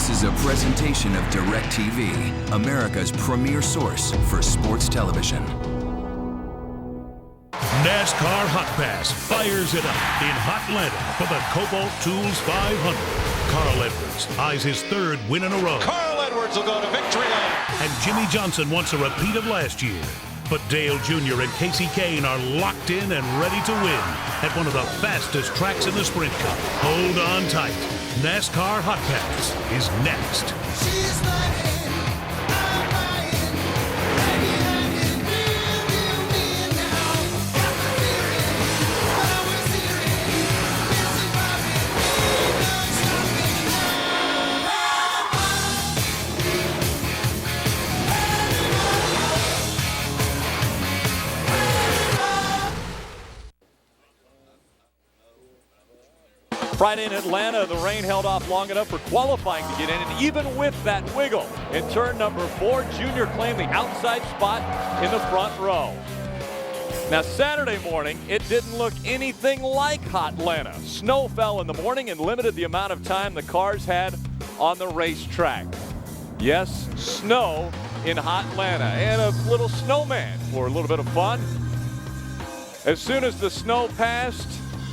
This is a presentation of DirecTV, America's premier source for sports television. NASCAR Hotpass fires it up in Hotlanta for the Kobalt Tools 500. Carl Edwards eyes his third win in a row. Carl Edwards will go to victory lane. And Jimmy Johnson wants a repeat of last year. But Dale Jr. and Casey Kane are locked in and ready to win at one of the fastest tracks in the Sprint Cup. Hold on tight. NASCAR Hotpass is next. She's lying, I'm lying, hanging, real me now. Got the feeling, what I was hearing, missing my beat, no stopping now. Friday in Atlanta, the rain held off long enough for qualifying to get in, and even with that wiggle, in turn number 4, Junior claimed the outside spot in the front row. Now, Saturday morning, it didn't look anything like Hotlanta. Snow fell in the morning and limited the amount of time the cars had on the racetrack. Yes, snow in Hotlanta, and a little snowman for a little bit of fun. As soon as the snow passed,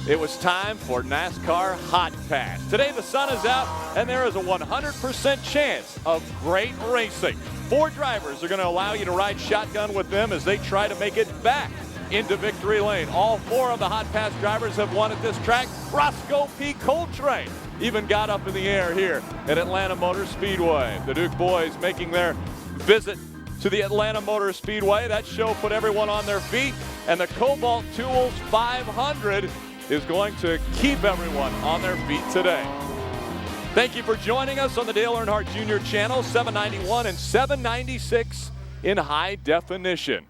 it was time for NASCAR Hotpass. Today the sun is out and there is a 100% chance of great racing. 4 drivers are going to allow you to ride shotgun with them as they try to make it back into victory lane. All 4 of the Hotpass drivers have won at this track. Roscoe P. Coltrane even got up in the air here at Atlanta Motor Speedway. The Duke boys making their visit to the Atlanta Motor Speedway. That show put everyone on their feet, and the Kobalt Tools 500 is going to keep everyone on their feet today. Thank you for joining us on the Dale Earnhardt Jr. channel, 791 and 796 in high definition.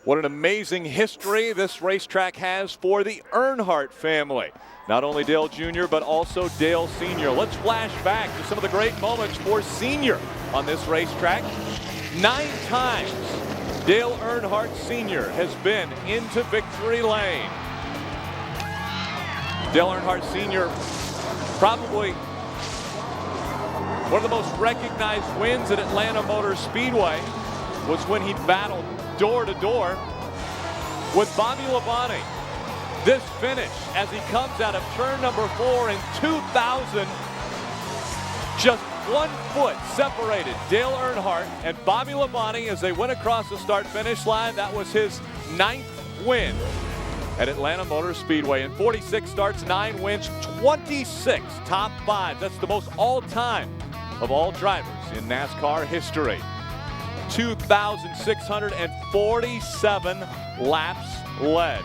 What an amazing history this racetrack has for the Earnhardt family. Not only Dale Jr., but also Dale Sr. Let's flash back to some of the great moments for Sr. on this racetrack. 9 times Dale Earnhardt Sr. has been into victory lane. Dale Earnhardt Sr., probably one of the most recognized wins at Atlanta Motor Speedway was when he battled door to door with Bobby Labonte. This finish as he comes out of turn number 4 in 2000, just 1 foot separated Dale Earnhardt and Bobby Labonte as they went across the start-finish line. That was his 9th win at Atlanta Motor Speedway. In 46 starts, 9 wins, 26 top 5. That's the most all-time of all drivers in NASCAR history. 2,647 laps led.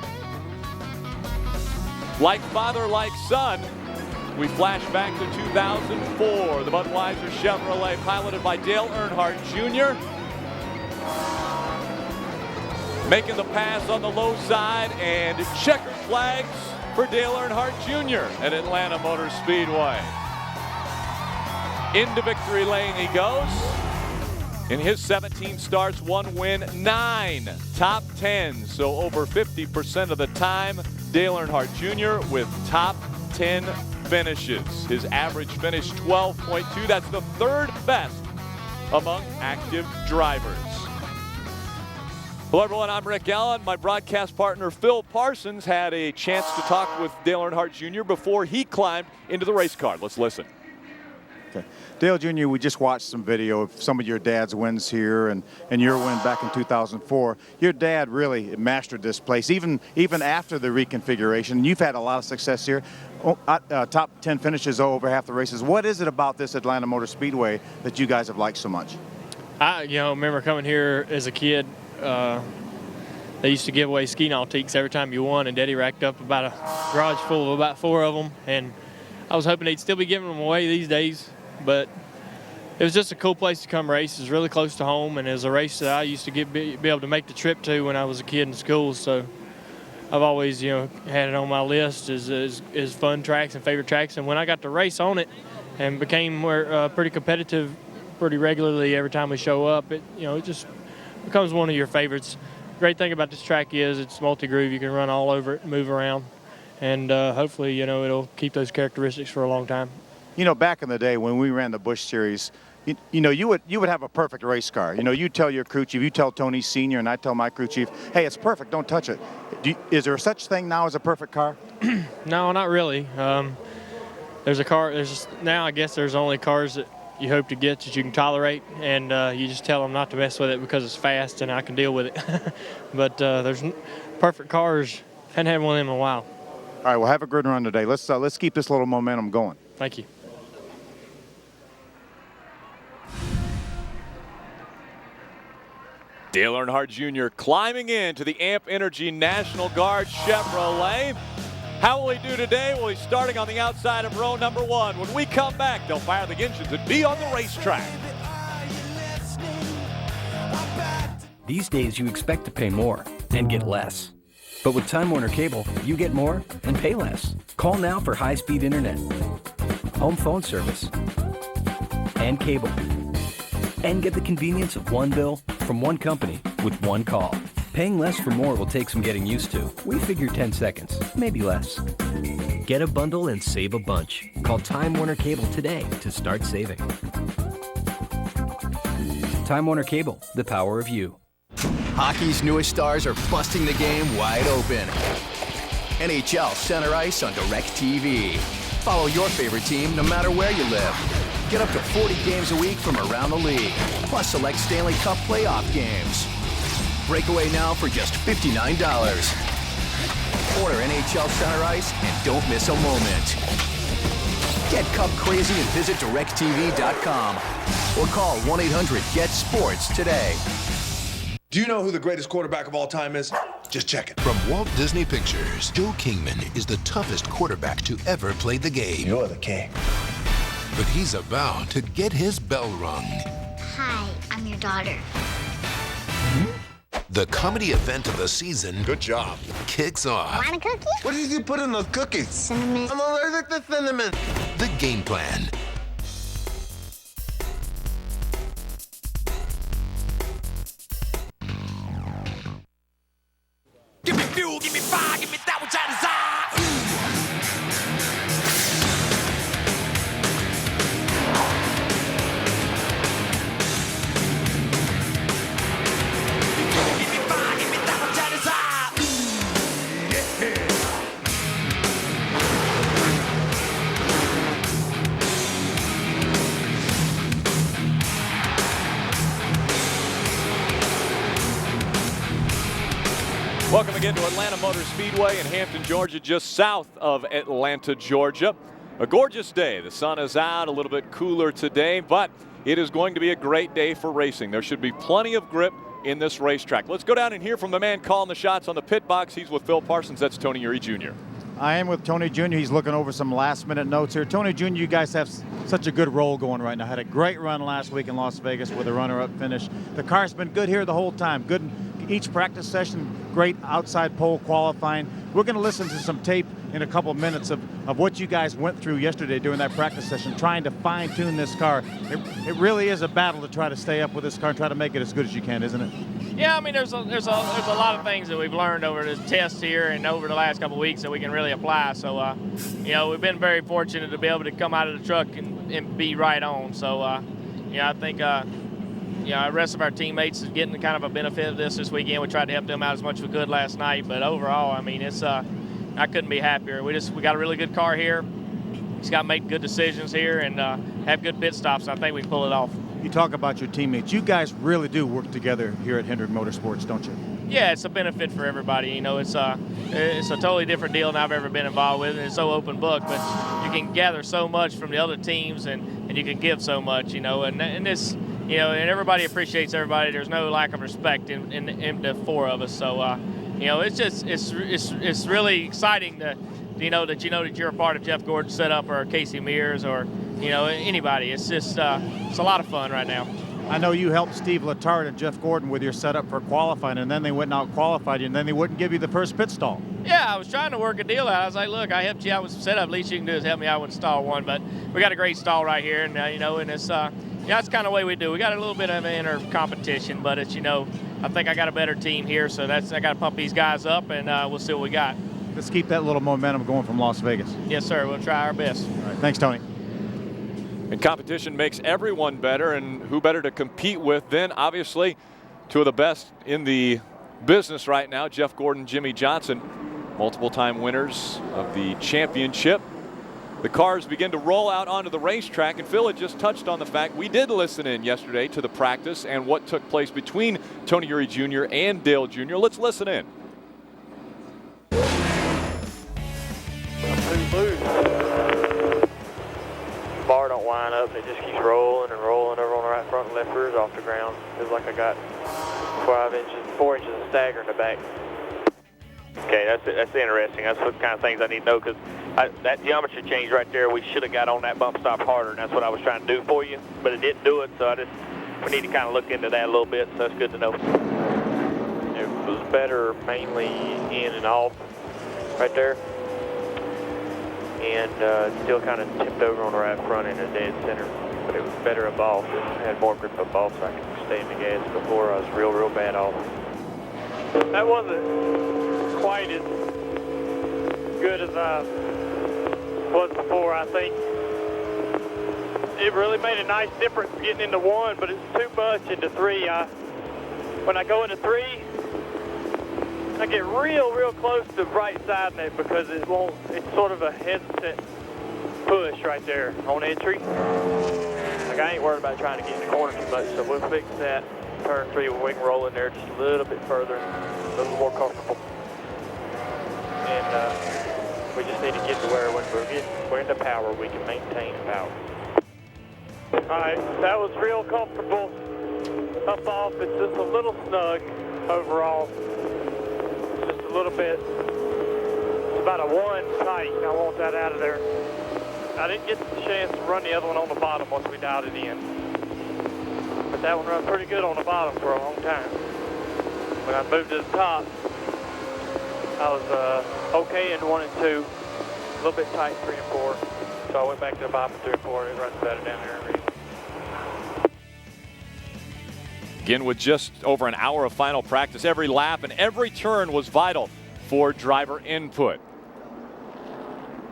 Like father, like son, we flash back to 2004. The Budweiser Chevrolet, piloted by Dale Earnhardt Jr., making the pass on the low side, and checkered flags for Dale Earnhardt Jr. at Atlanta Motor Speedway. Into victory lane he goes. In his 17 starts, 1 win, 9 top 10s. So over 50% of the time, Dale Earnhardt Jr. with top 10 finishes. His average finish 12.2. That's the 3rd best among active drivers. Hello everyone, I'm Rick Allen. My broadcast partner Phil Parsons had a chance to talk with Dale Earnhardt Jr. before he climbed into the race car. Let's listen. Okay. Dale Jr., we just watched some video of some of your dad's wins here and your win back in 2004. Your dad really mastered this place, even after the reconfiguration. You've had a lot of success here. Top 10 finishes over half the races. What is it about this Atlanta Motor Speedway that you guys have liked so much? I remember coming here as a kid. They used to give away ski nautiques every time you won, and Daddy racked up about a garage full of about 4 of them, and I was hoping they'd still be giving them away these days, but it was just a cool place to come race. It's really close to home, and it was a race that I used to be able to make the trip to when I was a kid in school, so I've always had it on my list as fun tracks and favorite tracks, and when I got to race on it and became pretty competitive pretty regularly every time we show up, it just becomes one of your favorites. Great thing about this track is it's multi-groove. You can run all over it and move around, and hopefully it'll keep those characteristics for a long time. You know, back in the day when we ran the Busch Series, you know, you would have a perfect race car. You know, you tell your crew chief, you tell Tony Sr., and I tell my crew chief, hey, it's perfect, don't touch it. Is there such thing now as a perfect car? No, not really. There's a car. Now I guess there's only cars that you hope to get that you can tolerate, and you just tell them not to mess with it because it's fast and I can deal with it. But there's perfect cars. Hadn't had one of them in a while. All right, well, have a good run today. Let's keep this little momentum going. Thank you. Dale Earnhardt Jr. climbing into the Amp Energy National Guard Chevrolet. How will he do today? Well, he's starting on the outside of row number 1. When we come back, they'll fire the engines and be on the racetrack. These days, you expect to pay more and get less. But with Time Warner Cable, you get more and pay less. Call now for high-speed internet, home phone service, and cable. And get the convenience of one bill from one company with one call. Paying less for more will take some getting used to. We figure 10 seconds, maybe less. Get a bundle and save a bunch. Call Time Warner Cable today to start saving. Time Warner Cable, the power of you. Hockey's newest stars are busting the game wide open. NHL Center Ice on DirecTV. Follow your favorite team no matter where you live. Get up to 40 games a week from around the league, plus select Stanley Cup playoff games. Break away now for just $59. Order NHL Center Ice and don't miss a moment. Get Cup crazy and visit DirecTV.com or call 1-800-GET-SPORTS today. Do you know who the greatest quarterback of all time is? Just check it. From Walt Disney Pictures, Joe Kingman is the toughest quarterback to ever play the game. You're the king. But he's about to get his bell rung. Hi, I'm your daughter. The comedy event of the season. Good job. Kicks off. Want a cookie? What did you put in those cookies? Cinnamon. I'm allergic to cinnamon. The game plan. Give me fuel, give me fire, give me that which I desire. Give me fire, give me that which I desire. Yeah. Welcome again to Atlanta Motor Speedway in Hampton, Georgia, just south of Atlanta, Georgia. A gorgeous day. The sun is out, a little bit cooler today, but it is going to be a great day for racing. There should be plenty of grip in this racetrack. Let's go down and hear from the man calling the shots on the pit box. He's with Phil Parsons. That's Tony Uri Jr. I am with Tony Jr. He's looking over some last-minute notes here. Tony Jr., you guys have such a good roll going right now. Had a great run last week in Las Vegas with a runner-up finish. The car's been good here the whole time. Good in each practice session. Great outside pole qualifying. We're going to listen to some tape in a couple minutes of what you guys went through yesterday during that practice session, trying to fine-tune this car. It really is a battle to try to stay up with this car and try to make it as good as you can, isn't it? Yeah, I mean, there's a lot of things that we've learned over this test here and over the last couple of weeks that we can really apply. So, you know, we've been very fortunate to be able to come out of the truck and be right on. So, you know, I think, you know, the rest of our teammates is getting kind of a benefit of this weekend. We tried to help them out as much as we could last night, but overall, I mean, it's I couldn't be happier. We got a really good car here. Just got to make good decisions here and have good pit stops. And I think we can pull it off. You talk about your teammates. You guys really do work together here at Hendrick Motorsports, don't you? Yeah, it's a benefit for everybody. You know, it's a totally different deal than I've ever been involved with, and it's so open book. But you can gather so much from the other teams, and you can give so much. You know, and this, you know, and everybody appreciates everybody. There's no lack of respect in the four of us. So, you know, it's just it's really exciting that you're a part of Jeff Gordon's setup or Casey Mears or anybody. It's just it's a lot of fun right now. I know you helped Steve Letarte and Jeff Gordon with your setup for qualifying, and then they went and out-qualified you, and then they wouldn't give you the first pit stall. Yeah, I was trying to work a deal out. I was like, look, I helped you out with some setup. Least you can do is help me out with stall one. But we got a great stall right here, and and it's that's kind of the way we do. We got a little bit of inner competition, but it's I think I got a better team here, so I got to pump these guys up, and we'll see what we got. Let's keep that little momentum going from Las Vegas. Yes, sir. We'll try our best. All right, thanks, Tony. And competition makes everyone better, and who better to compete with than, obviously, two of the best in the business right now, Jeff Gordon, Jimmy Johnson, multiple-time winners of the championship. The cars begin to roll out onto the racetrack, and Phil had just touched on the fact we did listen in yesterday to the practice and what took place between Tony Eury Jr. and Dale Jr. Let's listen in. Bar don't line up, and it just keeps rolling and rolling over on the right front and left rear's off the ground. Feels like I got 4 inches of stagger in the back. Okay, that's interesting. That's what kind of things I need to know, because that geometry change right there, we should have got on that bump stop harder, and that's what I was trying to do for you, but it didn't do it, so we need to kind of look into that a little bit, so that's good to know. It was better mainly in and off right there, and still kind of tipped over on the right front in a dead center, but it was better up off. It had more grip up off, so I could stay in the gas. Before I was real bad off. That wasn't quite as good as I was before. I think it really made a nice difference getting into 1, but it's too much into 3. When I go into 3, I get real close to right siding it because it's sort of a hesitant push right there on entry. Like, I ain't worried about trying to get in the corner too much, so we'll fix that. Turn 3 where we can roll in there just a little bit further, a little more comfortable. And we just need to get to where when we're into power, we can maintain power. All right, that was real comfortable up off. It's just a little snug overall. Just a little bit. It's about a 1 tight. I want that out of there. I didn't get the chance to run the other one on the bottom once we dialed it in. But that one ran pretty good on the bottom for a long time. When I moved to the top, I was okay in 1 and 2, a little bit tight 3 and 4. So I went back to the bottom 3 and 4, and it runs better down there. Again, with just over an hour of final practice, every lap and every turn was vital for driver input.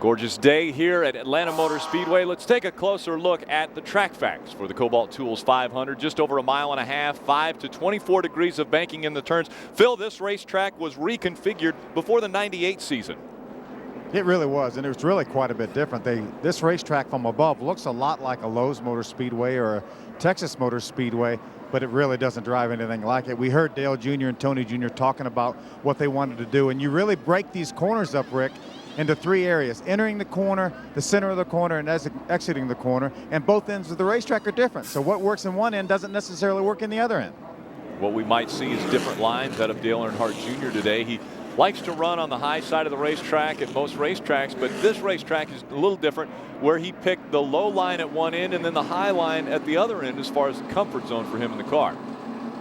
Gorgeous day here at Atlanta Motor Speedway. Let's take a closer look at the track facts for the Kobalt Tools 500. Just over a mile and a half, 5 to 24 degrees of banking in the turns. Phil, this racetrack was reconfigured before the '98 season. It really was, and it was really quite a bit different. This racetrack from above looks a lot like a Lowe's Motor Speedway or a Texas Motor Speedway, but it really doesn't drive anything like it. We heard Dale Jr. and Tony Jr. talking about what they wanted to do, and you really break these corners up, Rick, into 3 areas: entering the corner, the center of the corner, and exiting the corner. And both ends of the racetrack are different. So what works in one end doesn't necessarily work in the other end. What we might see is different lines out of Dale Earnhardt Jr. today. He likes to run on the high side of the racetrack at most racetracks, but this racetrack is a little different, where he picked the low line at one end and then the high line at the other end as far as the comfort zone for him in the car.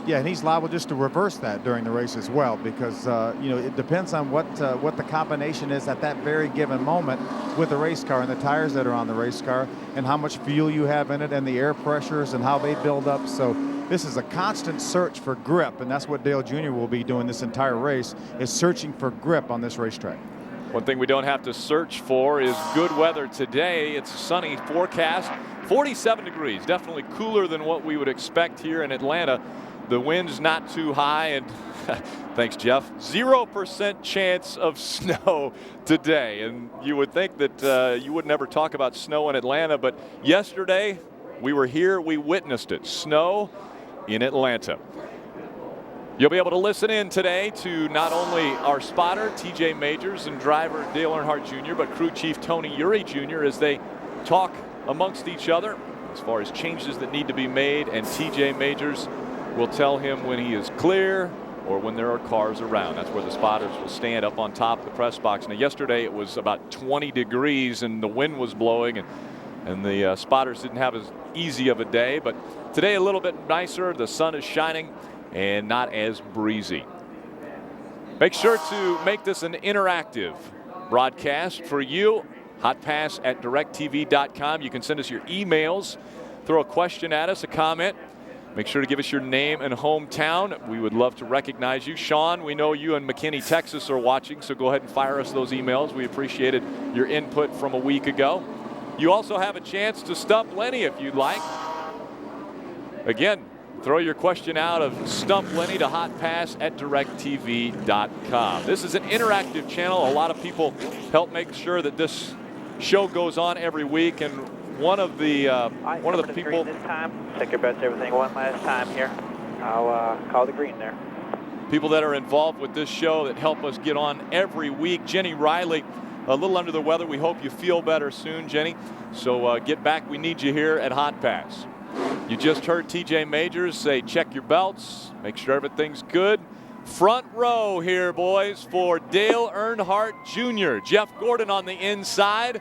Yeah, and he's liable just to reverse that during the race as well, because it depends on what the combination is at that very given moment with the race car and the tires that are on the race car, and how much fuel you have in it, and the air pressures and how they build up. So this is a constant search for grip, and that's what Dale Jr. will be doing this entire race, is searching for grip on this racetrack. One thing we don't have to search for is good weather today. It's a sunny forecast, 47 degrees, definitely cooler than what we would expect here in Atlanta. The wind's not too high, and thanks, Jeff, 0% chance of snow today. And you would think that you would never talk about snow in Atlanta, but yesterday we were here, we witnessed it. Snow in Atlanta. You'll be able to listen in today to not only our spotter, TJ Majors, and driver Dale Earnhardt Jr., but crew chief Tony Eury Jr. as they talk amongst each other as far as changes that need to be made, and TJ Majors will tell him when he is clear or when there are cars around. That's where the spotters will stand up on top of the press box. Now, yesterday it was about 20 degrees and the wind was blowing, and the spotters didn't have as easy of a day. But today a little bit nicer. The sun is shining and not as breezy. Make sure to make this an interactive broadcast for you. Hotpass at directtv.com. You can send us your emails, throw a question at us, a comment. Make sure to give us your name and hometown. We would love to recognize you. Sean, we know you in McKinney, Texas are watching, so go ahead and fire us those emails. We appreciated your input from a week ago. You also have a chance to stump Lenny if you'd like. Again, throw your question out of Stump Lenny to hotpass@directtv.com. This is an interactive channel. A lot of people help make sure that this show goes on every week, and one of the people. This time, check your best everything one last time here. I'll call the green there. People that are involved with this show that help us get on every week. Jenny Riley, a little under the weather. We hope you feel better soon, Jenny. So get back. We need you here at Hot Pass. You just heard TJ Majors say check your belts, make sure everything's good. Front row here, boys, for Dale Earnhardt Jr. Jeff Gordon on the inside.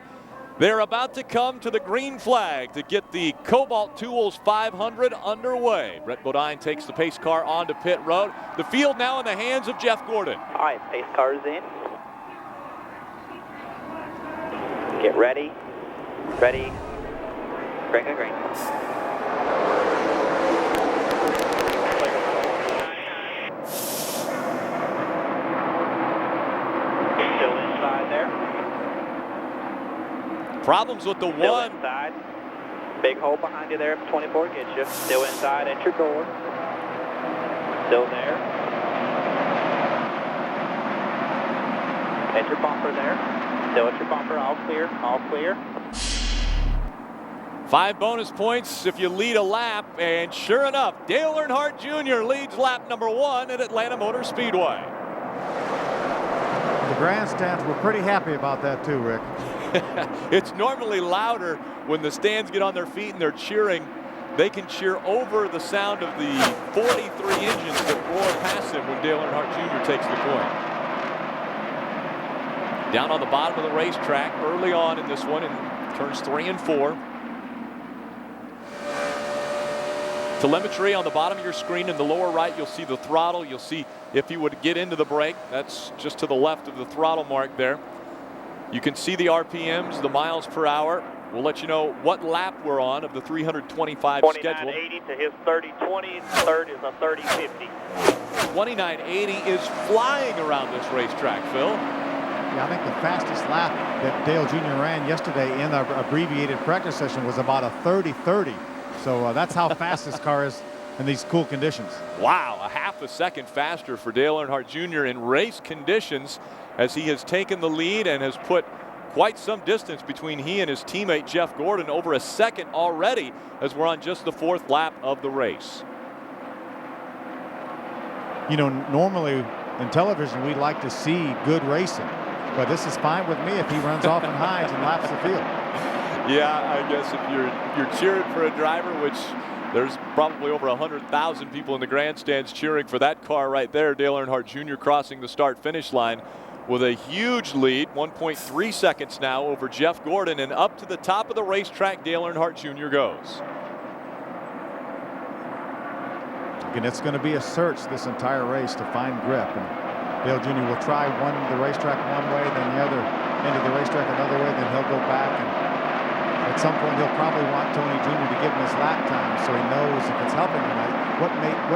They're about to come to the green flag to get the Kobalt Tools 500 underway. Brett Bodine takes the pace car onto pit road. The field now in the hands of Jeff Gordon. All right, pace car's in. Get ready. Ready. Green. Still inside there. Problems with the Still one. Inside. Big hole behind you there if 24 gets you. Still inside at your door. Still there. At your bumper there. Still at your bumper. All clear. All clear. 5 bonus points if you lead a lap, and sure enough, Dale Earnhardt Jr. leads lap number 1 at Atlanta Motor Speedway. The grandstands were pretty happy about that too, Rick. It's normally louder when the stands get on their feet and they're cheering. They can cheer over the sound of the 43 engines that roar past them when Dale Earnhardt Jr. takes the point. Down on the bottom of the racetrack early on in this one in turns 3 and 4. Telemetry on the bottom of your screen in the lower right, you'll see the throttle. You'll see if you would get into the brake. That's just to the left of the throttle mark there. You can see the RPMs, the miles per hour. We'll let you know what lap we're on of the 325 schedule. 2980 to his 3020. Third is a 3050. 2980 is flying around this racetrack, Phil. Yeah, I think the fastest lap that Dale Jr. ran yesterday in the abbreviated practice session was about a 30:30. So that's how fast this car is in these cool conditions. Wow, a half a second faster for Dale Earnhardt Jr. in race conditions as he has taken the lead and has put quite some distance between he and his teammate Jeff Gordon, over a second already as we're on just the 4th lap of the race. You know, normally in television we like to see good racing, but this is fine with me if he runs off and hides and laps the field. Yeah, I guess if you're cheering for a driver, which there's probably over 100,000 people in the grandstands cheering for that car right there, Dale Earnhardt Jr. crossing the start-finish line with a huge lead, 1.3 seconds now over Jeff Gordon, and up to the top of the racetrack, Dale Earnhardt Jr. goes. And it's going to be a search this entire race to find grip. And Dale Jr. will try the racetrack one way, then the other end of the racetrack another way, then he'll go back, and at some point he'll probably want Tony Jr. to give him his lap time so he knows if it's helping him. What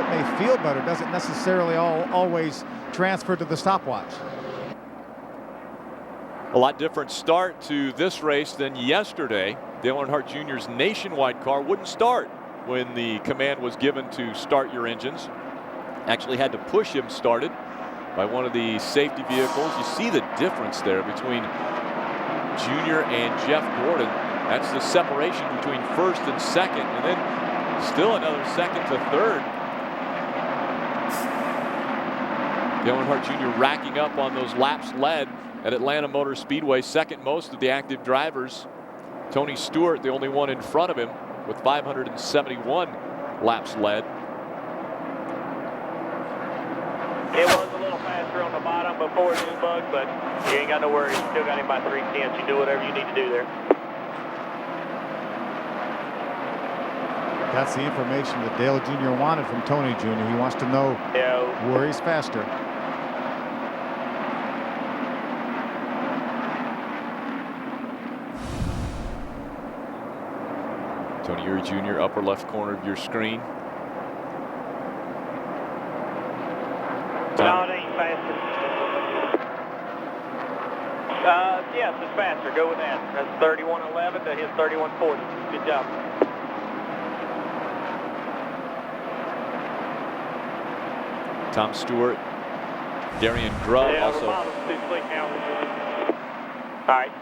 may feel better doesn't necessarily always transfer to the stopwatch. A lot different start to this race than yesterday. Dale Earnhardt Jr.'s nationwide car wouldn't start when the command was given to start your engines. Actually had to push him started by one of the safety vehicles. You see the difference there between Jr. and Jeff Gordon. That's the separation between first and second, and then still another second to third. Dale Earnhardt Jr. racking up on those laps led at Atlanta Motor Speedway, second most of the active drivers. Tony Stewart, the only one in front of him, with 571 laps led. It was a little faster on the bottom before Newbug, but you ain't got no worries. You still got him by 3/10. You do whatever you need to do there. That's the information that Dale Jr. wanted from Tony Jr. He wants to know where he's faster. Tony Eury Jr., upper left corner of your screen. No, it ain't fast. Yes, it's faster. Go with that. That's 3111 to his 3140. Good job. Tom Stewart, Darian Grubb also. All right.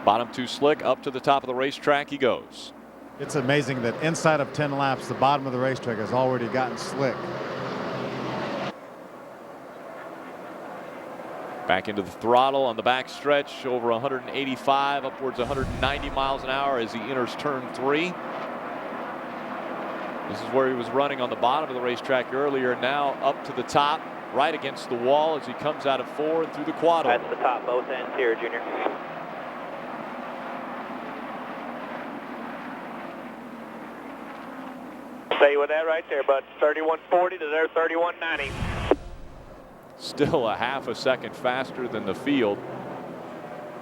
Bottom two slick, up to the top of the racetrack he goes. It's amazing that inside of 10 laps, the bottom of the racetrack has already gotten slick. Back into the throttle on the back stretch, over 185, upwards 190 miles an hour as he enters turn 3. This is where he was running on the bottom of the racetrack earlier. Now up to the top, right against the wall as he comes out of 4 and through the quad. That's the top both ends here, Junior. Stay with that right there, bud. 3140 to their 3190. Still a half a second faster than the field.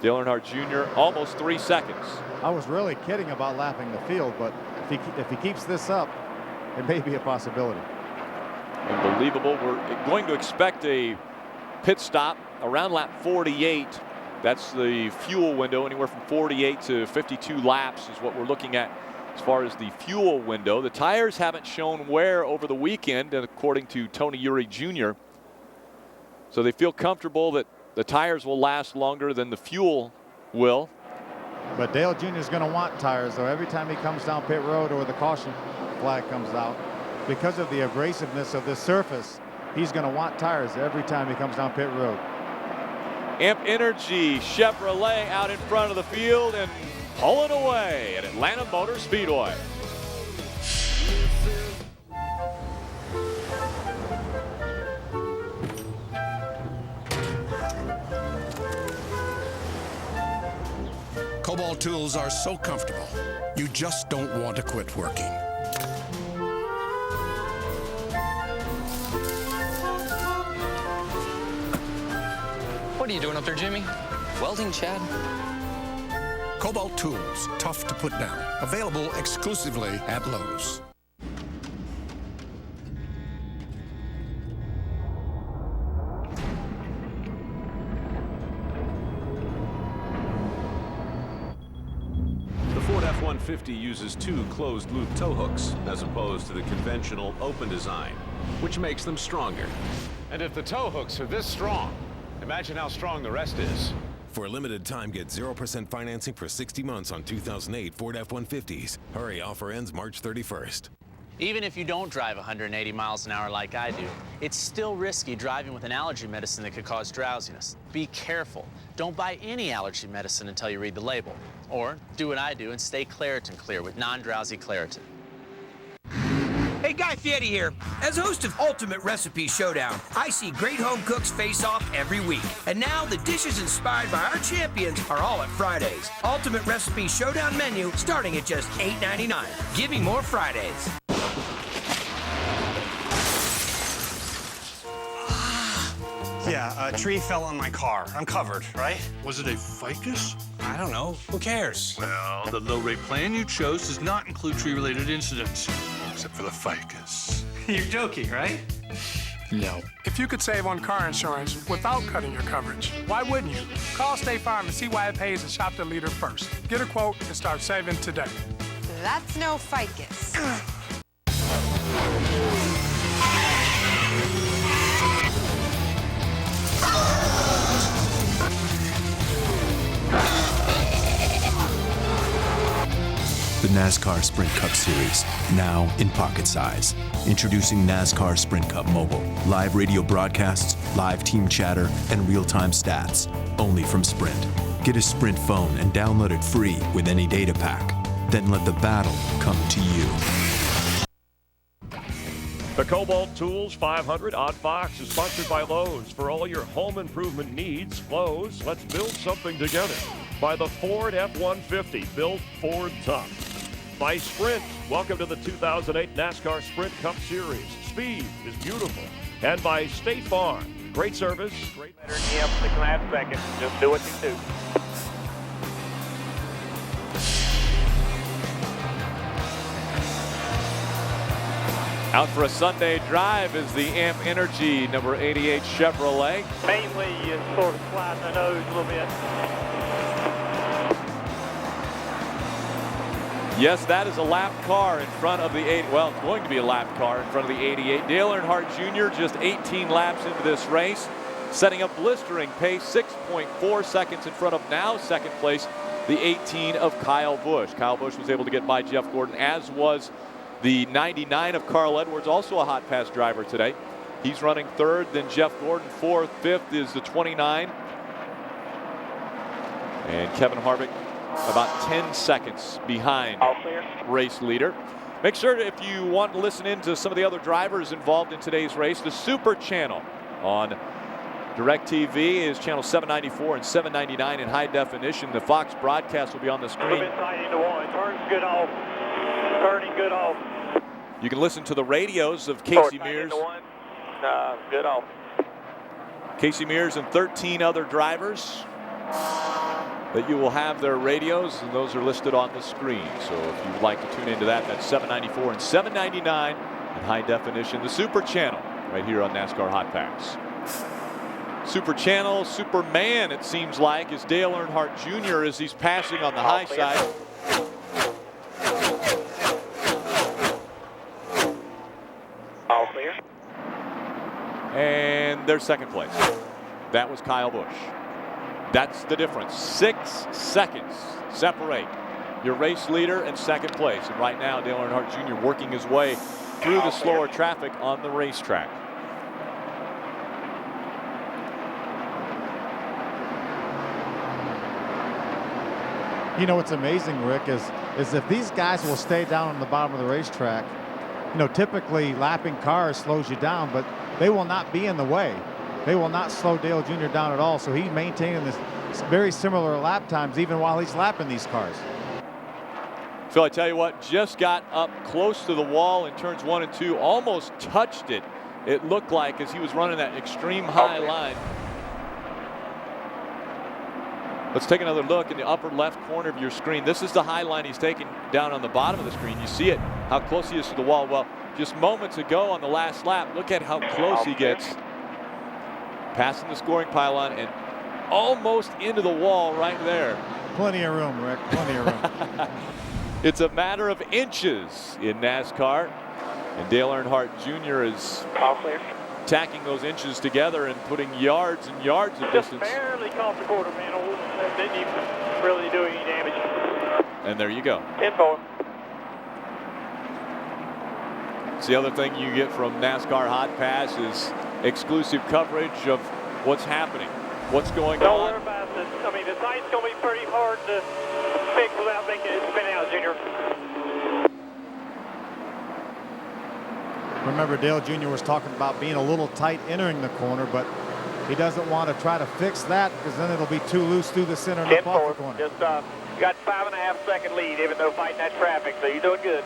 Dale Earnhardt Jr. almost 3 seconds. I was really kidding about lapping the field, but if he keeps this up, it may be a possibility. Unbelievable. We're going to expect a pit stop around lap 48. That's the fuel window. Anywhere from 48 to 52 laps is what we're looking at as far as the fuel window. The tires haven't shown wear over the weekend, according to Tony Uri Jr. So they feel comfortable that the tires will last longer than the fuel will. But Dale Jr. is going to want tires, though, every time he comes down pit road or the caution flag comes out. Because of the abrasiveness of this surface, he's going to want tires every time he comes down pit road. Amp Energy Chevrolet out in front of the field and pulling away at Atlanta Motor Speedway. Kobalt tools are so comfortable, you just don't want to quit working. What are you doing up there, Jimmy? Welding, Chad? Kobalt tools, tough to put down. Available exclusively at Lowe's. The Ford F-150 uses 2 closed-loop tow hooks as opposed to the conventional open design, which makes them stronger. And if the tow hooks are this strong, imagine how strong the rest is. For a limited time, get 0% financing for 60 months on 2008 Ford F-150s. Hurry, offer ends March 31st. Even if you don't drive 180 miles an hour like I do, it's still risky driving with an allergy medicine that could cause drowsiness. Be careful. Don't buy any allergy medicine until you read the label. Or do what I do and stay Claritin Clear with non-drowsy Claritin. Hey, Guy Fieri here. As host of Ultimate Recipe Showdown, I see great home cooks face off every week. And now the dishes inspired by our champions are all at Fridays. Ultimate Recipe Showdown menu starting at just $8.99. Give me more Fridays. Yeah, a tree fell on my car. I'm covered, right? Was it a ficus? I don't know. Who cares? Well, the low-rate plan you chose does not include tree-related incidents, except for the ficus. You're joking, right? No. If you could save on car insurance without cutting your coverage, why wouldn't you? Call State Farm and see why it pays and shop the leader first. Get a quote and start saving today. That's no ficus. The NASCAR Sprint Cup Series, now in pocket size. Introducing NASCAR Sprint Cup Mobile. Live radio broadcasts, live team chatter, and real-time stats. Only from Sprint. Get a Sprint phone and download it free with any data pack. Then let the battle come to you. The Kobalt Tools 500 Odd Box is sponsored by Lowe's. For all your home improvement needs, Lowe's, let's build something together. By the Ford F-150, built Ford tough. By Sprint, welcome to the 2008 NASCAR Sprint Cup Series. Speed is beautiful. And by State Farm, great service, great... Better than you have 6.5 seconds. Just do what you do. Out for a Sunday drive is the Amp Energy number 88 Chevrolet. Mainly is sort of sliding the nose a little bit. Yes, that is a lap car in front of the 8. Well, it's going to be a lap car in front of the 88. Dale Earnhardt Jr. just 18 laps into this race, setting up blistering pace, 6.4 seconds in front of now second place, the 18 of Kyle Busch. Kyle Busch was able to get by Jeff Gordon, as was the 99 of Carl Edwards, also a Hotpass driver today. He's running third, then Jeff Gordon fourth, fifth is the 29. And Kevin Harvick about 10 seconds behind race leader. Make sure if you want to listen in to some of the other drivers involved in today's race, the Super Channel on DirecTV is channel 794 and 799 in high definition. The Fox broadcast will be on the screen. Turns good off. Turning good off. You can listen to the radios of Casey Mears. Good off. Casey Mears and 13 other drivers that you will have their radios, and those are listed on the screen. So if you would like to tune into that, that's 794 and 799 in high definition. The Super Channel right here on NASCAR Hot Packs. Super Channel, Superman, it seems like, is Dale Earnhardt Jr. as he's passing on the high side. All clear. And there's second place. That was Kyle Busch. That's the difference. 6 seconds separate your race leader and second place. And right now, Dale Earnhardt Jr. working his way through the slower traffic on the racetrack. You know what's amazing, Rick, is if these guys will stay down on the bottom of the racetrack, you know, typically lapping cars slows you down, but they will not be in the way. They will not slow Dale Jr. down at all. So he's maintaining this very similar lap times even while he's lapping these cars. Phil, I tell you what, just got up close to the wall in turns 1 and 2, almost touched it. It looked like as he was running that extreme high line. Let's take another look in the upper left corner of your screen. This is the high line he's taking down on the bottom of the screen. You see it, how close he is to the wall. Well, just moments ago on the last lap, look at how close he gets. Passing the scoring pylon and almost into the wall right there. Plenty of room, Rick, plenty of room. It's a matter of inches in NASCAR. And Dale Earnhardt Jr. is tacking those inches together and putting yards and yards of distance. Just barely caught the quarter panel. Didn't even really do any damage. And there you go. 10-4. It's the other thing you get from NASCAR Hot Pass is exclusive coverage of what's happening, what's going Don't on. worry about this. I mean, the site's going to be pretty hard to fix without making it spin out, Junior. Remember, Dale Jr. was talking about being a little tight entering the corner, but he doesn't want to try to fix that because then it'll be too loose through the center and up off the corner. Just got 5.5 second lead, even though fighting that traffic, so you're doing good.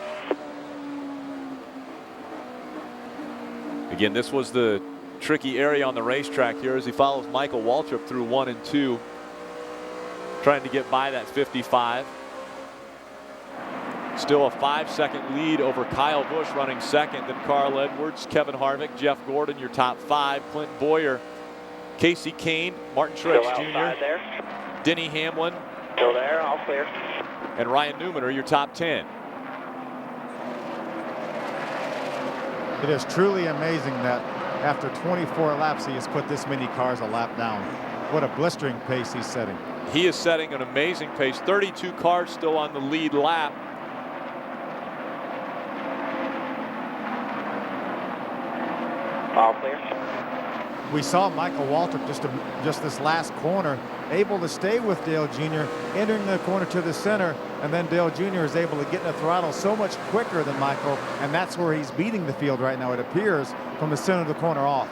Again, this was the tricky area on the racetrack here as he follows Michael Waltrip through 1 and 2, trying to get by that 55. Still a 5-second lead over Kyle Busch running second, then Carl Edwards, Kevin Harvick, Jeff Gordon, your top 5, Clint Boyer, Casey Kane, Martin Truex Jr., Denny Hamlin, Still there, all clear. and Ryan Newman are your top 10. It is truly amazing that after 24 laps, he has put this many cars a lap down. What a blistering pace he's setting. He is setting an amazing pace. 32 cars still on the lead lap. All clear. We saw Michael Waltrip just this last corner able to stay with Dale Jr. entering the corner to the center, and then Dale Jr. is able to get in the throttle so much quicker than Michael, and that's where he's beating the field right now, it appears, from the center of the corner off.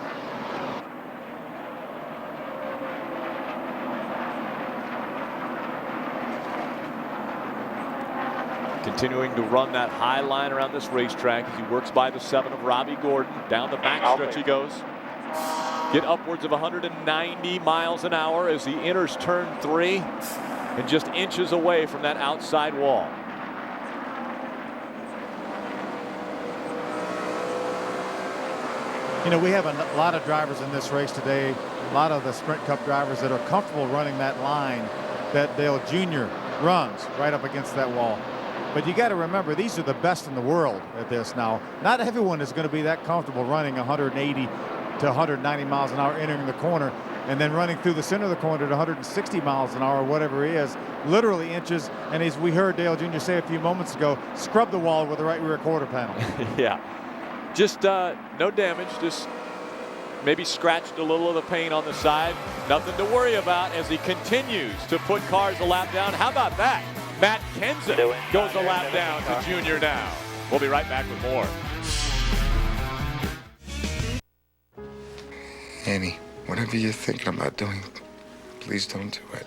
Continuing to run that high line around this racetrack as he works by the 7 of Robbie Gordon. Down the backstretch he goes. Get upwards of 190 miles an hour as he enters turn 3 and just inches away from that outside wall. You know, we have a lot of drivers in this race today, a lot of the Sprint Cup drivers that are comfortable running that line that Dale Jr. runs right up against that wall. But you got to remember, these are the best in the world at this now. Not everyone is going to be that comfortable running 180 to 190 miles an hour entering the corner and then running through the center of the corner at 160 miles an hour, whatever he is, literally inches. And as we heard Dale Jr. say a few moments ago, scrub the wall with the right rear quarter panel. Yeah, just no damage, just maybe scratched a little of the paint on the side. Nothing to worry about as he continues to put cars a lap down. How about that? Matt Kenseth goes a lap down to Junior now. We'll be right back with more. Annie, whatever you're thinking about doing, please don't do it.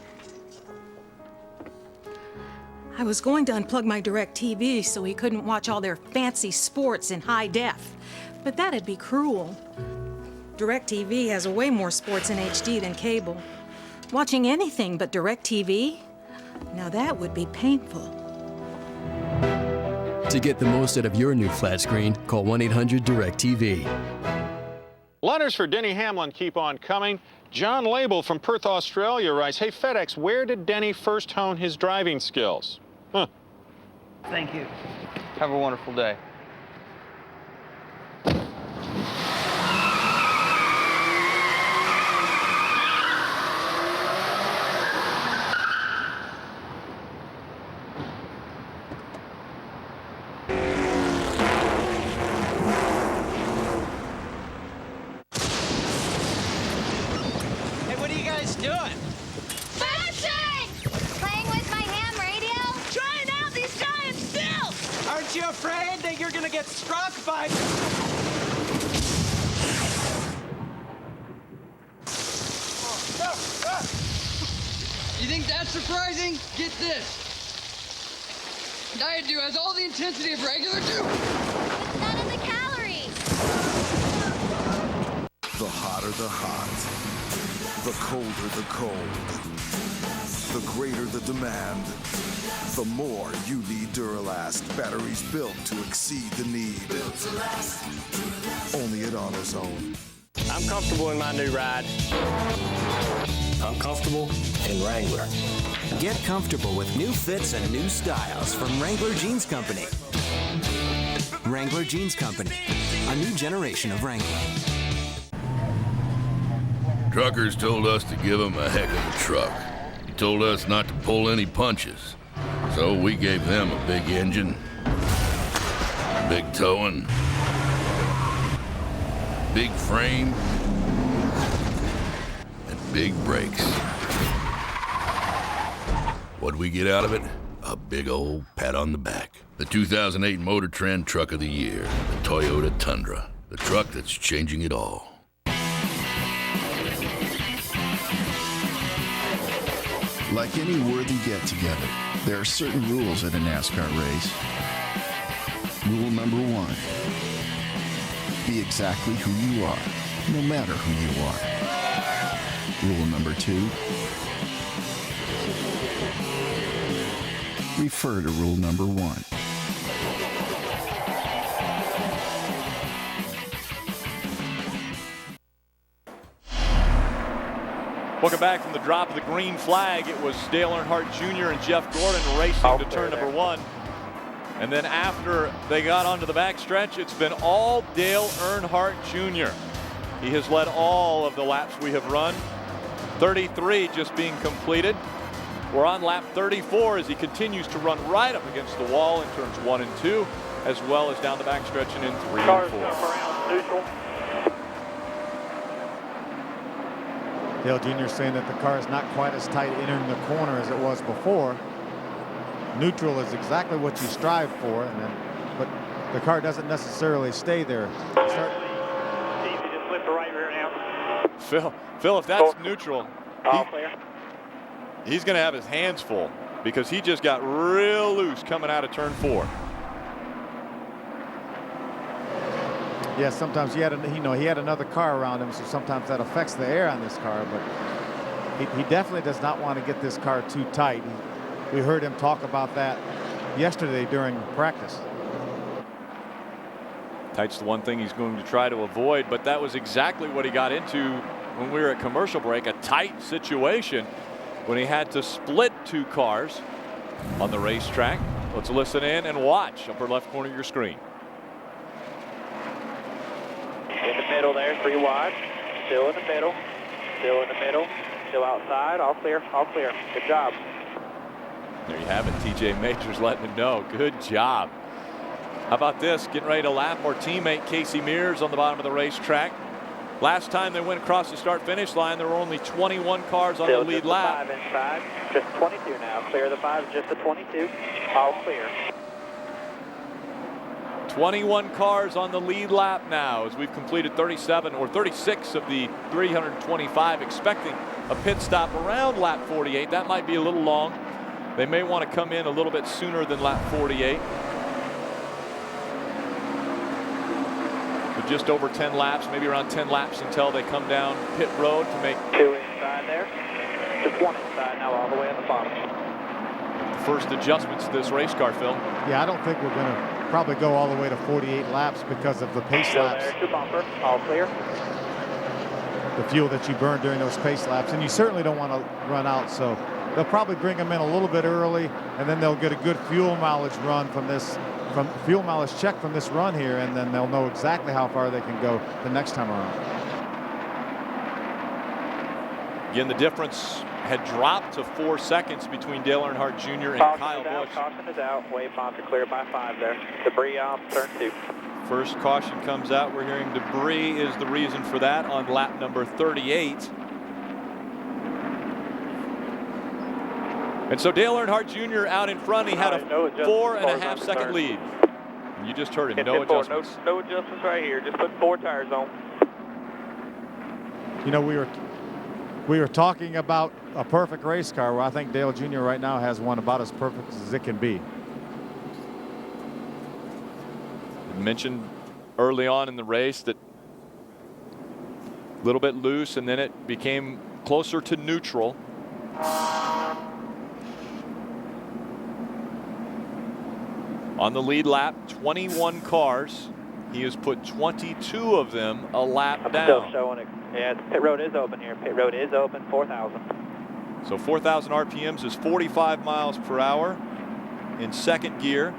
I was going to unplug my DirecTV so he couldn't watch all their fancy sports in high def, but that'd be cruel. DirecTV has way more sports in HD than cable. Watching anything but DirecTV? Now that would be painful. To get the most out of your new flat screen, call 1-800-DirecTV. Letters for Denny Hamlin keep on coming. John Label from Perth, Australia writes, hey, FedEx, where did Denny first hone his driving skills? Huh. Thank you. Have a wonderful day. Struck by... You think that's surprising? Get this. Diet Dew has all the intensity of regular Dew. With none of the calories. The hotter the hot. The colder the cold. The greater the demand. The more you need Duralast. Batteries built to exceed the need. Only at AutoZone. I'm comfortable in my new ride. I'm comfortable in Wrangler. Get comfortable with new fits and new styles from Wrangler Jeans Company. Wrangler Jeans Company, a new generation of Wrangler. Truckers told us to give them a heck of a truck. He told us not to pull any punches. So we gave them a big engine, big towing, big frame, and big brakes. What'd we get out of it? A big old pat on the back. The 2008 Motor Trend Truck of the Year, the Toyota Tundra, the truck that's changing it all. Like any worthy get-together, there are certain rules at a NASCAR race. Rule number 1, be exactly who you are, no matter who you are. Rule number 2, refer to rule number 1. Welcome back from the drop of the green flag. It was Dale Earnhardt Jr. and Jeff Gordon racing to turn number 1. And then after they got onto the backstretch, it's been all Dale Earnhardt Jr. He has led all of the laps we have run. 33 just being completed. We're on lap 34 as he continues to run right up against the wall in turns 1 and 2, as well as down the backstretch and in 3 and 4. Around neutral. Dale Jr. saying that the car is not quite as tight entering the corner as it was before. Neutral is exactly what you strive for, but the car doesn't necessarily stay there. Easy to slip the right rear now. Phil, if that's neutral, he's going to have his hands full because he just got real loose coming out of turn 4. Yeah, sometimes he had another car around him, so sometimes that affects the air on this car. But he definitely does not want to get this car too tight. We heard him talk about that yesterday during practice. That's the one thing he's going to try to avoid, but that was exactly what he got into when we were at commercial break, a tight situation when he had to split two cars on the racetrack. Let's listen in and watch. Upper left corner of your screen. In the middle there, 3 wide. Still in the middle. Still in the middle. Still outside. All clear. All clear. Good job. There you have it. TJ Majors letting him know. Good job. How about this? Getting ready to lap our teammate Casey Mears on the bottom of the racetrack. Last time they went across the start-finish line, there were only 21 cars on the lead lap. 5 inside. Just 22 now. Clear the 5, just the 22. All clear. 21 cars on the lead lap now as we've completed 37 or 36 of the 325, expecting a pit stop around lap 48. That might be a little long. They may want to come in a little bit sooner than lap 48. But just over 10 laps, maybe around 10 laps until they come down pit road to make 2 inside there. Just 1 inside now, all the way at the bottom. the first adjustments to this race car, Phil. Yeah, I don't think we're going to probably go all the way to 48 laps because of the pace laps. There to bumper, all clear. The fuel that you burn during those pace laps, and you certainly don't want to run out, so they'll probably bring them in a little bit early, and then they'll get a good fuel mileage run from this, fuel mileage check from this run here, and then they'll know exactly how far they can go the next time around. Again, the difference had dropped to 4 seconds between Dale Earnhardt Jr. and Kyle Busch. Caution is out. Wave box clear by 5 there. Debris off turn 2. First caution comes out. We're hearing debris is the reason for that on lap number 38. And so Dale Earnhardt Jr. out in front. He had a 4.5 second lead. You just heard him. No adjustments. No adjustments right here. Just put 4 tires on. You know, we were talking about a perfect race car. Well, I think Dale Jr. right now has one about as perfect as it can be. I mentioned early on in the race that a little bit loose, and then it became closer to neutral. On the lead lap, 21 cars. He has put 22 of them a lap down. Still showing it. Yeah, pit road is open here. Pit road is open, 4,000. So 4,000 RPMs is 45 miles per hour in second gear.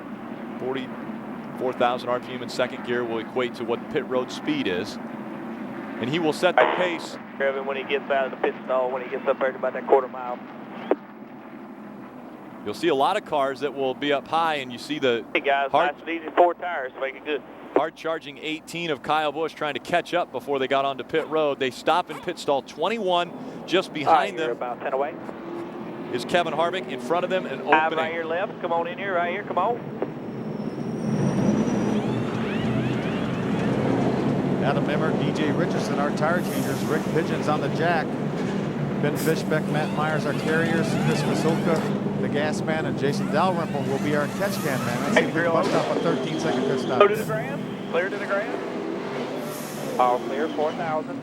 44,000 RPM in second gear will equate to what pit road speed is. And he will set the pace. When he gets out of the pit stall, when he gets up there to about that quarter mile. You'll see a lot of cars that will be up high, and you see the hey guys, nice and easy 4 tires to make it good. Hard charging 18 of Kyle Busch trying to catch up before they got onto pit road. They stop in pit stall 21 just behind them. About 10 away. Is Kevin Harvick in front of them and opening. opening. Right here left. Come on in here. Right here. Come on. Adam Emmer, DJ Richardson, our tire changers. Rick Pigeons on the jack. Ben Fishbeck, Matt Myers, our carriers. Chris Masulka, the gas man, and Jason Dalrymple will be our catch can man. Let's see if we bust off a 13-second pit stop. Go to the ground. Clear to the ground. All clear, 4,000.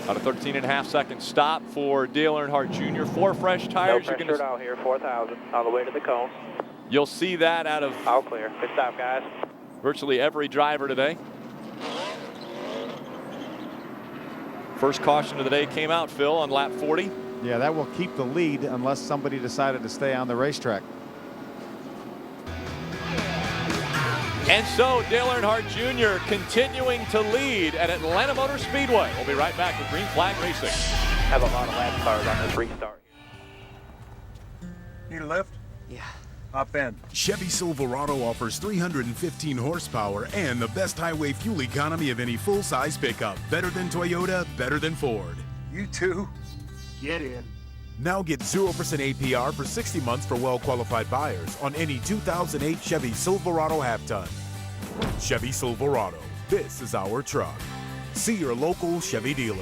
About a 13.5 second stop for Dale Earnhardt Jr. 4 fresh tires. No pressure out here, 4,000, all the way to the cone. You'll see that out of all clear. Good stop, guys. Virtually every driver today. First caution of the day came out, Phil, on lap 40. Yeah, that will keep the lead unless somebody decided to stay on the racetrack. And so Dale Earnhardt Jr. continuing to lead at Atlanta Motor Speedway. We'll be right back with Green Flag Racing. Have a lot of lap cars on this restart. Need a lift? Yeah. Hop in. Chevy Silverado offers 315 horsepower and the best highway fuel economy of any full-size pickup. Better than Toyota, better than Ford. You too. Get in. Now get 0% APR for 60 months for well-qualified buyers on any 2008 Chevy Silverado half-ton. Chevy Silverado. This is our truck. See your local Chevy dealer.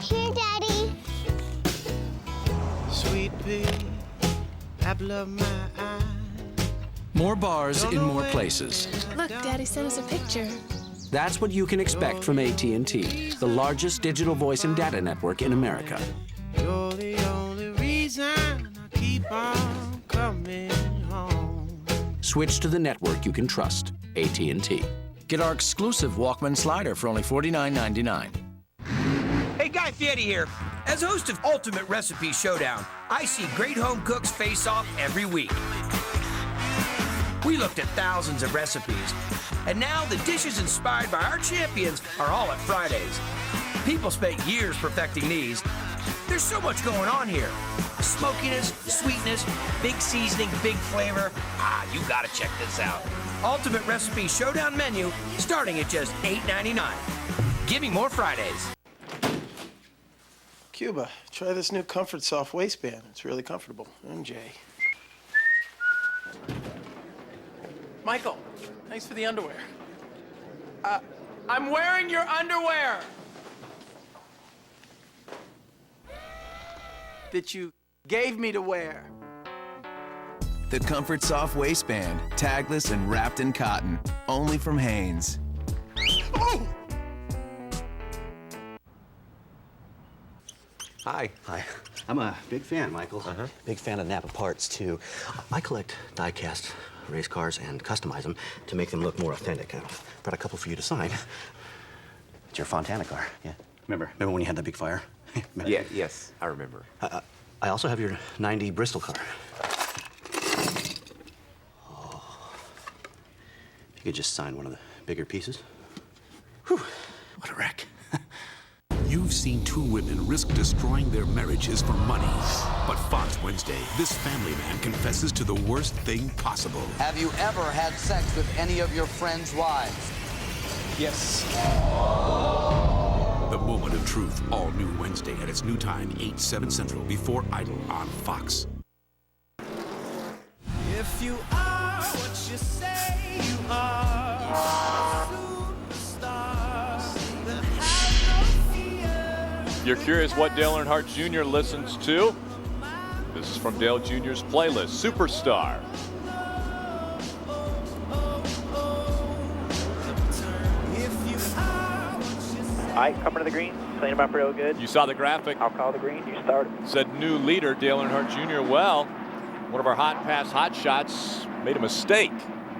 Here, Daddy. Sweet pea, apple of my eye. More bars in more places. Look, Daddy sent us a picture. That's what you can expect from AT&T, the largest digital voice and data network in America. You're the only reason I keep on coming home. Switch to the network you can trust. AT&T. Get our exclusive Walkman slider for only $49.99. Hey, Guy Fieri here. As host of Ultimate Recipe Showdown, I see great home cooks face off every week. We looked at thousands of recipes, and now the dishes inspired by our champions are all at Fridays. People spent years perfecting these. There's so much going on here. Smokiness, sweetness, big seasoning, big flavor. You gotta check this out. Ultimate Recipe Showdown menu starting at just $8.99. Give me more Fridays. Cuba, try this new Comfort Soft waistband. It's really comfortable. MJ. Michael, thanks for the underwear. I'm wearing your underwear! That you gave me to wear. The Comfort Soft waistband, tagless and wrapped in cotton, only from Hanes. Oh! Hi. I'm a big fan, Michael. Big fan of Napa parts, too. I collect die-cast race cars and customize them to make them look more authentic. I've brought a couple for you to sign. It's your Fontana car, yeah. Remember when you had that big fire? Yes, I remember. I also have your 90 Bristol car. Oh. If you could just sign one of the bigger pieces. Whew, what a wreck. You've seen two women risk destroying their marriages for money. But Fox Wednesday, this family man confesses to the worst thing possible. Have you ever had sex with any of your friends' wives? Yes. The Moment of Truth, all new Wednesday at its new time, 8, 7 Central, before Idol on Fox. If you are what you say you are, superstars that have no fear. You're curious what Dale Earnhardt Jr. listens to? This is from Dale Jr.'s playlist, Superstar. All right, coming to the green, clean them up real good. You saw the graphic. I'll call the green, you start it. Said new leader, Dale Earnhardt Jr. Well, one of our Hotpass hot shots made a mistake.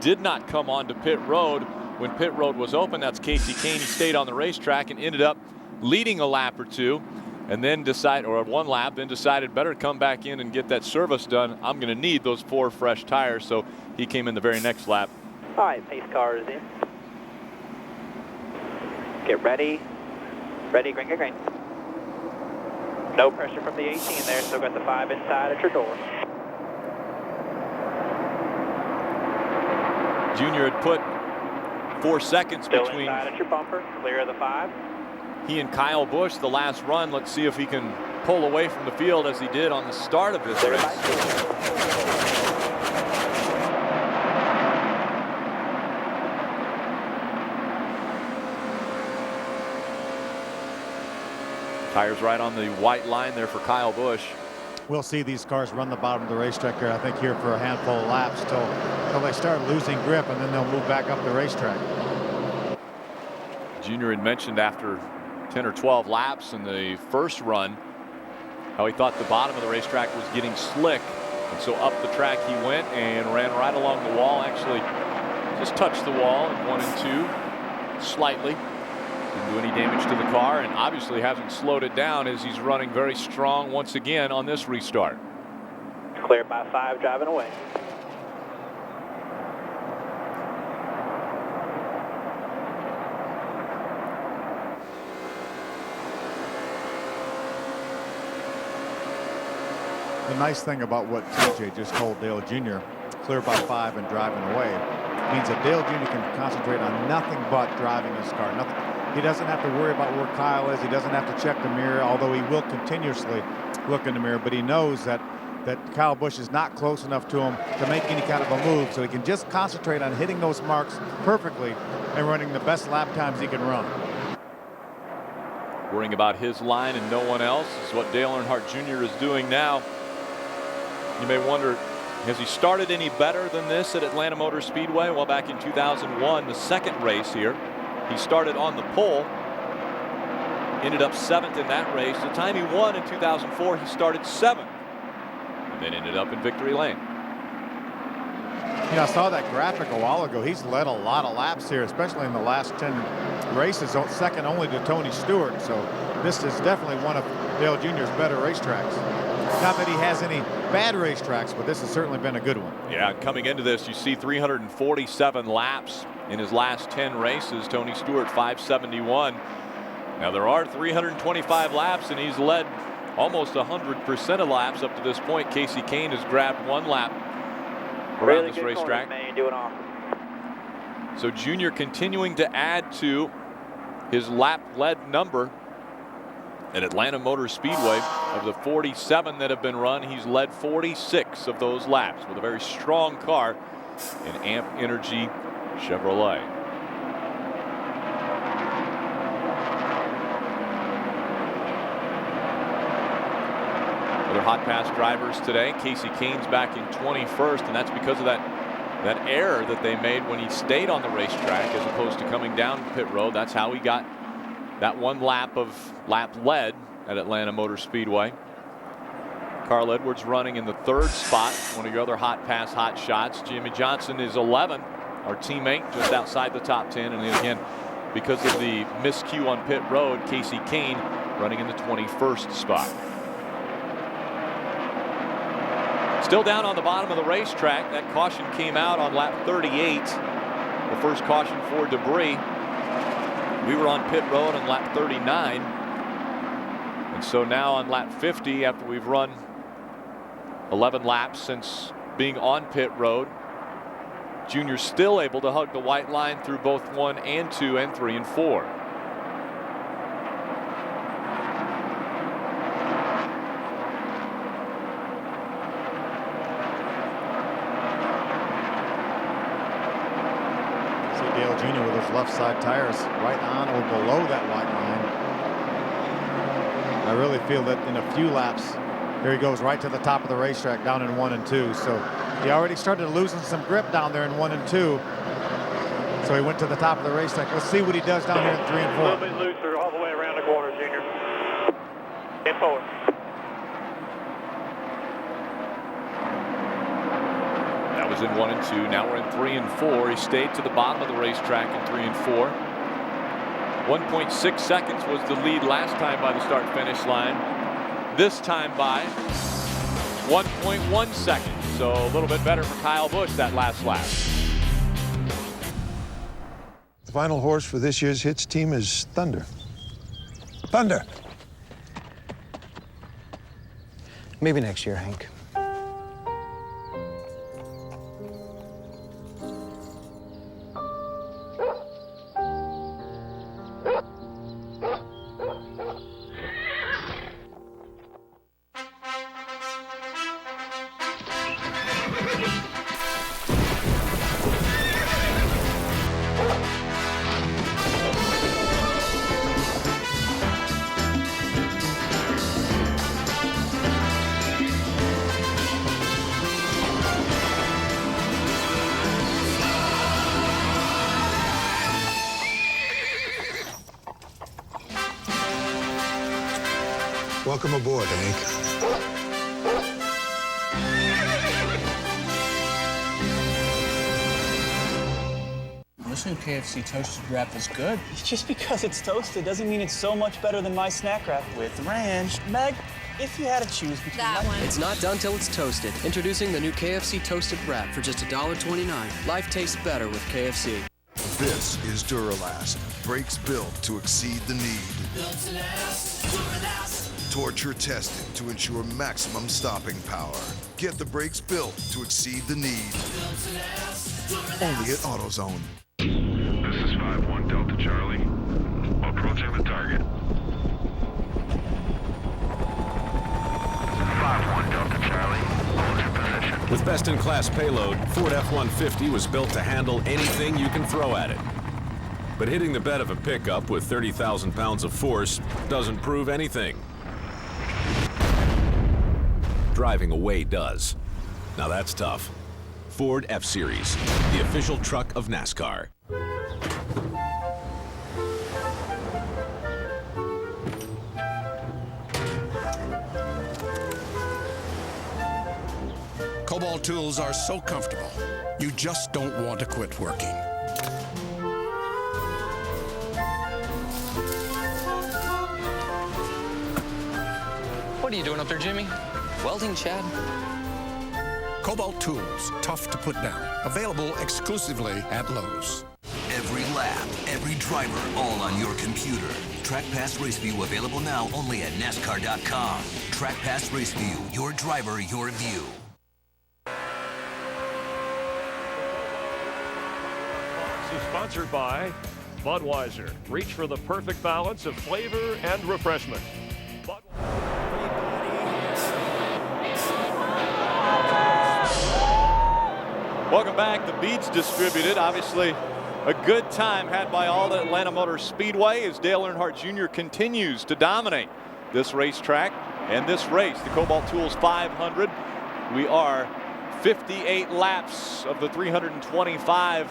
Did not come onto pit road when pit road was open. That's Casey Kane. He stayed on the racetrack and ended up leading a lap or two, and then one lap, then decided better come back in and get that service done. I'm going to need those 4 fresh tires, so he came in the very next lap. All right, pace car is in. Get ready. Ready, green, get green. No pressure from the 18 there, still got the 5 inside at your door. Junior had put 4 seconds still between inside at your bumper, clear of the 5. He and Kyle Busch the last run. Let's see if he can pull away from the field as he did on the start of this race. Tires right on the white line there for Kyle Busch. We'll see these cars run the bottom of the racetrack here, I think, here for a handful of laps till they start losing grip, and then they'll move back up the racetrack. Junior had mentioned after 10 or 12 laps in the first run how he thought the bottom of the racetrack was getting slick, and so up the track he went and ran right along the wall. Actually just touched the wall in 1 and 2 slightly. Didn't do any damage to the car, and obviously hasn't slowed it down as he's running very strong once again on this restart. Cleared by 5, driving away. The nice thing about what TJ just told Dale Jr., clear by 5 and driving away, means that Dale Jr. can concentrate on nothing but driving his car. Nothing. He doesn't have to worry about where Kyle is. He doesn't have to check the mirror, although he will continuously look in the mirror. But he knows that Kyle Busch is not close enough to him to make any kind of a move. So he can just concentrate on hitting those marks perfectly and running the best lap times he can run. Worrying about his line and no one else is what Dale Earnhardt Jr. is doing now. You may wonder, has he started any better than this at Atlanta Motor Speedway? Well, back in 2001, the second race here, he started on the pole, ended up 7th in that race. The time he won in 2004, he started 7th, and then ended up in victory lane. You know, I saw that graphic a while ago. He's led a lot of laps here, especially in the last 10 races, second only to Tony Stewart. So this is definitely one of Dale Jr.'s better racetracks. Not that he has any bad racetracks, but this has certainly been a good one. Yeah, coming into this, you see 347 laps in his last 10 races. Tony Stewart 571. Now there are 325 laps, and he's led almost 100% of laps up to this point. Casey Kane has grabbed 1 lap around this racetrack. Man, you're doing awesome. So Junior continuing to add to his lap led number at Atlanta Motor Speedway. Of the 47 that have been run, he's led 46 of those laps with a very strong car in Amp Energy Chevrolet. Other Hotpass drivers today. Casey Kane's back in 21st, and that's because of that error that they made when he stayed on the racetrack as opposed to coming down pit road. That's how he got that 1 lap of lap led at Atlanta Motor Speedway. Carl Edwards running in the 3rd spot, one of your other Hotpass hot shots. Jimmy Johnson is 11, our teammate, just outside the top 10. And again, because of the miscue on pit road, Casey Kane running in the 21st spot. Still down on the bottom of the racetrack. That caution came out on lap 38. The first caution for debris. We were on pit road on lap 39. And so now on lap 50, after we've run 11 laps since being on pit road, Junior's still able to hug the white line through both 1 and 2 and 3 and 4. Dale Jr. with those left side tires right on or below that white line. I really feel that in a few laps, here he goes right to the top of the racetrack down in 1 and 2. So he already started losing some grip down there in 1 and 2. So he went to the top of the racetrack. Let's see what he does down here in 3 and 4. A little bit looser all the way around the corner, Junior. Get forward. That was in 1 and 2. Now we're in 3 and 4. He stayed to the bottom of the racetrack in 3 and 4. 1.6 seconds was the lead last time by the start finish line. This time by 1.1 seconds. So a little bit better for Kyle Busch that last lap. The final horse for this year's Hits team is Thunder. Thunder. Maybe next year, Hank. Welcome aboard, Hank. This new KFC toasted wrap is good. Just because it's toasted doesn't mean it's so much better than my snack wrap with ranch. Meg, if you had to choose between that one. It's not done till it's toasted. Introducing the new KFC toasted wrap for just $1.29. Life tastes better with KFC. This is Duralast. Brakes built to exceed the need. Built to last. Duralast. Torture tested to ensure maximum stopping power. Get the brakes built to exceed the need. Built to last. Duralast. Only at AutoZone. This is 5-1 Delta Charlie. Approaching the target. 5-1 Delta Charlie. Hold your position. With best-in-class payload, Ford F-150 was built to handle anything you can throw at it. But hitting the bed of a pickup with 30,000 pounds of force doesn't prove anything. Driving away does. Now that's tough. Ford F-Series, the official truck of NASCAR. Kobalt tools are so comfortable, you just don't want to quit working. What are you doing up there, Jimmy? Welding, Chad? Kobalt tools, tough to put down. Available exclusively at Lowe's. Every lap, every driver, all on your computer. Track Pass Race View available now only at NASCAR.com. Track Pass Race View, your driver, your view. This is sponsored by Budweiser. Reach for the perfect balance of flavor and refreshment. Welcome back. The beats distributed. Obviously, a good time had by all at Atlanta Motor Speedway as Dale Earnhardt Jr. continues to dominate this racetrack and this race, the Kobalt Tools 500. We are 58 laps of the 325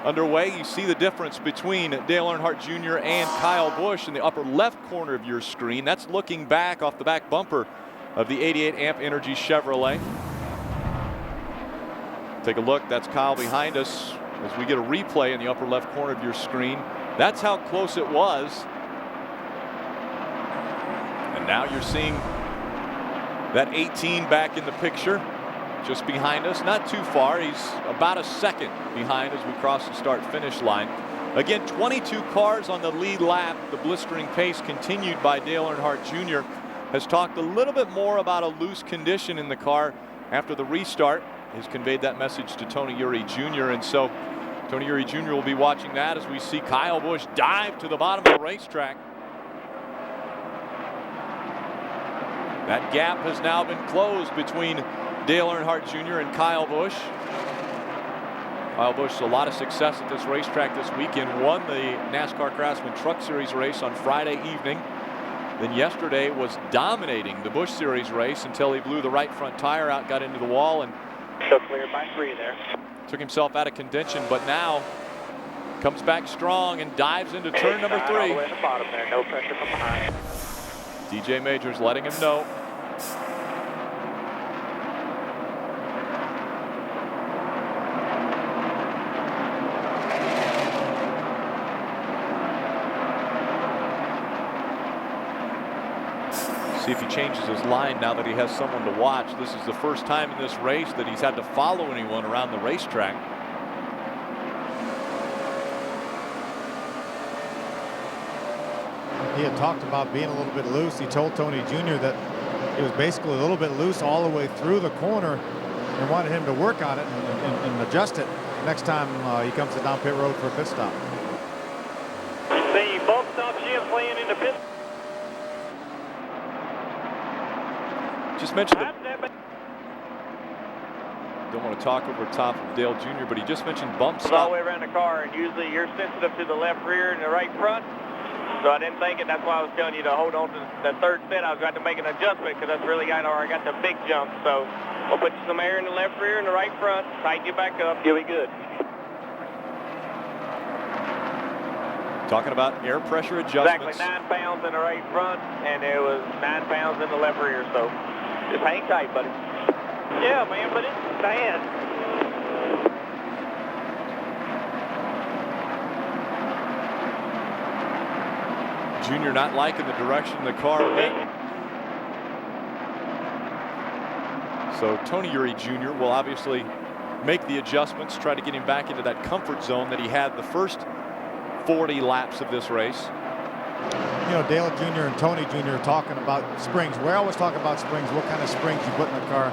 underway. You see the difference between Dale Earnhardt Jr. and Kyle Busch in the upper left corner of your screen. That's looking back off the back bumper of the 88 Amp Energy Chevrolet. Take a look. That's Kyle behind us as we get a replay in the upper left corner of your screen. That's how close it was. And now you're seeing that 18 back in the picture just behind us. Not too far. He's about a second behind as we cross the start-finish line. Again, 22 cars on the lead lap. The blistering pace continued by Dale Earnhardt Jr. Has talked a little bit more about a loose condition in the car after the restart. Has conveyed that message to Tony Eury Jr. And so Tony Eury Jr. will be watching that as we see Kyle Busch dive to the bottom of the racetrack. That gap has now been closed between Dale Earnhardt Jr. and Kyle Busch. Kyle Busch, a lot of success at this racetrack this weekend. Won the NASCAR Craftsman Truck Series race on Friday evening. Then yesterday was dominating the Busch Series race until he blew the right front tire out, got into the wall, and so clear by 3 there. Took himself out of contention, but now comes back strong and dives into turn number 3. All the way at the bottom there, no pressure from behind. DJ Majors letting him know. See if he changes his line now that he has someone to watch. This is the first time in this race that he's had to follow anyone around the racetrack. He had talked about being a little bit loose. He told Tony Jr. that it was basically a little bit loose all the way through the corner and wanted him to work on it and adjust it next time he comes to down pit road for a pit stop. The bump stop Jim playing into pit. Just mentioned don't want to talk over top of Dale Jr., but he just mentioned bump stop. All the way around the car, and usually you're sensitive to the left rear and the right front. So I didn't think it. That's why I was telling you to hold on to the third set. I was going to make an adjustment because that's really got the big jump. So we'll put some air in the left rear and the right front. Tighten you back up. You'll be good. Talking about air pressure adjustments. Exactly 9 pounds in the right front, and it was 9 pounds in the left rear. So just hang tight, buddy. Yeah, man, but it's bad. Junior not liking the direction the car went. So Tony Eury Jr. will obviously make the adjustments, try to get him back into that comfort zone that he had the first 40 laps of this race. You know, Dale Jr. and Tony Jr. are talking about springs. We're always talking about springs, what kind of springs you put in the car.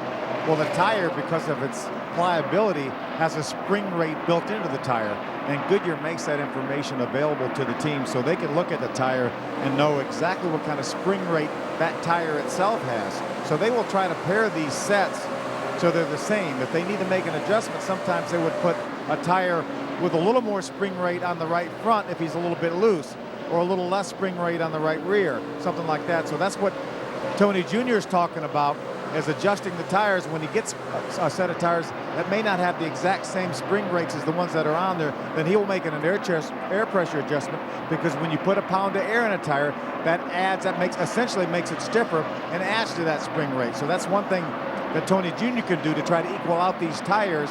Well, the tire, because of its pliability, has a spring rate built into the tire. And Goodyear makes that information available to the team so they can look at the tire and know exactly what kind of spring rate that tire itself has. So they will try to pair these sets so they're the same. If they need to make an adjustment, sometimes they would put a tire with a little more spring rate on the right front if he's a little bit loose, or a little less spring rate on the right rear, something like that. So that's what Tony Jr. is talking about, is adjusting the tires when he gets a set of tires that may not have the exact same spring rates as the ones that are on there. Then he will make an air pressure adjustment, because when you put a pound of air in a tire, that essentially makes it stiffer and adds to that spring rate. So that's one thing that Tony Jr. can do to try to equal out these tires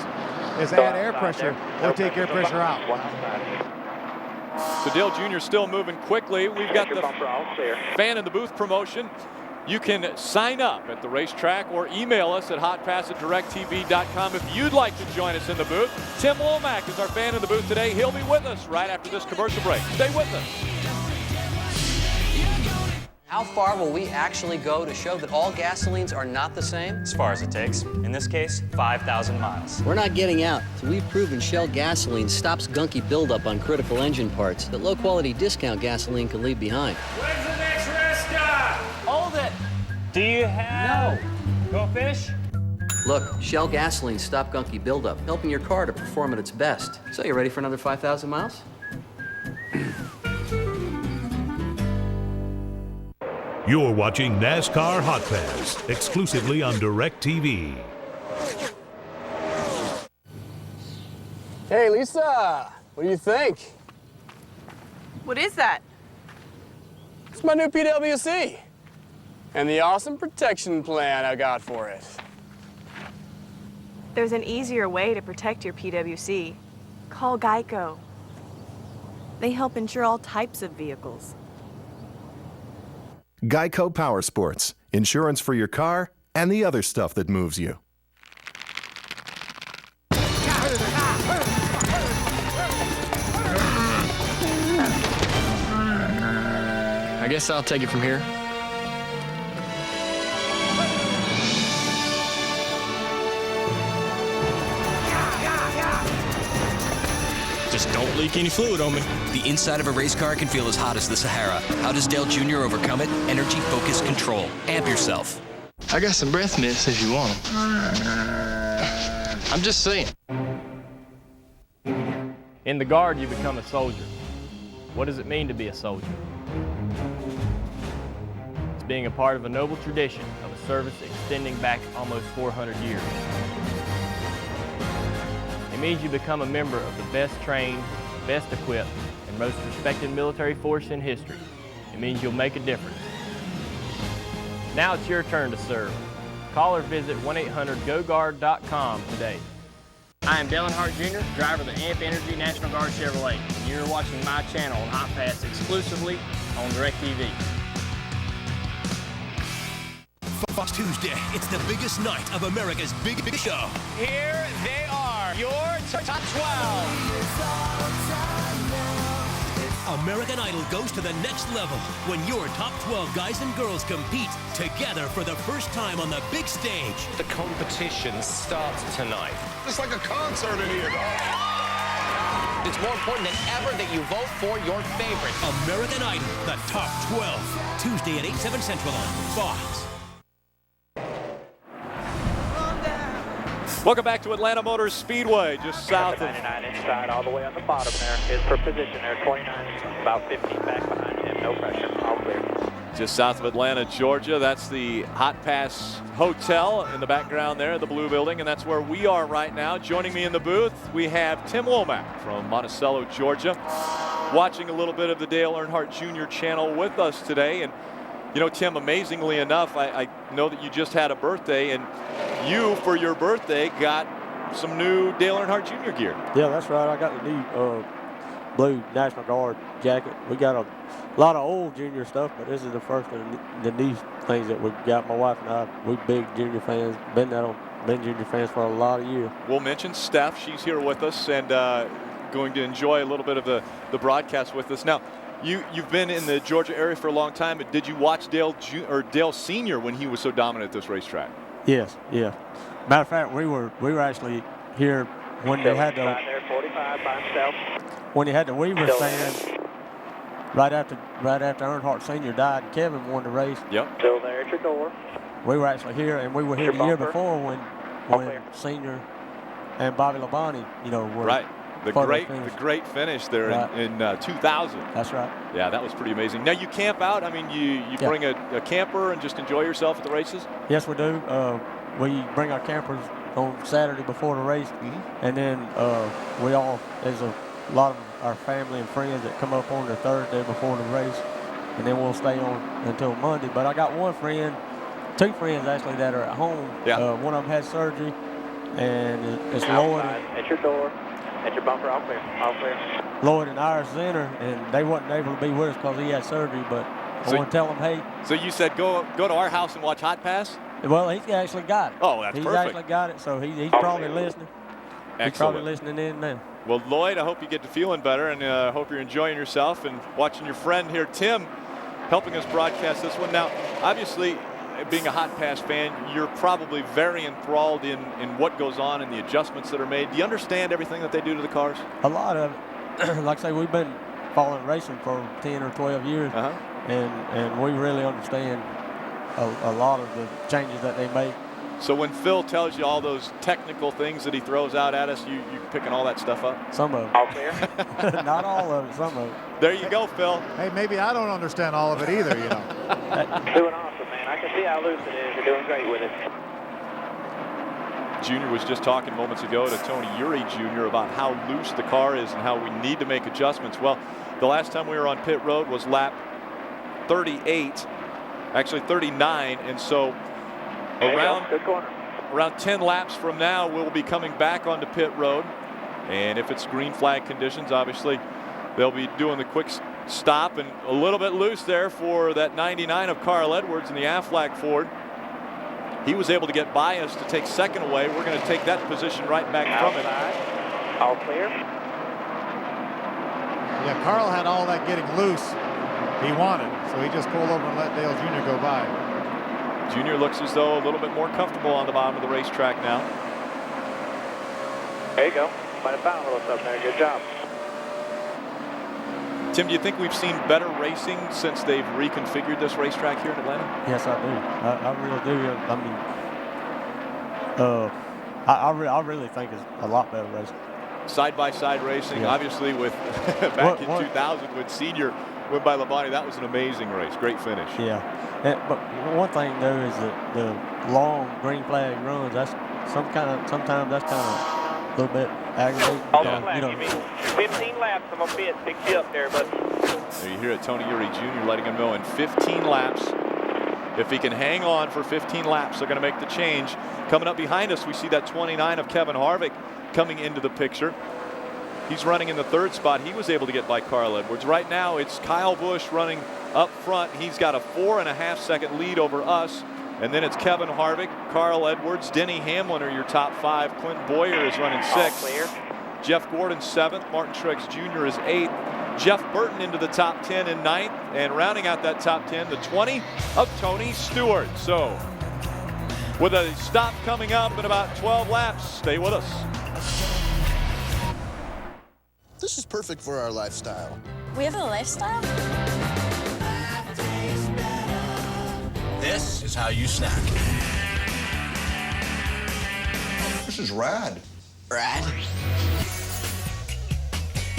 is add air pressure or take air pressure out. So Dale Jr. still moving quickly. We've got the fan in the booth promotion. You can sign up at the racetrack or email us at hotpass@directtv.com if you'd like to join us in the booth. Tim Womack is our fan in the booth today. He'll be with us right after this commercial break. Stay with us. How far will we actually go to show that all gasolines are not the same? As far as it takes. In this case, 5,000 miles. We're not getting out. So we've proven Shell gasoline stops gunky buildup on critical engine parts that low-quality discount gasoline can leave behind. When's the next rest stop? Hold it. Do you have... No. Go fish? Look, Shell gasoline stop gunky buildup, helping your car to perform at its best. So you ready for another 5,000 miles? You're watching NASCAR Hot Pass, exclusively on DirecTV. Hey, Lisa, what do you think? What is that? It's my new PWC and the awesome protection plan I got for it. There's an easier way to protect your PWC. Call Geico. They help insure all types of vehicles. Geico Power Sports. Insurance for your car and the other stuff that moves you. I guess I'll take it from here. Just don't leak any fluid on me. The inside of a race car can feel as hot as the Sahara. How does Dale Jr. overcome it? Energy Focus Control. Amp yourself. I got some breath mints if you want them. I'm just saying. In the Guard, you become a soldier. What does it mean to be a soldier? It's being a part of a noble tradition of a service extending back almost 400 years. It means you become a member of the best trained, best equipped, and most respected military force in history. It means you'll make a difference. Now it's your turn to serve. Call or visit 1-800-GO-GUARD.com today. I am Dale Earnhardt Jr., driver of the AMP Energy National Guard Chevrolet. You're watching my channel on Hot Pass exclusively on DirecTV. Fox Tuesday, it's the biggest night of America's big show. Here they are, your top 12. American Idol goes to the next level when your top 12 guys and girls compete together for the first time on the big stage. The competition starts tonight. It's like a concert in here. It's more important than ever that you vote for your favorite. American Idol, the top 12. Tuesday at 8, 7 Central on Fox. Welcome back to Atlanta Motors Speedway, just south of 99 inside, all the way on the bottom there. His for position there, 29, about 15 back behind him, no pressure, all clear. just south of Atlanta, Georgia. That's the Hot Pass Hotel in the background there, the blue building, and that's where we are right now. Joining me in the booth, we have Tim Womack from Monticello, Georgia, watching a little bit of the Dale Earnhardt Jr. channel with us today. And you know, Tim, amazingly enough, I know that you just had a birthday, and you, for your birthday, got some new Dale Earnhardt Jr. gear. Yeah, that's right. I got the new blue National Guard jacket. We got a lot of old Junior stuff, but this is the first of the new things that we got. My wife and I, we big Junior fans, been Junior fans for a lot of years. We'll mention Steph. She's here with us and going to enjoy a little bit of the broadcast with us. Now, You've been in the Georgia area for a long time, but did you watch Dale Sr. when he was so dominant at this racetrack? Yes, yeah. Matter of fact, we were actually here when they had the 45 by himself. When they had the Weaver stand right after Earnhardt Sr. died and Kevin won the race. Yep. Still there at your door. We were actually here, and we were here the year before when Sr. and Bobby Labonte, were right. The great finish there in 2000. That's right. Yeah, that was pretty amazing. Now you camp out. I mean, you bring a camper and just enjoy yourself at the races? Yes, we do. We bring our campers on Saturday before the race, and then there's a lot of our family and friends that come up on the Thursday before the race, and then we'll stay on until Monday. But I got one friend two friends actually that are at home. Yeah. One of them had surgery, and it's Lloyd. At your door. At your bumper, all clear. All clear. Lloyd and Iris Zinner, and they wasn't able to be with us because he had surgery. But I want to tell them, hey. So you said go to our house and watch Hotpass? Well, he's actually got it. Oh, that's he's perfect. He's actually got it, so he's probably listening. Excellent. He's probably listening in now. Well, Lloyd, I hope you get to feeling better, and I hope you're enjoying yourself and watching your friend here, Tim, helping us broadcast this one. Now, obviously, being a Hotpass fan, you're probably very enthralled in what goes on and the adjustments that are made. Do you understand everything that they do to the cars? A lot of it. Like I say, we've been following racing for 10 or 12 years, and we really understand a lot of the changes that they make. So when Phil tells you all those technical things that he throws out at us, you picking all that stuff up? Some of it. All clear? Not all of it, some of it. There you go, Phil. Hey, maybe I don't understand all of it either, you know. Doing awesome, man. I can see how loose it is. You're doing great with it. Junior was just talking moments ago to Tony Uri Jr. about how loose the car is and how we need to make adjustments. Well, the last time we were on pit road was lap 38, actually 39, and so around 10 laps from now, we'll be coming back onto pit road. And if it's green flag conditions, obviously, they'll be doing the quick stop, and a little bit loose there for that 99 of Carl Edwards in the Aflac Ford. He was able to get by us to take second away. We're going to take that position right back from him. All clear. Yeah, Carl had all that getting loose he wanted, so he just pulled over and let Dale Jr. go by. Junior looks as though a little bit more comfortable on the bottom of the racetrack now. There you go. Might have found a little stuff there. Good job. Tim, do you think we've seen better racing since they've reconfigured this racetrack here in Atlanta? Yes, I do. I really do. I mean, I really think it's a lot better racing. Side-by-side racing, yeah. Obviously with back in 2000 when Senior went by Labonte, that was an amazing race. Great finish. Yeah. But one thing though is that the long green flag runs, that's sometimes that's kind of a little bit aggravating. You know, 15 laps, I'm gonna fit, pick you up there, but. There you hear it, Tony Uri Jr. letting him know in 15 laps. If he can hang on for 15 laps, they're going to make the change. Coming up behind us, we see that 29 of Kevin Harvick coming into the picture. He's running in the third spot. He was able to get by Carl Edwards. Right now, it's Kyle Busch running up front. He's got a 4.5 second lead over us. And then it's Kevin Harvick, Carl Edwards, Denny Hamlin are your top 5. Clint Boyer is running 6th. Jeff Gordon 7th. Martin Truex Jr. is 8th. Jeff Burton into the top 10 in 9th. And rounding out that top 10, the 20 of Tony Stewart. So with a stop coming up in about 12 laps, stay with us. This is perfect for our lifestyle. We have a lifestyle? This is how you snack. This is rad. Rad?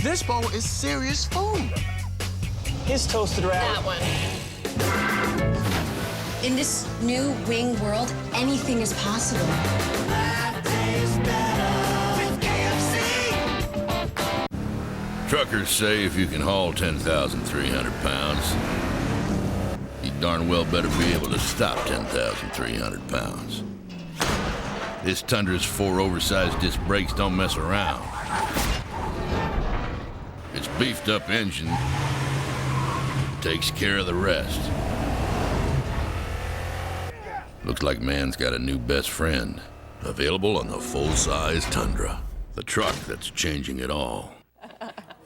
This bowl is serious food. His toasted wrap. That one. In this new wing world, anything is possible. Truckers say if you can haul 10,300 pounds, you darn well better be able to stop 10,300 pounds. This Tundra's 4 oversized disc brakes don't mess around. Its beefed up engine takes care of the rest. Looks like man's got a new best friend. Available on the full-size Tundra. The truck that's changing it all.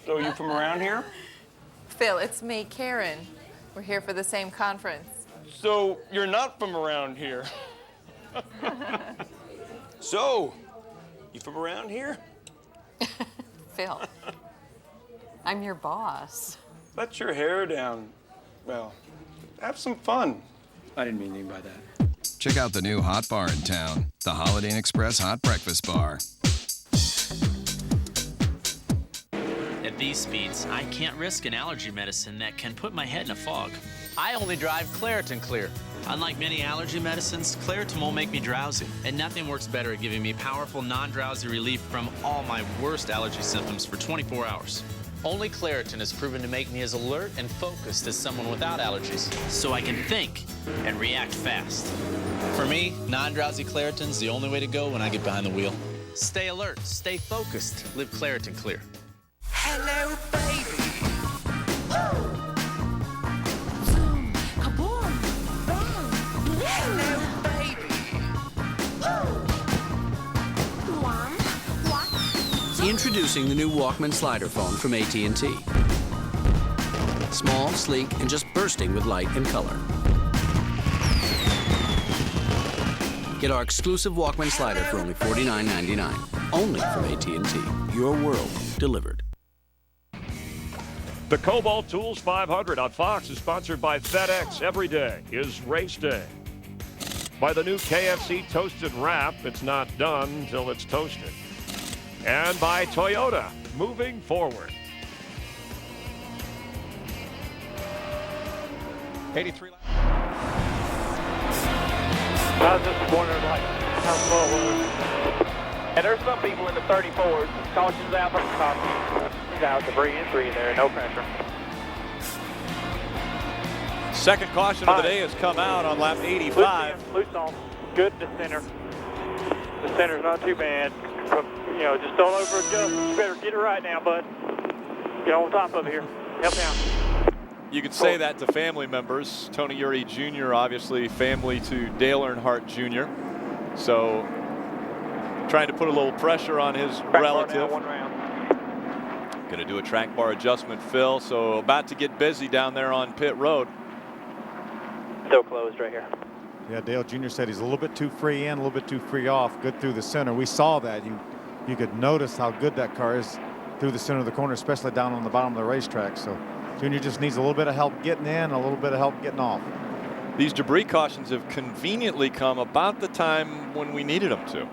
So are you from around here? Phil, it's me, Karen. We're here for the same conference. So you're not from around here. So, you from around here? Phil, I'm your boss. Let your hair down. Well, have some fun. I didn't mean anything by that. Check out the new hot bar in town, the Holiday Inn Express Hot Breakfast Bar. At these speeds, I can't risk an allergy medicine that can put my head in a fog. I only drive Claritin Clear. Unlike many allergy medicines, Claritin won't make me drowsy. And nothing works better at giving me powerful, non-drowsy relief from all my worst allergy symptoms for 24 hours. Only Claritin has proven to make me as alert and focused as someone without allergies, so I can think and react fast. For me, non-drowsy Claritin's the only way to go when I get behind the wheel. Stay alert, stay focused, live Claritin Clear. Hello, baby. Introducing the new Walkman slider phone from AT&T. Small, sleek, and just bursting with light and color. Get our exclusive Walkman slider for only $49.99. Only from AT&T. Your world delivered. The Kobalt Tools 500 on Fox is sponsored by FedEx. Every day is race day. By the new KFC Toasted Wrap. It's not done until it's toasted. And by Toyota, moving forward. 83 laps. I was just wondering, like, how slow it was. And there's some people in the 34s. Caution's out for coffee. He's out debris and 3 there, no pressure. Second caution of the day has come out on lap 85. Loose on. Good to center. The center's not too bad. You know, just don't over-adjust. You better get it right now, bud. Get on top of it here. Help me out. You can say that to family members. Tony Uri Jr., obviously family to Dale Earnhardt Jr. So trying to put a little pressure on his relative. Going to do a track bar adjustment, Phil. So about to get busy down there on pit road. Still closed right here. Yeah, Dale Jr. said he's a little bit too free in, a little bit too free off. Good through the center. We saw that. You could notice how good that car is through the center of the corner, especially down on the bottom of the racetrack. So Junior just needs a little bit of help getting in and a little bit of help getting off. These debris cautions have conveniently come about the time when we needed them to.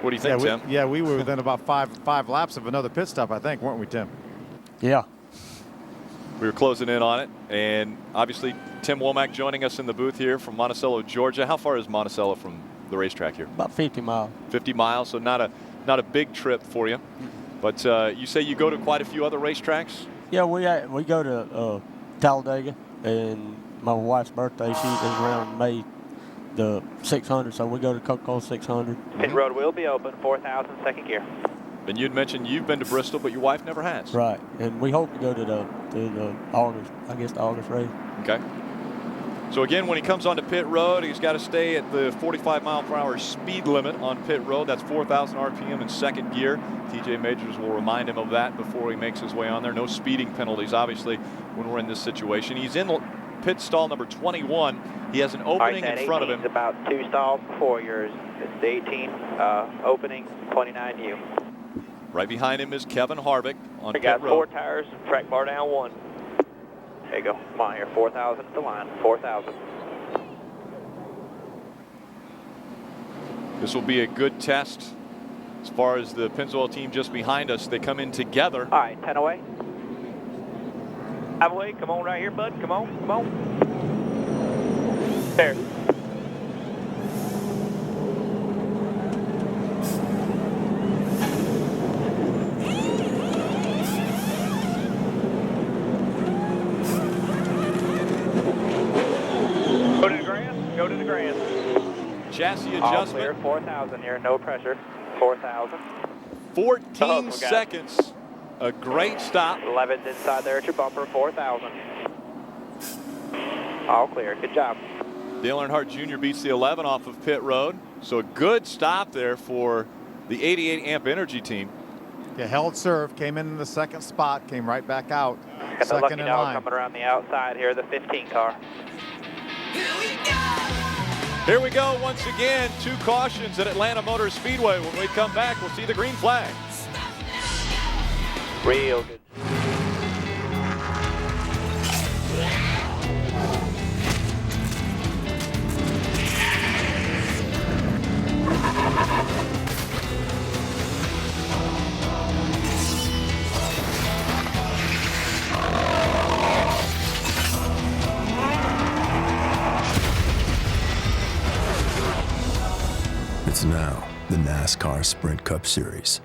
What do you think, Tim? Yeah, we were within about five laps of another pit stop, I think, weren't we, Tim? Yeah. We were closing in on it, and obviously Tim Womack joining us in the booth here from Monticello, Georgia. How far is Monticello from the racetrack here? About 50 miles. 50 miles, so not a big trip for you. But you say you go to quite a few other racetracks? Yeah, we go to Talladega, and my wife's birthday, she is around May the 600, so we go to Coca-Cola 600. Pit road will be open, 4,000 second gear. And you'd mentioned you've been to Bristol, but your wife never has. Right, and we hope to go to the August, I guess the August race. Okay. So again, when he comes onto pit road, he's got to stay at the 45-mile-per-hour speed limit on pit road. That's 4,000 RPM in second gear. TJ Majors will remind him of that before he makes his way on there. No speeding penalties, obviously, when we're in this situation. He's in pit stall number 21. He has an opening in front of him. About 2 stalls before yours. It's the 18 opening, 29 you. Right behind him is Kevin Harvick on pit road. 4 tires, track bar down 1. There you go. Come on here, 4,000 at the line, 4,000. This will be a good test as far as the Pennzoil team just behind us. They come in together. All right, 10 away. 5 away, come on right here, bud. Come on, come on. There. Go to the grass. Chassis All adjustment. clear, 4,000 here, no pressure. 4,000. 14 seconds. A great stop. 11's inside there at your bumper, 4,000. All clear, good job. Dale Earnhardt Jr. beats the 11 off of pit road. So a good stop there for the 88 Amp Energy team. Yeah, held serve, came in the second spot, came right back out. Got the second lucky in dog line. coming around the outside here, the 15 car. Here we go once again. 2 cautions at Atlanta Motor Speedway. When we come back, we'll see the green flag. Real good. It's now the NASCAR Sprint Cup Series.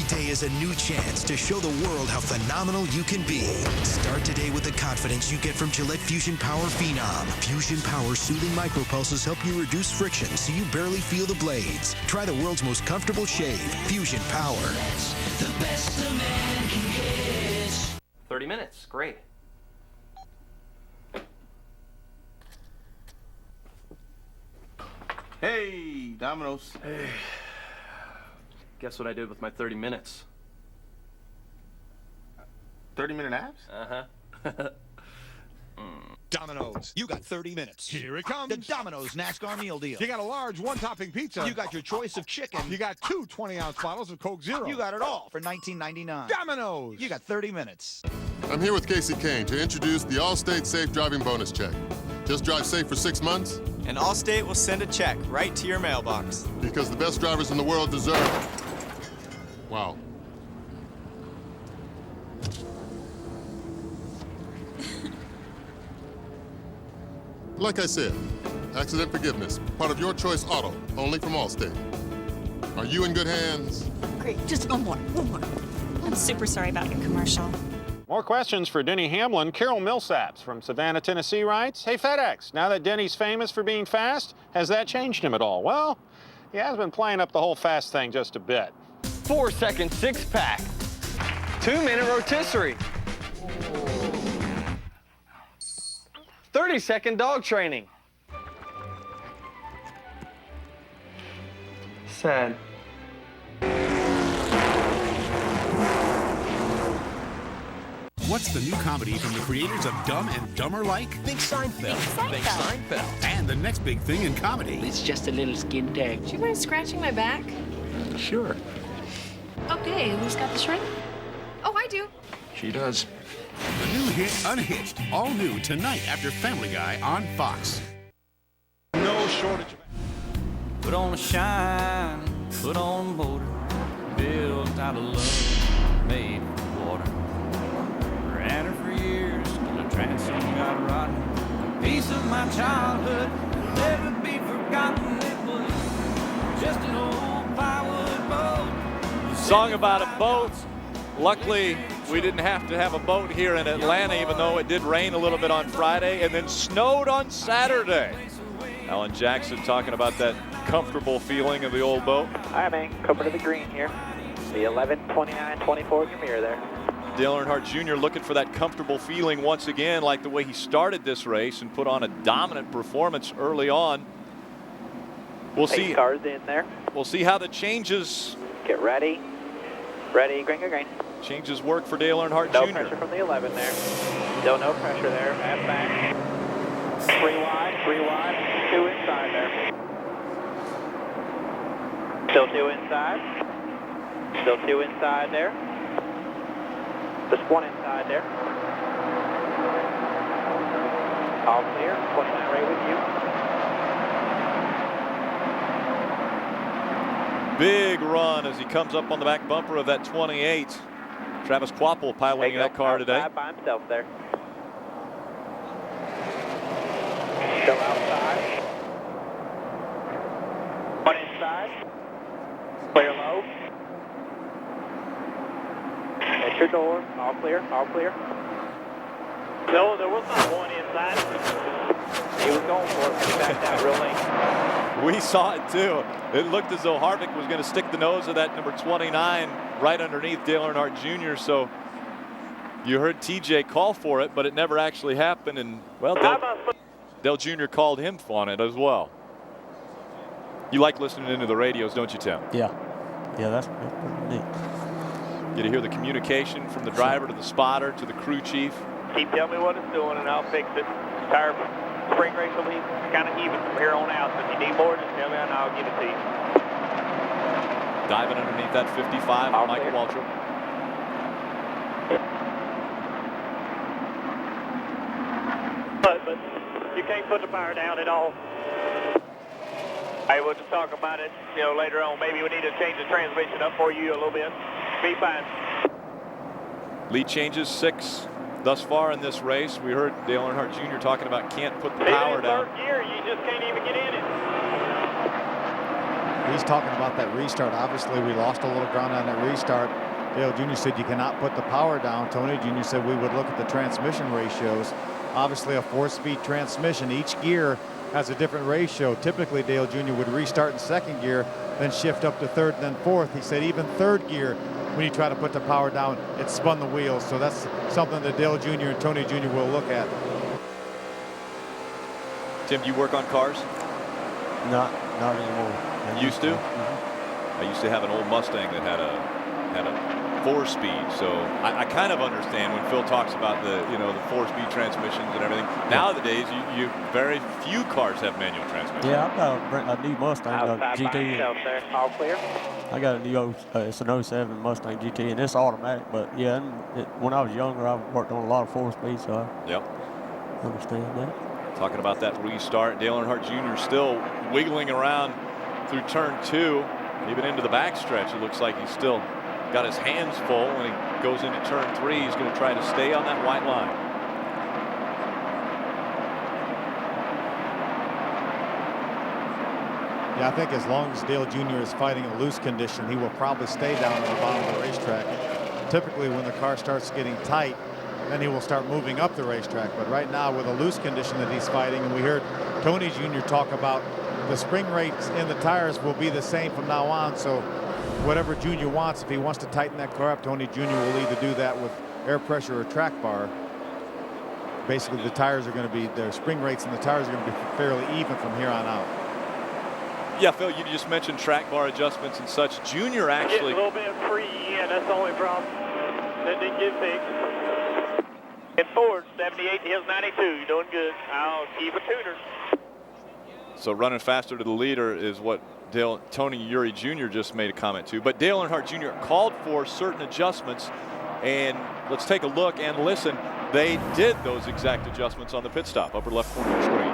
Every day is a new chance to show the world how phenomenal you can be. Start today with the confidence you get from Gillette Fusion Power Phenom. Fusion Power soothing micropulses help you reduce friction so you barely feel the blades. Try the world's most comfortable shave, Fusion Power. The best a man can get. 30 minutes, great. Hey, Domino's. Hey. Guess what I did with my 30 minutes? 30-minute abs? Uh-huh. Domino's, you got 30 minutes. Here it comes. The Domino's NASCAR meal deal. You got a large one-topping pizza. You got your choice of chicken. You got 2 20-ounce bottles of Coke Zero. You got it all for $19.99. Domino's. You got 30 minutes. I'm here with Casey Kane to introduce the Allstate Safe Driving Bonus Check. Just drive safe for 6 months. And Allstate will send a check right to your mailbox. Because the best drivers in the world deserve it. Wow. Like I said, accident forgiveness, part of your choice auto, only from Allstate. Are you in good hands? Great, just one more. I'm super sorry about your commercial. More questions for Denny Hamlin. Carol Millsaps from Savannah, Tennessee writes, "Hey FedEx, now that Denny's famous for being fast, has that changed him at all?" Well, he has been playing up the whole fast thing just a bit. 4-second six-pack. 2-minute rotisserie. 30-second dog training. Sad. What's the new comedy from the creators of Dumb and Dumber Like? Big Seinfeld. Big Seinfeld. And the next big thing in comedy. It's just a little skin tag. Do you mind scratching my back? Sure. Okay, who's got the shrimp? Oh, I do. She does. The new hit Unhitched, all new tonight after Family Guy on Fox. No shortage of... Put on a shine, put on a motor, built out of love, made for water. Ran her for years, till the transom got rotten. A piece of my childhood will never be forgotten. It was just an old plywood boat. Song about a boat. Luckily, we didn't have to have a boat here in Atlanta, even though it did rain a little bit on Friday and then snowed on Saturday. Alan Jackson talking about that comfortable feeling of the old boat. All right, man, coming to the green here. The 11:29:24 in your mirror there. Dale Earnhardt Jr. looking for that comfortable feeling once again, like the way he started this race and put on a dominant performance early on. We'll see. Cars in there. We'll see how the changes. Get ready. Ready, green, green. Changes work for Dale Earnhardt No Jr. pressure from the 11 there. Still no pressure there. Fast back. 3 wide, 2 inside there. Still 2 inside. Still 2 inside there. Just 1 inside there. All clear. 29 right with you. Big run as he comes up on the back bumper of that 28. Travis Quapple piloting that car today. By himself there. Still outside. 1 inside. Clear low. At your door. All clear. All clear. No, there was not 1 inside. He was going for it. He backed out real late. We saw it too. It looked as though Harvick was going to stick the nose of that number 29 right underneath Dale Earnhardt Jr. So you heard TJ call for it, but it never actually happened. And well, Dale Jr. called him on it as well. You like listening into the radios, don't you, Tim? Yeah. Yeah, that's pretty neat. Get to hear the communication from the driver to the spotter to the crew chief. Keep telling me what it's doing and I'll fix it. Tire spring race will be kind of even from here on out. So if you need more, just tell me and I'll give it to you. Diving underneath that 55 on Michael Waltrip. But you can't put the power down at all. Hey, we'll just talk about it, later on. Maybe we need to change the transmission up for you a little bit. Be fine. Lead changes 6 thus far in this race. We heard Dale Earnhardt Jr. talking about can't put the power down. Third gear, you just can't even get in it. he's talking about that restart. Obviously, we lost a little ground on that restart. Dale Jr. said you cannot put the power down. Tony Jr. said we would look at the transmission ratios. Obviously, a 4-speed transmission. Each gear has a different ratio. Typically, Dale Jr. would restart in second gear, then shift up to third, and then fourth. He said even third gear, when you try to put the power down, it spun the wheels. So that's something that Dale Jr. and Tony Jr. will look at. Tim, do you work on cars? Not anymore. Used to? I used to have an old Mustang that had a 4-speed, so I kind of understand when Phil talks about the 4-speed transmissions and everything. Nowadays, you very few cars have manual transmissions. Yeah, I've got a new Mustang GT. All clear. I got a new it's an 07 Mustang GT, and it's automatic. But yeah, when I was younger, I worked on a lot of 4-speed, so I understand that. Talking about that restart, Dale Earnhardt Jr. still wiggling around through turn 2, even into the backstretch. It looks like he's still got his hands full. When he goes into turn 3, he's going to try to stay on that white line. Yeah, I think as long as Dale Jr. is fighting a loose condition, he will probably stay down at the bottom of the racetrack. Typically, when the car starts getting tight, then he will start moving up the racetrack. But right now, with a loose condition that he's fighting, and we heard Tony Jr. talk about the spring rates in the tires will be the same from now on. So whatever Junior wants, if he wants to tighten that car up, Tony Jr. will either do that with air pressure or track bar. Basically, the tires are going to be, the spring rates and the tires are going to be fairly even from here on out. Yeah, Phil, you just mentioned track bar adjustments and such. Junior actually... Getting a little bit free, yeah, that's the only problem. That didn't get fixed. And Ford, 78 hills 92, you're doing good. I'll keep a tuner. So running faster to the leader is what Tony Eury Jr. just made a comment to. But Dale Earnhardt Jr. called for certain adjustments, and let's take a look and listen. They did those exact adjustments on the pit stop, upper left corner of the screen.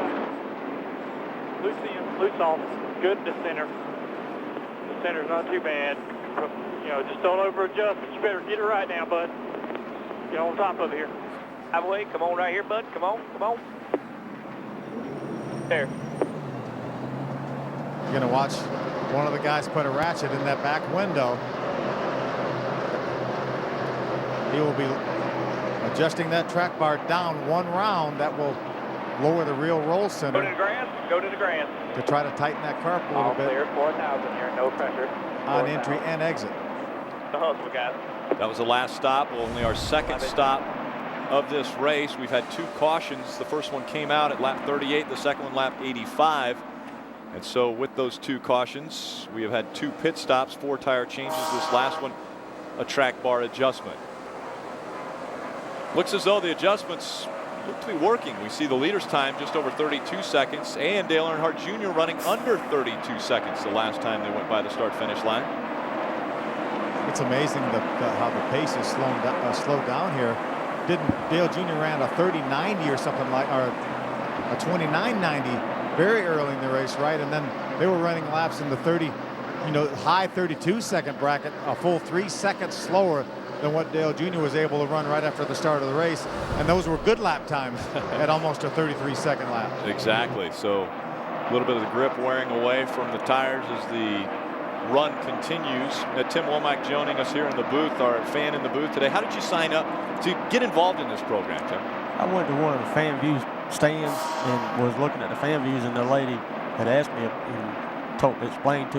Loose in, loose off, good to center. The center's not too bad. Just don't over adjust, but you better get it right now, bud. Get on top of it here. Have a way, come on right here, bud. Come on, come on. There. You're going to watch one of the guys put a ratchet in that back window. He will be adjusting that track bar down one round. That will lower the real roll center. Go to the grass. Go to the grass. To try to tighten that car up a little bit. All clear, 4,000 here, no pressure. On entry and exit. The hustle, guys. That was the last stop, only our second stop of this race. We've had 2 cautions. The first one came out at lap 38, the second one lap 85. And so with those 2 cautions, we have had 2 pit stops, 4 tire changes. This last one, a track bar adjustment. Looks as though the adjustments look to be working. We see the leader's time just over 32 seconds, and Dale Earnhardt Jr. running under 32 seconds the last time they went by the start-finish line. It's amazing how the pace is slowed down here. Didn't Dale Jr. ran a 30.90 or something like, or a 29.90 very early in the race, right? And then they were running laps in the 30, high 32-second bracket, a full 3 seconds slower than what Dale Jr. was able to run right after the start of the race. And those were good lap times at almost a 33-second lap. Exactly. So a little bit of the grip wearing away from the tires as the run continues. Tim Womack joining us here in the booth, our fan in the booth today. How did you sign up to get involved in this program, Tim? I went to one of the fan view stands and was looking at the fan views, and the lady had asked me and explained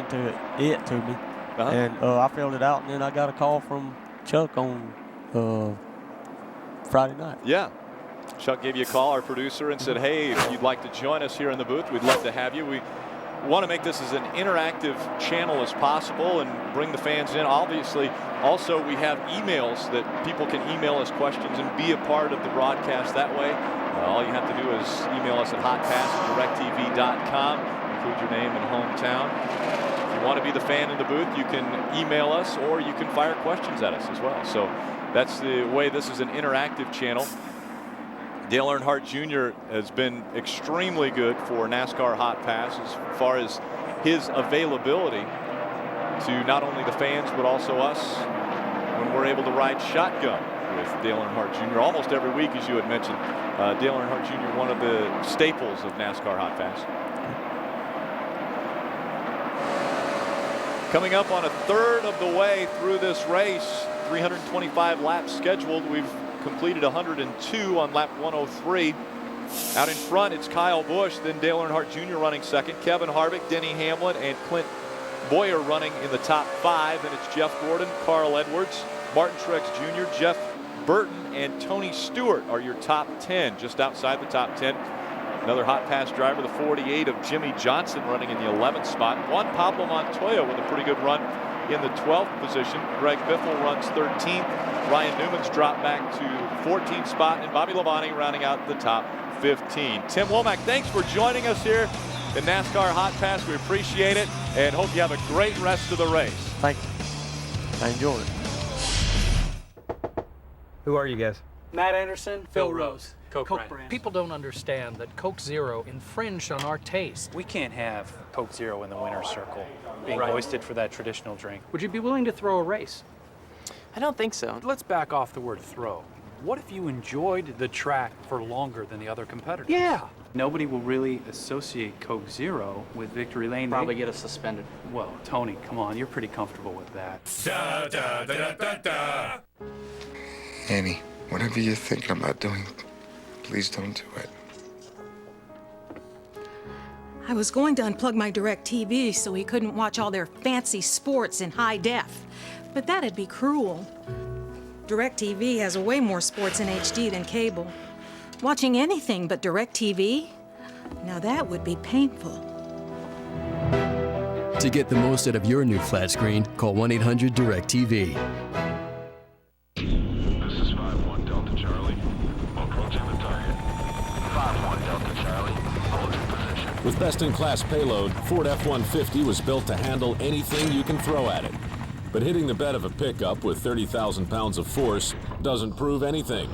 it to me. And I filled it out, and then I got a call from Chuck on Friday night. Yeah. Chuck gave you a call, our producer, and said, hey, if you'd like to join us here in the booth, we'd love to have you. We want to make this as an interactive channel as possible and bring the fans in. Obviously, also we have emails that people can email us questions and be a part of the broadcast that way. All you have to do is email us at hotpass@directtv.com, include your name and hometown. If you want to be the fan in the booth, you can email us or you can fire questions at us as well. So that's the way this is an interactive channel. Dale Earnhardt Jr. has been extremely good for NASCAR Hot Pass as far as his availability to not only the fans but also us when we're able to ride shotgun with Dale Earnhardt Jr. almost every week, as you had mentioned. Dale Earnhardt Jr. one of the staples of NASCAR Hot Pass. Coming up on a third of the way through this race, 325 laps scheduled. We've completed 102 on lap 103. Out in front, it's Kyle Busch, then Dale Earnhardt Jr. running second, Kevin Harvick, Denny Hamlin, and Clint Boyer running in the top 5. And it's Jeff Gordon, Carl Edwards, Martin Truex Jr., Jeff Burton, and Tony Stewart are your top 10, just outside the top 10. Another Hotpass driver, the 48 of Jimmy Johnson, running in the 11th spot. Juan Pablo Montoya with a pretty good run in the 12th position. Greg Biffle runs 13th. Ryan Newman's dropped back to 14th spot, and Bobby Labonte rounding out the top 15. Tim Womack, thanks for joining us here in NASCAR Hotpass. We appreciate it and hope you have a great rest of the race. Thank you. I enjoyed it. Who are you guys? Matt Anderson, Phil Rose, Coke brand. People don't understand that Coke Zero infringed on our taste. We can't have Coke Zero in the winner's circle being hoisted for that traditional drink. Would you be willing to throw a race? I don't think so. Let's back off the word throw. What if you enjoyed the track for longer than the other competitors? Yeah. Nobody will really associate Coke Zero with Victory Lane. Probably get us suspended. Well, Tony, come on, you're pretty comfortable with that. Da, da, da, da, da. Annie, whatever you're thinking about doing, please don't do it. I was going to unplug my DirecTV so he couldn't watch all their fancy sports in high def, but that'd be cruel. DirecTV has way more sports in HD than cable. Watching anything but DirecTV? Now that would be painful. To get the most out of your new flat screen, call 1-800-DirecTV. This is 5-1 Delta Charlie. Approaching the target. 5-1 Delta Charlie. Hold your position. With best-in-class payload, Ford F-150 was built to handle anything you can throw at it. But hitting the bed of a pickup with 30,000 pounds of force doesn't prove anything.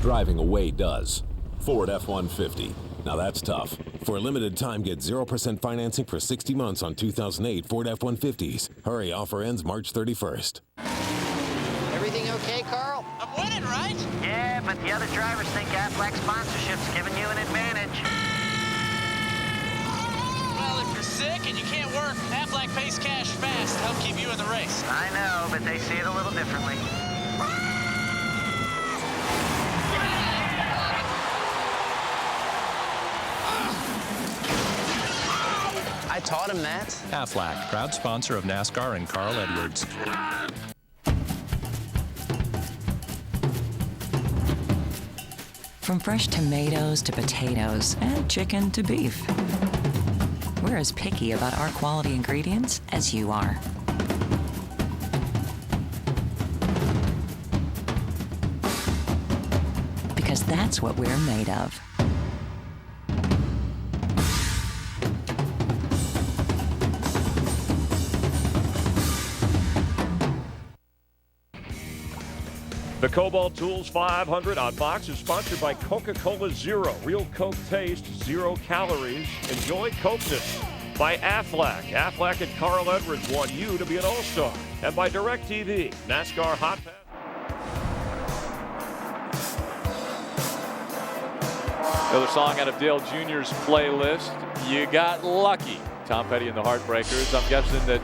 Driving away does. Ford F-150. Now that's tough. For a limited time, get 0% financing for 60 months on 2008 Ford F-150s. Hurry, offer ends March 31st. Everything okay, Carl? I'm winning, right? Yeah, but the other drivers think Aflac sponsorship's giving you an advantage. Well, if you're sick and you can't work, Aflac pays cash fast to help keep you in the race. I know, but they see it a little differently. I taught him that. Aflac, proud sponsor of NASCAR and Carl Edwards. From fresh tomatoes to potatoes and chicken to beef, we're as picky about our quality ingredients as you are. Because that's what we're made of. The Kobalt Tools 500 on Fox is sponsored by Coca-Cola Zero. Real Coke taste, 0 calories. Enjoy Cokeness. By Aflac. Aflac and Carl Edwards want you to be an all-star. And by DirecTV, NASCAR Hotpass. Another song out of Dale Jr.'s playlist, You Got Lucky. Tom Petty and the Heartbreakers. I'm guessing that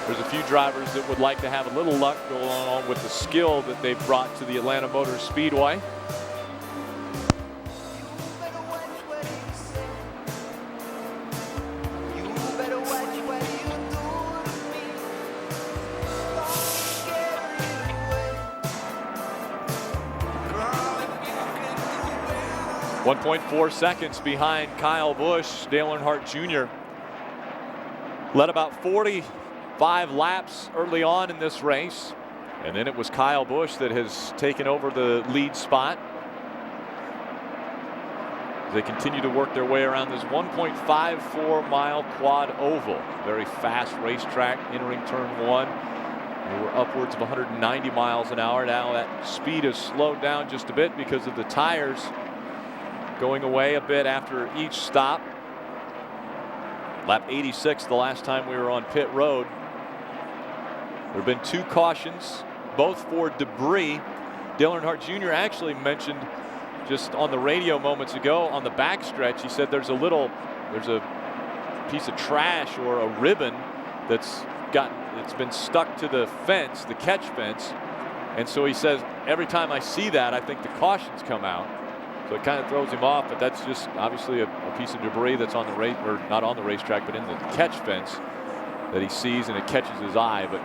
there's a few drivers that would like to have a little luck going on with the skill that they've brought to the Atlanta Motor Speedway. .4 seconds behind Kyle Busch. Dale Earnhardt Jr. led about 45 laps early on in this race, and then it was Kyle Busch that has taken over the lead spot. They continue to work their way around this 1.54 mile quad oval. Very fast racetrack entering turn 1. We're upwards of 190 miles an hour. Now that speed has slowed down just a bit because of the tires going away a bit after each stop. Lap 86 the last time we were on pit road. There have been 2 cautions, both for debris. Dale Earnhardt Jr. actually mentioned just on the radio moments ago on the backstretch, he said there's a piece of trash or a ribbon it's been stuck to the fence, the catch fence. And so he says, every time I see that, I think the cautions come out. So it kind of throws him off, but that's just obviously a piece of debris that's on the race, or not on the racetrack, but in the catch fence that he sees, and it catches his eye, but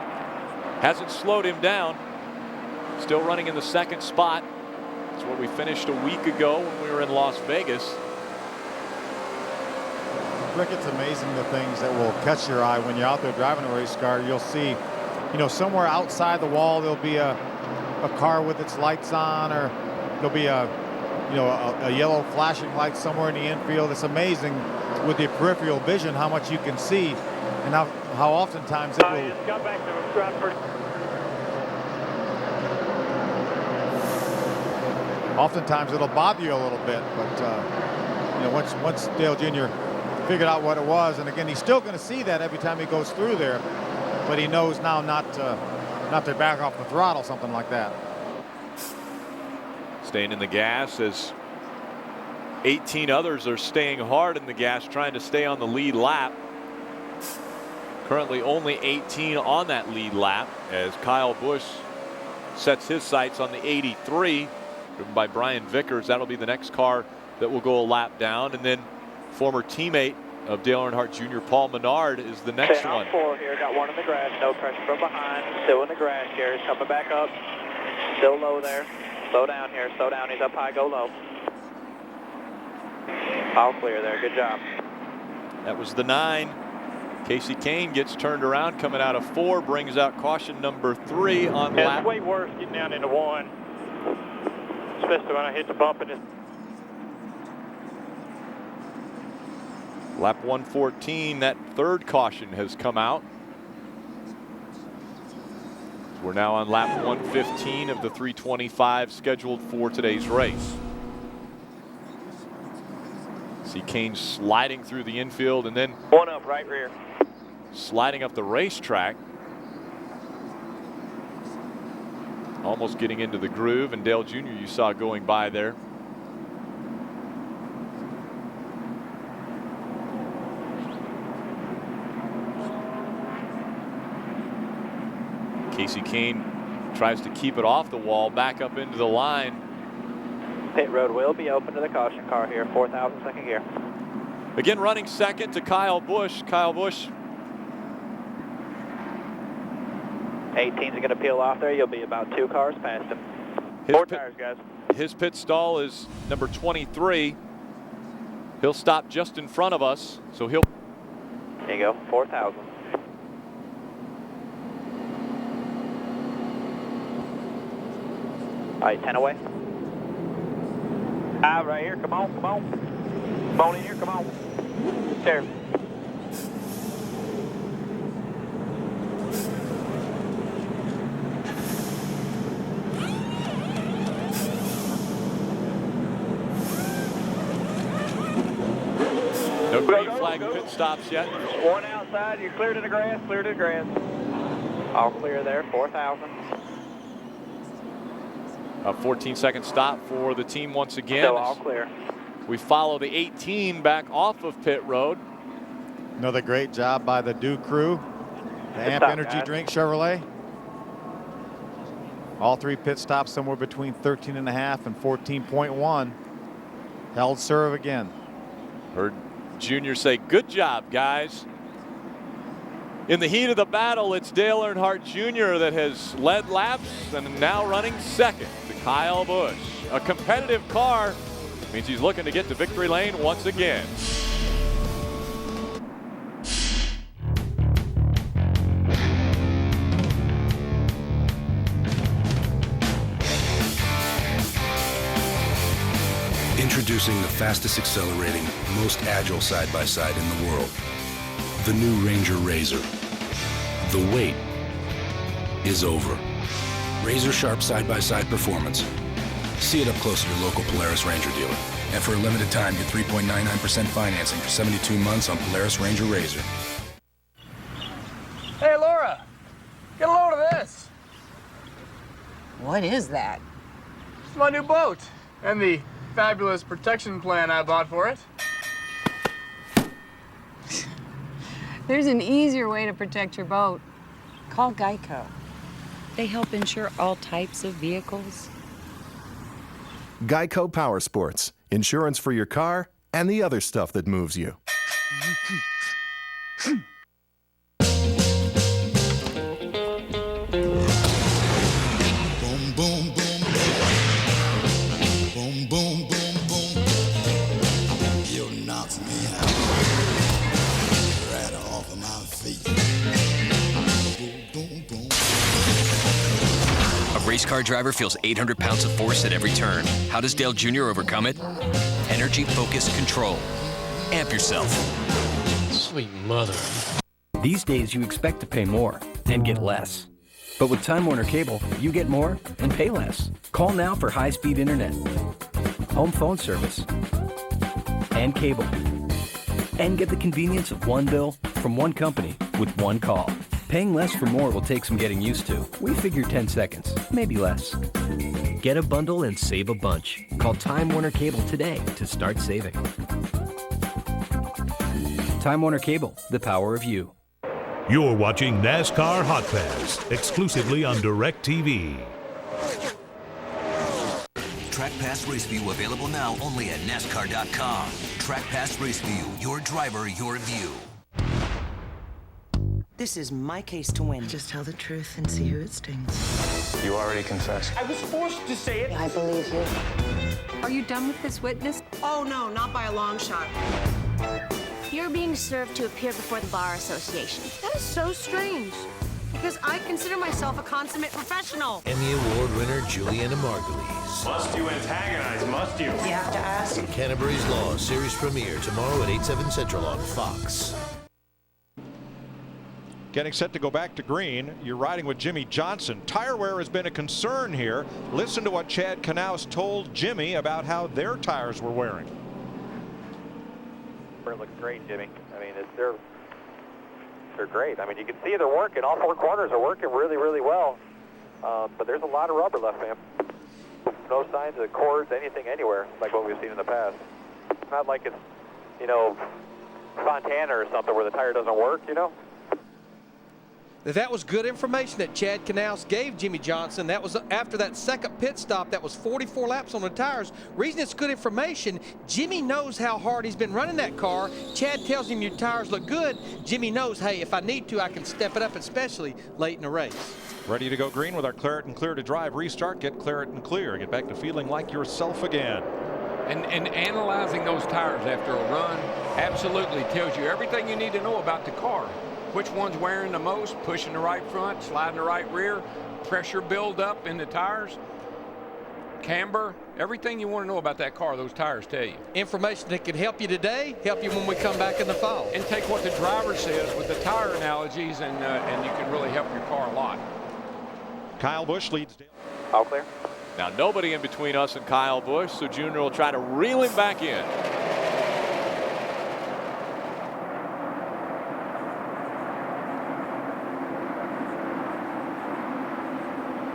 hasn't slowed him down. Still running in the second spot. It's where we finished a week ago when we were in Las Vegas. Rick, it's amazing the things that will catch your eye when you're out there driving a race car. You'll see, you know, somewhere outside the wall there'll be a car with its lights on, or there'll be a yellow flashing light somewhere in the infield. It's amazing with your peripheral vision how much you can see, and how oftentimes it will. Got back to the front for. Oftentimes it'll bother you a little bit, but you know, once Dale Jr. figured out what it was, and again, he's still going to see that every time he goes through there, but he knows now not to back off the throttle, something like that. Staying in the gas as 18 others are staying hard in the gas, trying to stay on the lead lap. Currently only 18 on that lead lap as Kyle Busch sets his sights on the 83, driven by Brian Vickers. That'll be the next car that will go a lap down. And then former teammate of Dale Earnhardt Jr., Paul Menard, is the next one. 4 here, got one in the grass, no pressure from behind, still in the grass here, he's coming back up, still low there. Slow down here, slow down, he's up high, go low. All clear there, good job. That was the 9. Casey Kane gets turned around coming out of 4, brings out caution number 3 on lap. It's way worse getting down into 1, especially when I hit the bump in this. Lap 114, that third caution has come out. We're now on lap 115 of the 325 scheduled for today's race. See Kane sliding through the infield and then one up right rear, sliding up the racetrack, almost getting into the groove, and Dale Jr. you saw going by there. Casey Kane tries to keep it off the wall, back up into the line. Pit road will be open to the caution car here, 4,000 second gear. Again, running second to Kyle Busch. Kyle Busch. 18's going to peel off there. You'll be about 2 cars past him. 4 tires, guys. His pit stall is number 23. He'll stop just in front of us, so he'll. There you go, 4,000. All right, 10 away. Right here, come on, come on. Come on in here, come on. There. No green flag pit stops yet. One outside, you're clear to the grass, clear to the grass. All clear there, 4,000. A 14-second stop for the team once again. Still all clear. We follow the 18 back off of pit road. Another great job by the Dew crew. The Amp Energy Drink Chevrolet. All 3 pit stops somewhere between 13.5 and 14.1. Held serve again. Heard Junior say, good job, guys. In the heat of the battle, it's Dale Earnhardt Jr. that has led laps and now running second to Kyle Busch. A competitive car means he's looking to get to victory lane once again. Introducing the fastest accelerating, most agile side-by-side in the world. The new Ranger RZR. The wait is over. Razor sharp side-by-side performance. See it up close at your local Polaris Ranger dealer. And for a limited time, get 3.99% financing for 72 months on Polaris Ranger RZR. Hey, Laura, get a load of this. What is that? It's my new boat and the fabulous protection plan I bought for it. There's an easier way to protect your boat. Call Geico. They help insure all types of vehicles. Geico Power Sports. Insurance for your car and the other stuff that moves you. Boom, boom, boom, boom. Boom, boom, boom, boom. You knocked me out. Right off of my feet. Boom, boom, boom. A race car driver feels 800 pounds of force at every turn. How does Dale Jr. overcome it? Energy Focused Control. Amp yourself. Sweet mother. These days, you expect to pay more and get less. But with Time Warner Cable, you get more and pay less. Call now for high-speed internet, home phone service, and cable. And get the convenience of one bill from one company with one call. Paying less for more will take some getting used to. We figure 10 seconds, maybe less. Get a bundle and save a bunch. Call Time Warner Cable today to start saving. Time Warner Cable, the power of you. You're watching NASCAR Hotpass, exclusively on DirecTV. Track Pass Race View available now only at NASCAR.com. Track Pass Race View, your driver, your view. This is my case to win. Just tell the truth and see who it stings. You already confessed. I was forced to say it. I believe you. Are you done with this witness? Oh, no, not by a long shot. You're being served to appear before the Bar Association. That is so strange, because I consider myself a consummate professional. Emmy Award winner Juliana Margulies. Must you antagonize, must you? You have to ask. Canterbury's Law series premiere tomorrow at 8/7 Central on Fox. Getting set to go back to green. You're riding with Jimmy Johnson. Tire wear has been a concern here. Listen to what Chad Knaus told Jimmy about how their tires were wearing. It looks great, Jimmy. I mean, they're great. I mean, you can see they're working. All four corners are working really, really well. But there's a lot of rubber left, man. No signs of cords, anything, anywhere, like what we've seen in the past. It's not like it's, you know, Fontana or something where the tire doesn't work, you know? That was good information that Chad Knaus gave Jimmy Johnson. That was after that second pit stop. That was 44 laps on the tires. Reason it's good information, Jimmy knows how hard he's been running that car. Chad tells him your tires look good. Jimmy knows, hey, if I need to, I can step it up, especially late in the race. Ready to go green with our Claret and Clear to drive restart. Get Claret and Clear. Get back to feeling like yourself again. And analyzing those tires after a run absolutely tells you everything you need to know about the car. Which one's wearing the most, pushing the right front, sliding the right rear, pressure buildup in the tires, camber, everything you want to know about that car, those tires tell you. Information that could help you today, help you when we come back in the fall. And take what the driver says with the tire analogies, and you can really help your car a lot. Kyle Busch leads. All clear. Now nobody in between us and Kyle Busch, so Junior will try to reel him back in.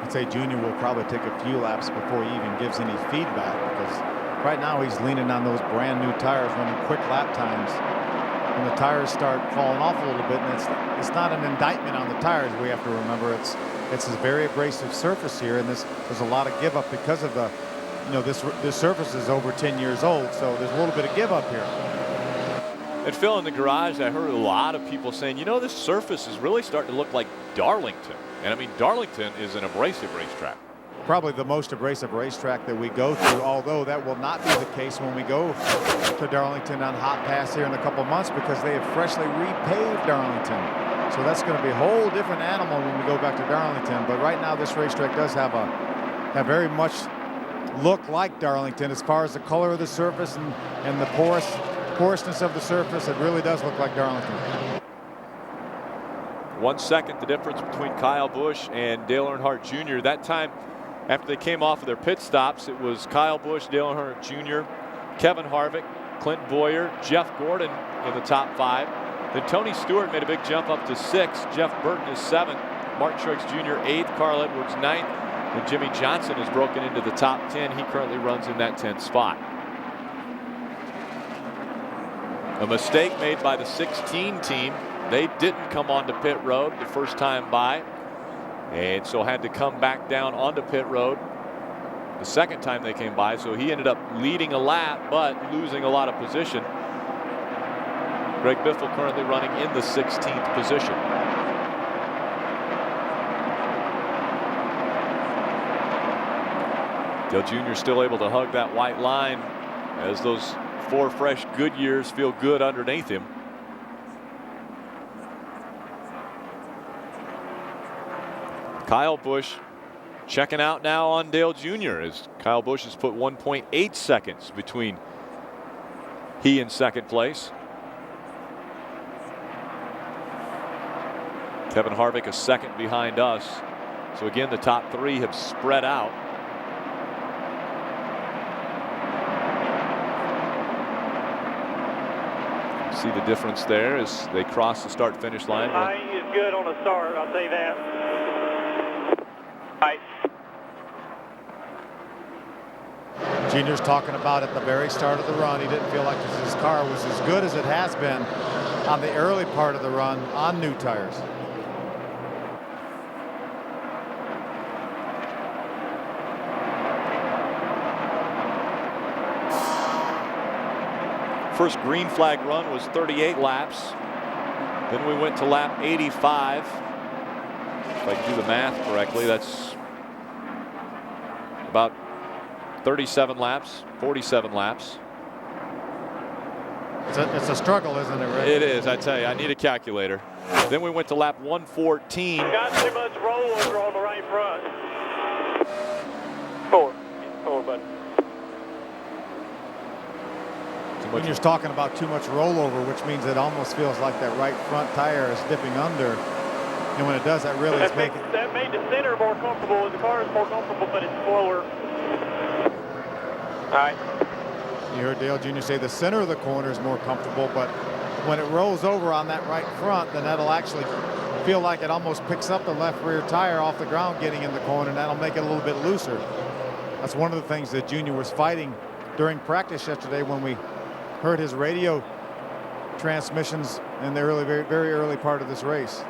I'd say Junior will probably take a few laps before he even gives any feedback, because right now he's leaning on those brand new tires, running quick lap times. When the tires start falling off a little bit, and it's not an indictment on the tires. We have to remember it's a very abrasive surface here, and there's a lot of give up because of the, you know, this surface is over 10 years old, so there's a little bit of give up here. And Phil, in the garage, I heard a lot of people saying, you know, this surface is really starting to look like Darlington. And I mean, Darlington is an abrasive racetrack. Probably the most abrasive racetrack that we go through, although that will not be the case when we go to Darlington on Hotpass here in a couple months, because they have freshly repaved Darlington. So that's going to be a whole different animal when we go back to Darlington. But right now this racetrack does have very much look like Darlington as far as the color of the surface and the porousness of the surface. It really does look like Darlington. 1 second the difference between Kyle Busch and Dale Earnhardt Jr. That time, after they came off of their pit stops, it was Kyle Busch, Dale Earnhardt Jr., Kevin Harvick, Clint Boyer, Jeff Gordon in the top 5. Then Tony Stewart made a big jump up to 6. Jeff Burton is 7th. Martin Truex Jr. 8th. Carl Edwards 9th. And Jimmy Johnson has broken into the top 10. He currently runs in that 10th spot. A mistake made by the 16 team They didn't come onto pit road the first time by, and so had to come back down onto pit road the second time they came by. So he ended up leading a lap, but losing a lot of position. Greg Biffle currently running in the 16th position. Dale Jr. still able to hug that white line as those 4 fresh Goodyears feel good underneath him. Kyle Busch checking out now on Dale Jr. as Kyle Busch has put 1.8 seconds between he and second place. Kevin Harvick a second behind us. So again, the top 3 have spread out. See the difference there as they cross the start-finish line. He is good on the start, I'll say that. Right. Junior's talking about at the very start of the run, he didn't feel like his car was as good as it has been on the early part of the run on new tires. First green flag run was 38 laps. Then we went to lap 85. If I can do the math correctly, that's about 37 laps, 47 laps. It's a struggle, isn't it, Rick? It is, I tell you. I need a calculator. Then we went to lap 114. Got too much rollover on the right front. Forward button. Junior's talking about too much rollover, which means it almost feels like that right front tire is dipping under. And when it does, that really is making... That made the center more comfortable. The car is more comfortable, but it's slower. All right. You heard Dale Jr. say the center of the corner is more comfortable, but when it rolls over on that right front, then that'll actually feel like it almost picks up the left rear tire off the ground getting in the corner, and that'll make it a little bit looser. That's one of the things that Junior was fighting during practice yesterday when we heard his radio transmissions in the early, very, very early part of this race.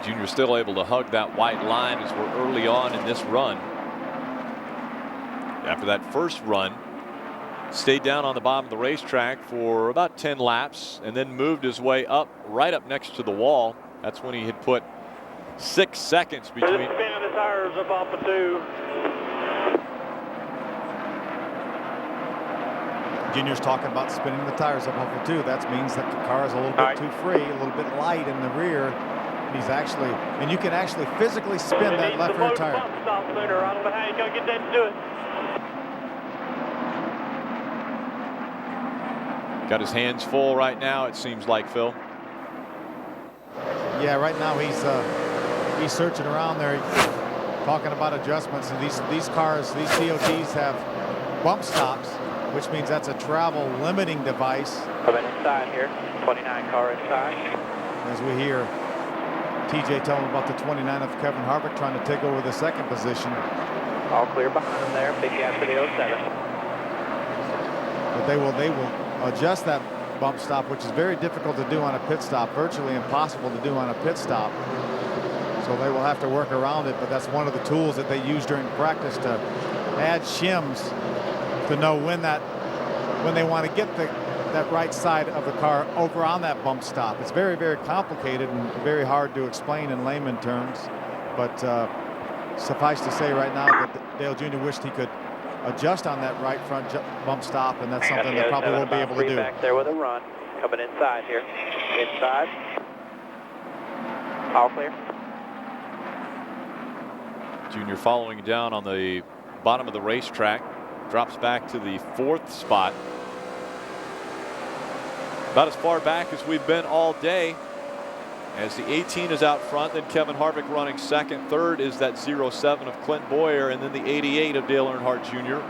Junior still able to hug that white line as we're early on in this run. After that first run, stayed down on the bottom of the racetrack for about 10 laps and then moved his way up, right up next to the wall. That's when he had put 6 seconds between. Just spinning the tires up off the 2. Junior's talking about spinning the tires up off the 2. That means that the car is a little bit too free, a little bit light in the rear. And he's actually, and you can actually physically spin that left rear tire. Stop sooner. I don't know how you're going to get that to do it. Got his hands full right now, it seems like, Phil. Yeah, right now he's searching around there, talking about adjustments. And these cars, these COTs have bump stops, which means that's a travel limiting device. Coming inside here, 29 car inside. As we hear TJ telling about the 29 of Kevin Harvick trying to take over the second position. All clear behind him there, big gap for the 07. But they will adjust that bump stop, which is very difficult to do on a pit stop, virtually impossible to do on a pit stop. So they will have to work around it, but that's one of the tools that they use during practice to add shims to know when they want to get that right side of the car over on that bump stop. It's very, very complicated and very hard to explain in layman terms, but suffice to say right now that Dale Jr. wished he could adjust on that right front bump stop, and that's something that probably won't be able to do. Back there with a run, coming inside here. Inside. All clear. Junior following down on the bottom of the racetrack, drops back to the 4th spot. About as far back as we've been all day, as the 18 is out front, then Kevin Harvick running second. Third is that 07 of Clint Boyer, and then the 88 of Dale Earnhardt Jr.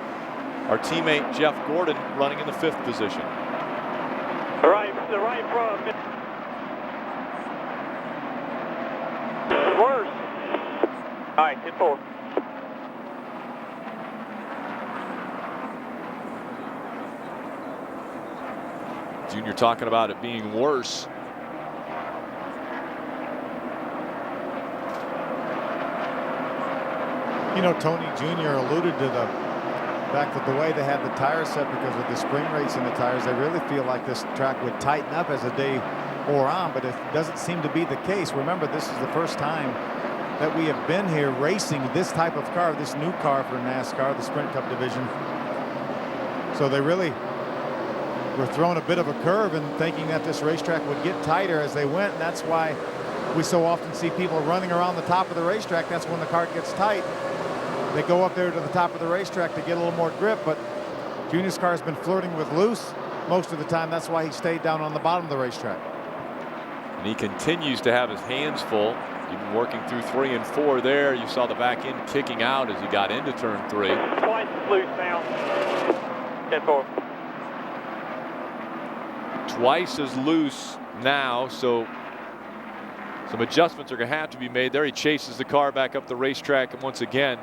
Our teammate Jeff Gordon running in the 5th position. The right front. Worse. All right, 10-4. Jr. talking about it being worse. You know, Tony Jr. alluded to the fact that the way they had the tires set because of the spring rates in the tires, they really feel like this track would tighten up as the day wore on, but it doesn't seem to be the case. Remember, this is the first time that we have been here racing this type of car, this new car for NASCAR, the Sprint Cup division. So they really were throwing a bit of a curve and thinking that this racetrack would get tighter as they went, and that's why we so often see people running around the top of the racetrack. That's when the car gets tight. They go up there to the top of the racetrack to get a little more grip, but Junior's car has been flirting with loose most of the time. That's why he stayed down on the bottom of the racetrack. And he continues to have his hands full, even working through 3 and 4 there. You saw the back end kicking out as he got into turn 3. Twice loose now. 10-4. Twice as loose now, so some adjustments are going to have to be made there. He chases the car back up the racetrack, and once again,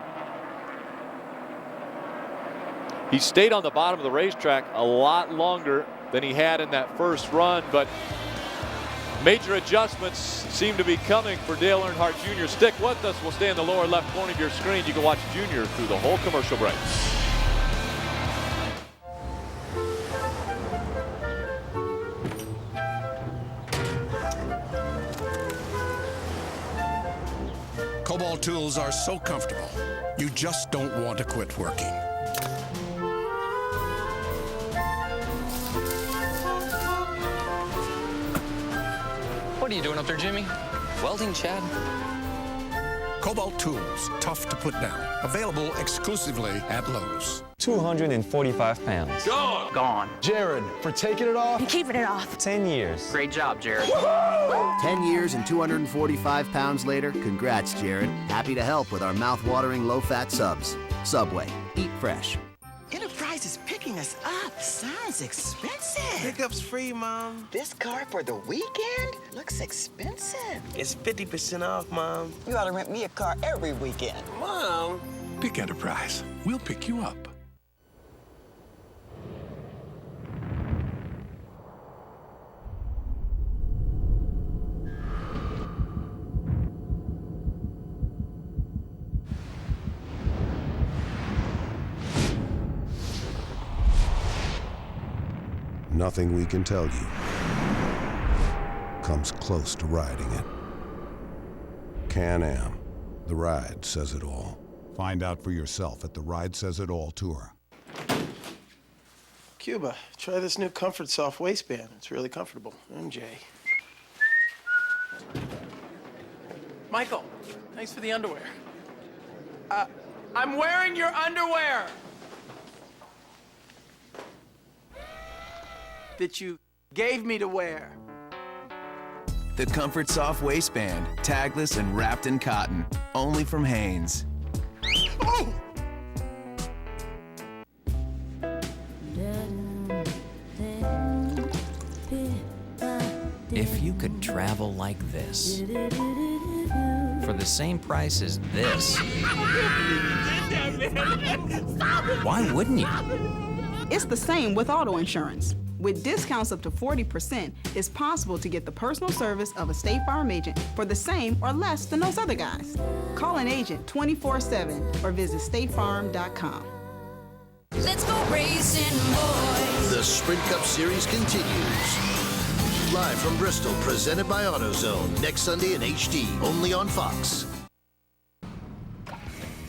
he stayed on the bottom of the racetrack a lot longer than he had in that first run, but major adjustments seem to be coming for Dale Earnhardt Jr. Stick with us. We'll stay in the lower left corner of your screen. You can watch Junior through the whole commercial break. Kobalt tools are so comfortable, you just don't want to quit working. What are you doing up there, Jimmy? Welding, Chad? Kobalt tools, tough to put down. Available exclusively at Lowe's. 245 pounds. Gone. Gone. Jared, for taking it off. And keeping it off. 10 years. Great job, Jared. 10 years and 245 pounds later, congrats, Jared. Happy to help with our mouth-watering low-fat subs. Subway, eat fresh. Enterprise is picking us up. Sounds expensive. Pickup's free, Mom. This car for the weekend looks expensive. It's 50% off, Mom. You ought to rent me a car every weekend. Mom. Pick Enterprise. We'll pick you up. Nothing we can tell you comes close to riding it. Can-Am, the ride says it all. Find out for yourself at the Ride Says It All tour. Cuba, try this new Comfort Soft waistband. It's really comfortable. MJ. Michael, thanks for the underwear. I'm wearing your underwear. That you gave me to wear. The Comfort Soft waistband, tagless and wrapped in cotton, only from Hanes. Oh! If you could travel like this, for the same price as this, why wouldn't you? It's the same with auto insurance. With discounts up to 40%, it's possible to get the personal service of a State Farm agent for the same or less than those other guys. Call an agent 24/7 or visit statefarm.com. Let's go racing, boys. The Sprint Cup Series continues. Live from Bristol, presented by AutoZone. Next Sunday in HD, only on Fox.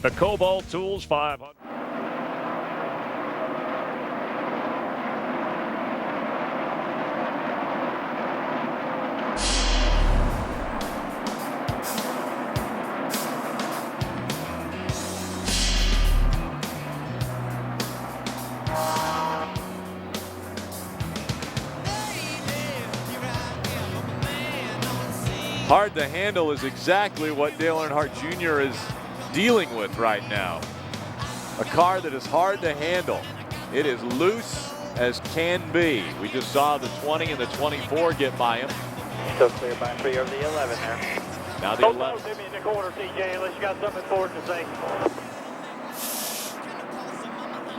The Kobalt Tools 500. Hard to handle is exactly what Dale Earnhardt Jr. is dealing with right now. A car that is hard to handle. It is loose as can be. We just saw the 20 and the 24 get by him. Still clear by 3 over the 11 there. Now the Don't 11. hit me in the corner, TJ, unless you got something important to say.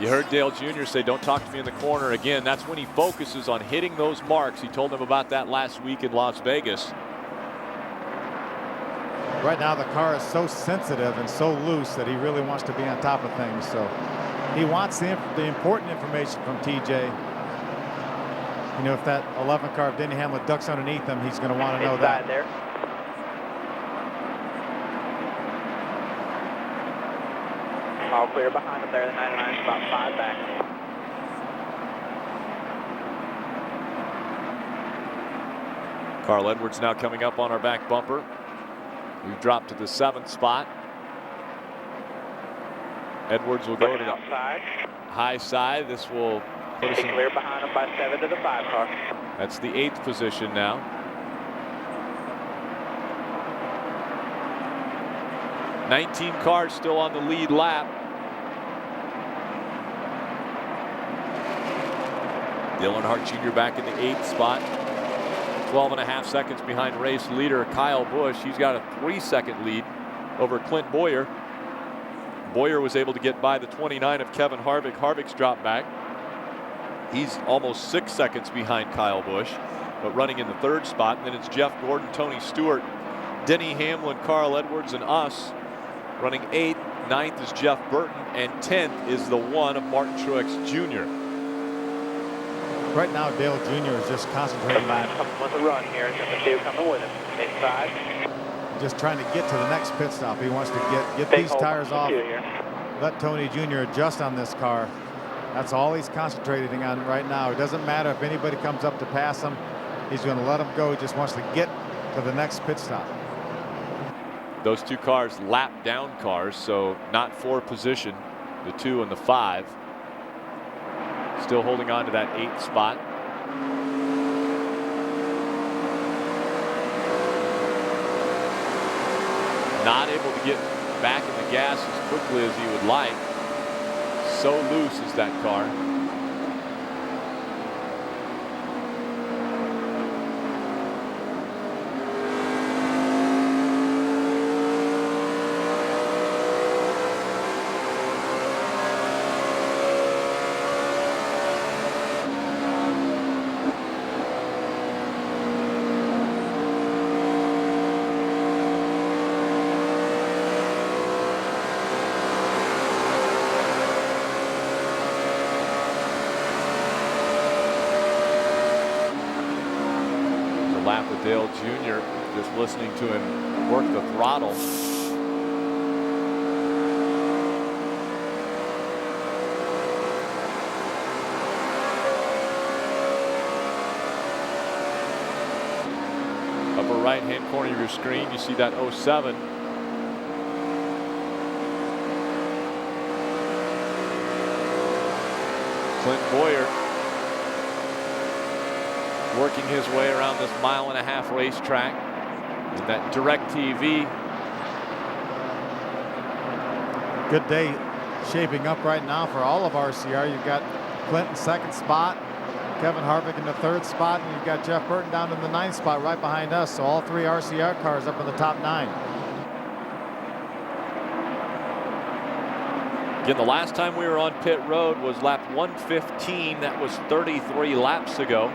You heard Dale Jr. say, don't talk to me in the corner again. That's when he focuses on hitting those marks. He told them about that last week in Las Vegas. Right now the car is so sensitive and so loose that he really wants to be on top of things. So he wants the important information from TJ. You know, if that 11 car of Denny Hamlin ducks underneath him, he's going to want to know that. There. All clear behind him there, the 99 is about 5 back. Carl Edwards now coming up on our back bumper. We've dropped to the 7th spot. Edwards will go to the high side. This will put us in clear behind him by 7 to the 5 car. That's the 8th position now. "19 cars still on the lead lap. Dale Earnhardt Jr. back in the 8th spot. 12.5 seconds behind race leader Kyle Busch. He's got a 3-second lead over Clint Boyer. Boyer was able to get by the 29 of Kevin Harvick. Harvick's dropped back. He's almost 6 seconds behind Kyle Busch, but running in the 3rd spot. And then it's Jeff Gordon, Tony Stewart, Denny Hamlin, Carl Edwards, and us running 8th. 9th is Jeff Burton, and 10th is the 1 of Martin Truex Jr. Right now, Dale Jr. is just concentrating on coming with a run here. Number 2 coming with him. Inside. Just trying to get to the next pit stop. He wants to get these tires off. Let Tony Jr. adjust on this car. That's all he's concentrating on right now. It doesn't matter if anybody comes up to pass him. He's going to let him go. He just wants to get to the next pit stop. Those 2 cars lap down cars, so not for position. The 2 and the 5. Still holding on to that 8th spot. Not able to get back in the gas as quickly as he would like. So loose is that car. Lap with Dale Jr. just listening to him work the throttle. Upper right hand corner of your screen, you see that 07. Clint Boyer working his way around this 1.5-mile racetrack in that DirecTV. Good day shaping up right now for all of RCR. You've got Clint in 2nd spot, Kevin Harvick in the 3rd spot, and you've got Jeff Burton down in the 9th spot right behind us. So all 3 RCR cars up in the top 9. Again, the last time we were on pit road was lap 115. That was 33 laps ago.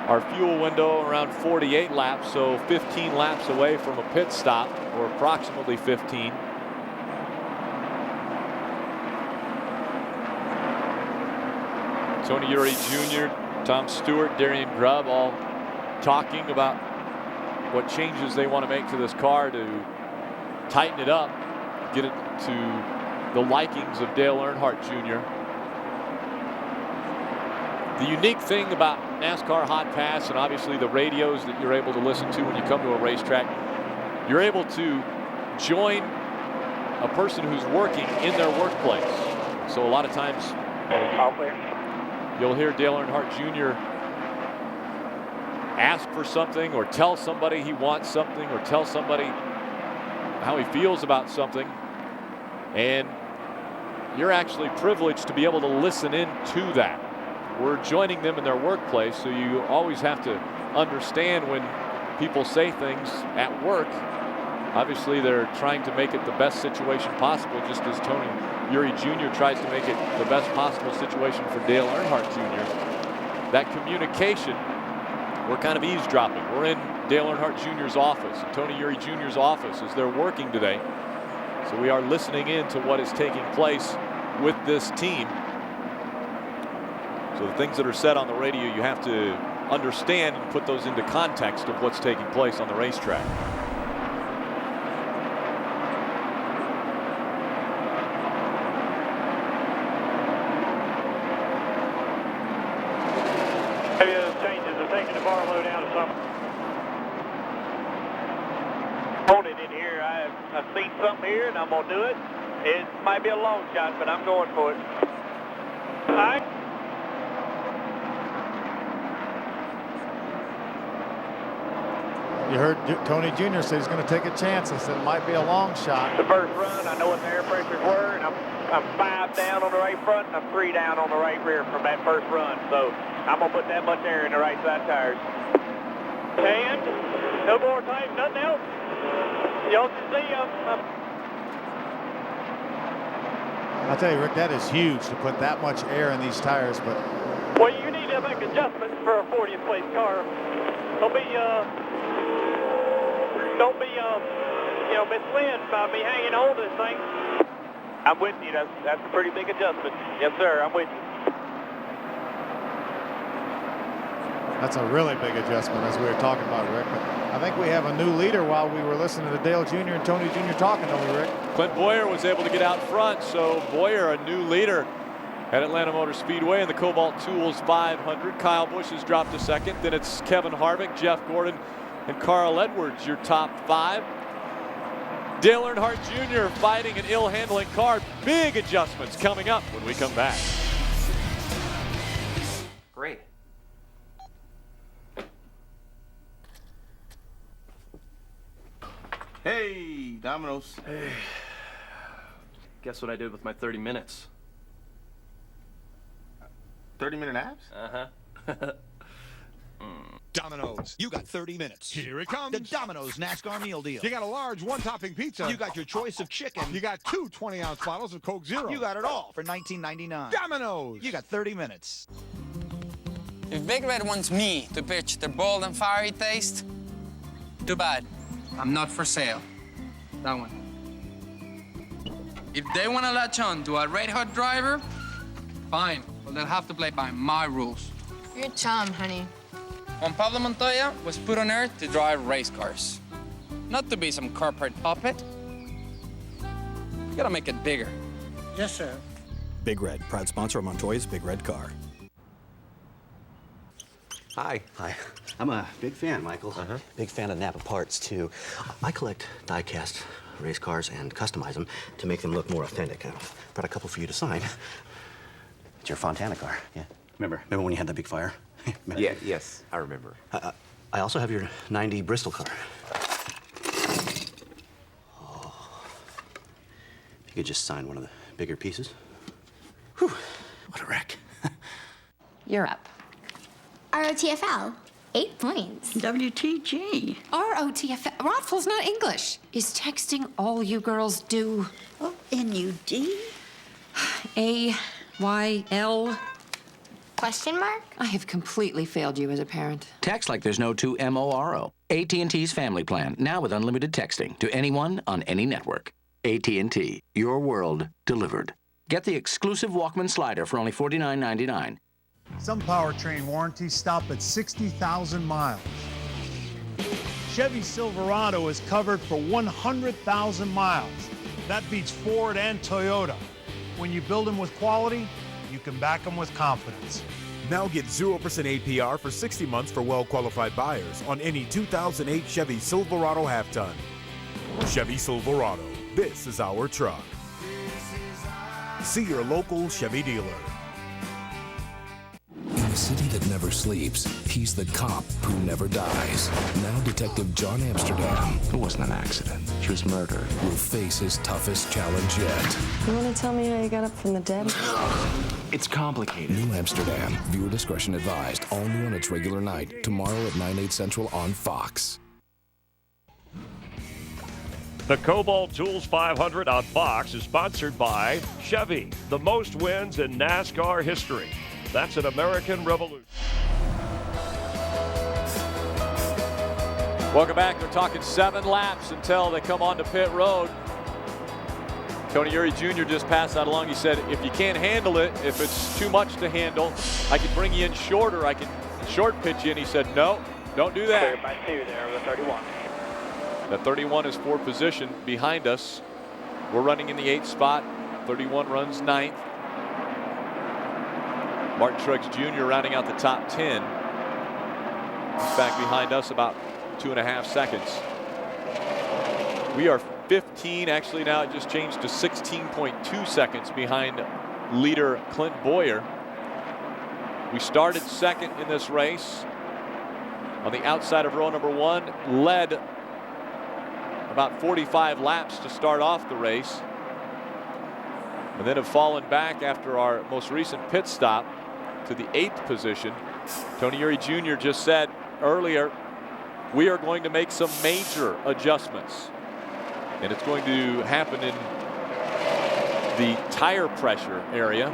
Our fuel window around 48 laps, so 15 laps away from a pit stop, or approximately 15. Tony Eury Jr., Tom Stewart, Darian Grubb all talking about what changes they want to make to this car to tighten it up, get it to the likings of Dale Earnhardt Jr. The unique thing about NASCAR Hotpass, and obviously the radios that you're able to listen to when you come to a racetrack, you're able to join a person who's working in their workplace. So a lot of times you'll hear Dale Earnhardt Jr. ask for something, or tell somebody he wants something, or tell somebody how he feels about something, and you're actually privileged to be able to listen in to that. We're joining them in their workplace, so you always have to understand when people say things at work Obviously, they're trying to make it the best situation possible, just as Tony Eury Jr. tries to make it the best possible situation for Dale Earnhardt Jr. That communication, we're kind of eavesdropping. We're in Dale Earnhardt Jr.'s office and Tony Eury Jr.'s office as they're working today. So we are listening in to what is taking place with this team. So the things that are said on the radio, you have to understand and put those into context of what's taking place on the racetrack. Changes are taking the bar load out of something. On it in here. I've seen something here, and I'm going to do it. It might be a long shot, but I'm going for it. All right. You heard Tony Jr. say he's going to take a chance and said it might be a long shot. The first run, I know what the air pressures were, and I'm 5 down on the right front, and I'm 3 down on the right rear from that first run. So I'm going to put that much air in the right side tires. And no more time, nothing else. Y'all can see I'll tell you, Rick, that is huge to put that much air in these tires. But well, you need to make adjustments for a 40th place car. Don't be misled by me hanging on to this thing. I'm with you. That's a pretty big adjustment. Yes, sir. I'm with you. that's a really big adjustment, as we were talking about, Rick. But I think we have a new leader while we were listening to Dale Jr. and Tony Jr. talking, don't we, Rick? Clint Boyer was able to get out front, so Boyer, a new leader at Atlanta Motor Speedway in the Kobalt Tools 500. Kyle Busch has dropped to second. Then it's Kevin Harvick, Jeff Gordon, and Carl Edwards, your top 5. Dale Earnhardt Jr. fighting an ill-handling car. Big adjustments coming up when we come back. Great. Hey, Domino's. Hey. Guess what I did with my 30 minutes? 30-minute abs? Uh-huh. Domino's, you got 30 minutes. Here it comes. The Domino's NASCAR meal deal. You got a large one-topping pizza. You got your choice of chicken. You got 2 20-ounce bottles of Coke Zero. You got it all for $19.99. Domino's. You got 30 minutes. If Big Red wants me to pitch their bold and fiery taste, too bad. I'm not for sale. That one. If they want to latch on to a red-hot driver, fine. But they'll have to play by my rules. You're a chum, honey. Juan Pablo Montoya was put on earth to drive race cars, not to be some corporate puppet. You gotta make it bigger. Yes, sir. Big Red, proud sponsor of Montoya's Big Red Car. Hi. Hi. I'm a big fan, Michael. Big fan of Napa parts, too. I collect die-cast race cars and customize them to make them look more authentic. I've brought a couple for you to sign. It's your Fontana car. Yeah. Remember when you had that big fire? Yeah, yes, I remember. I also have your 90 Bristol car. Oh. If you could just sign one of the bigger pieces. Whew, what a wreck. You're up. ROTFL, 8 points. WTG. ROTFL, Rottful's not English. Is texting all you girls do? Oh, N-U-D? A-Y-L. Question mark? I have completely failed you as a parent. Text like there's no tomorrow. AT&T's family plan, now with unlimited texting to anyone on any network. AT&T, your world delivered. Get the exclusive Walkman slider for only $49.99. Some powertrain warranties stop at 60,000 miles. Chevy Silverado is covered for 100,000 miles. That beats Ford and Toyota. When you build them with quality, you can back them with confidence. Now get 0% APR for 60 months for well-qualified buyers on any 2008 Chevy Silverado half-ton. Chevy Silverado, this is our truck. See your local Chevy dealer. In a city that never sleeps, he's the cop who never dies. Now Detective John Amsterdam, it wasn't an accident, she was murdered, will face his toughest challenge yet. You want to tell me how you got up from the dead? It's complicated. New Amsterdam. Viewer discretion advised. All new on its regular night. Tomorrow at 9/8 Central on Fox. The Kobalt Tools 500 on Fox is sponsored by Chevy, the most wins in NASCAR history. That's an American revolution. Welcome back. They're talking 7 laps until they come onto pit road. Tony Eury Jr. just passed that along. He said, if you can't handle it, if it's too much to handle, I can bring you in shorter. I can short pitch you. And he said, no, don't do that. Clear by 2 there with 31. The 31 is for position behind us. We're running in the 8th spot. 31 runs 9th. Martin Truex Jr. rounding out the top 10. He's back behind us about 2.5 seconds. We are 15, actually now it just changed to 16.2 seconds behind leader Clint Boyer. We started second in this race on the outside of row number 1, led about 45 laps to start off the race, and then have fallen back after our most recent pit stop to the 8th position. Tony Eury Jr. just said earlier, we are going to make some major adjustments, and it's going to happen in the tire pressure area.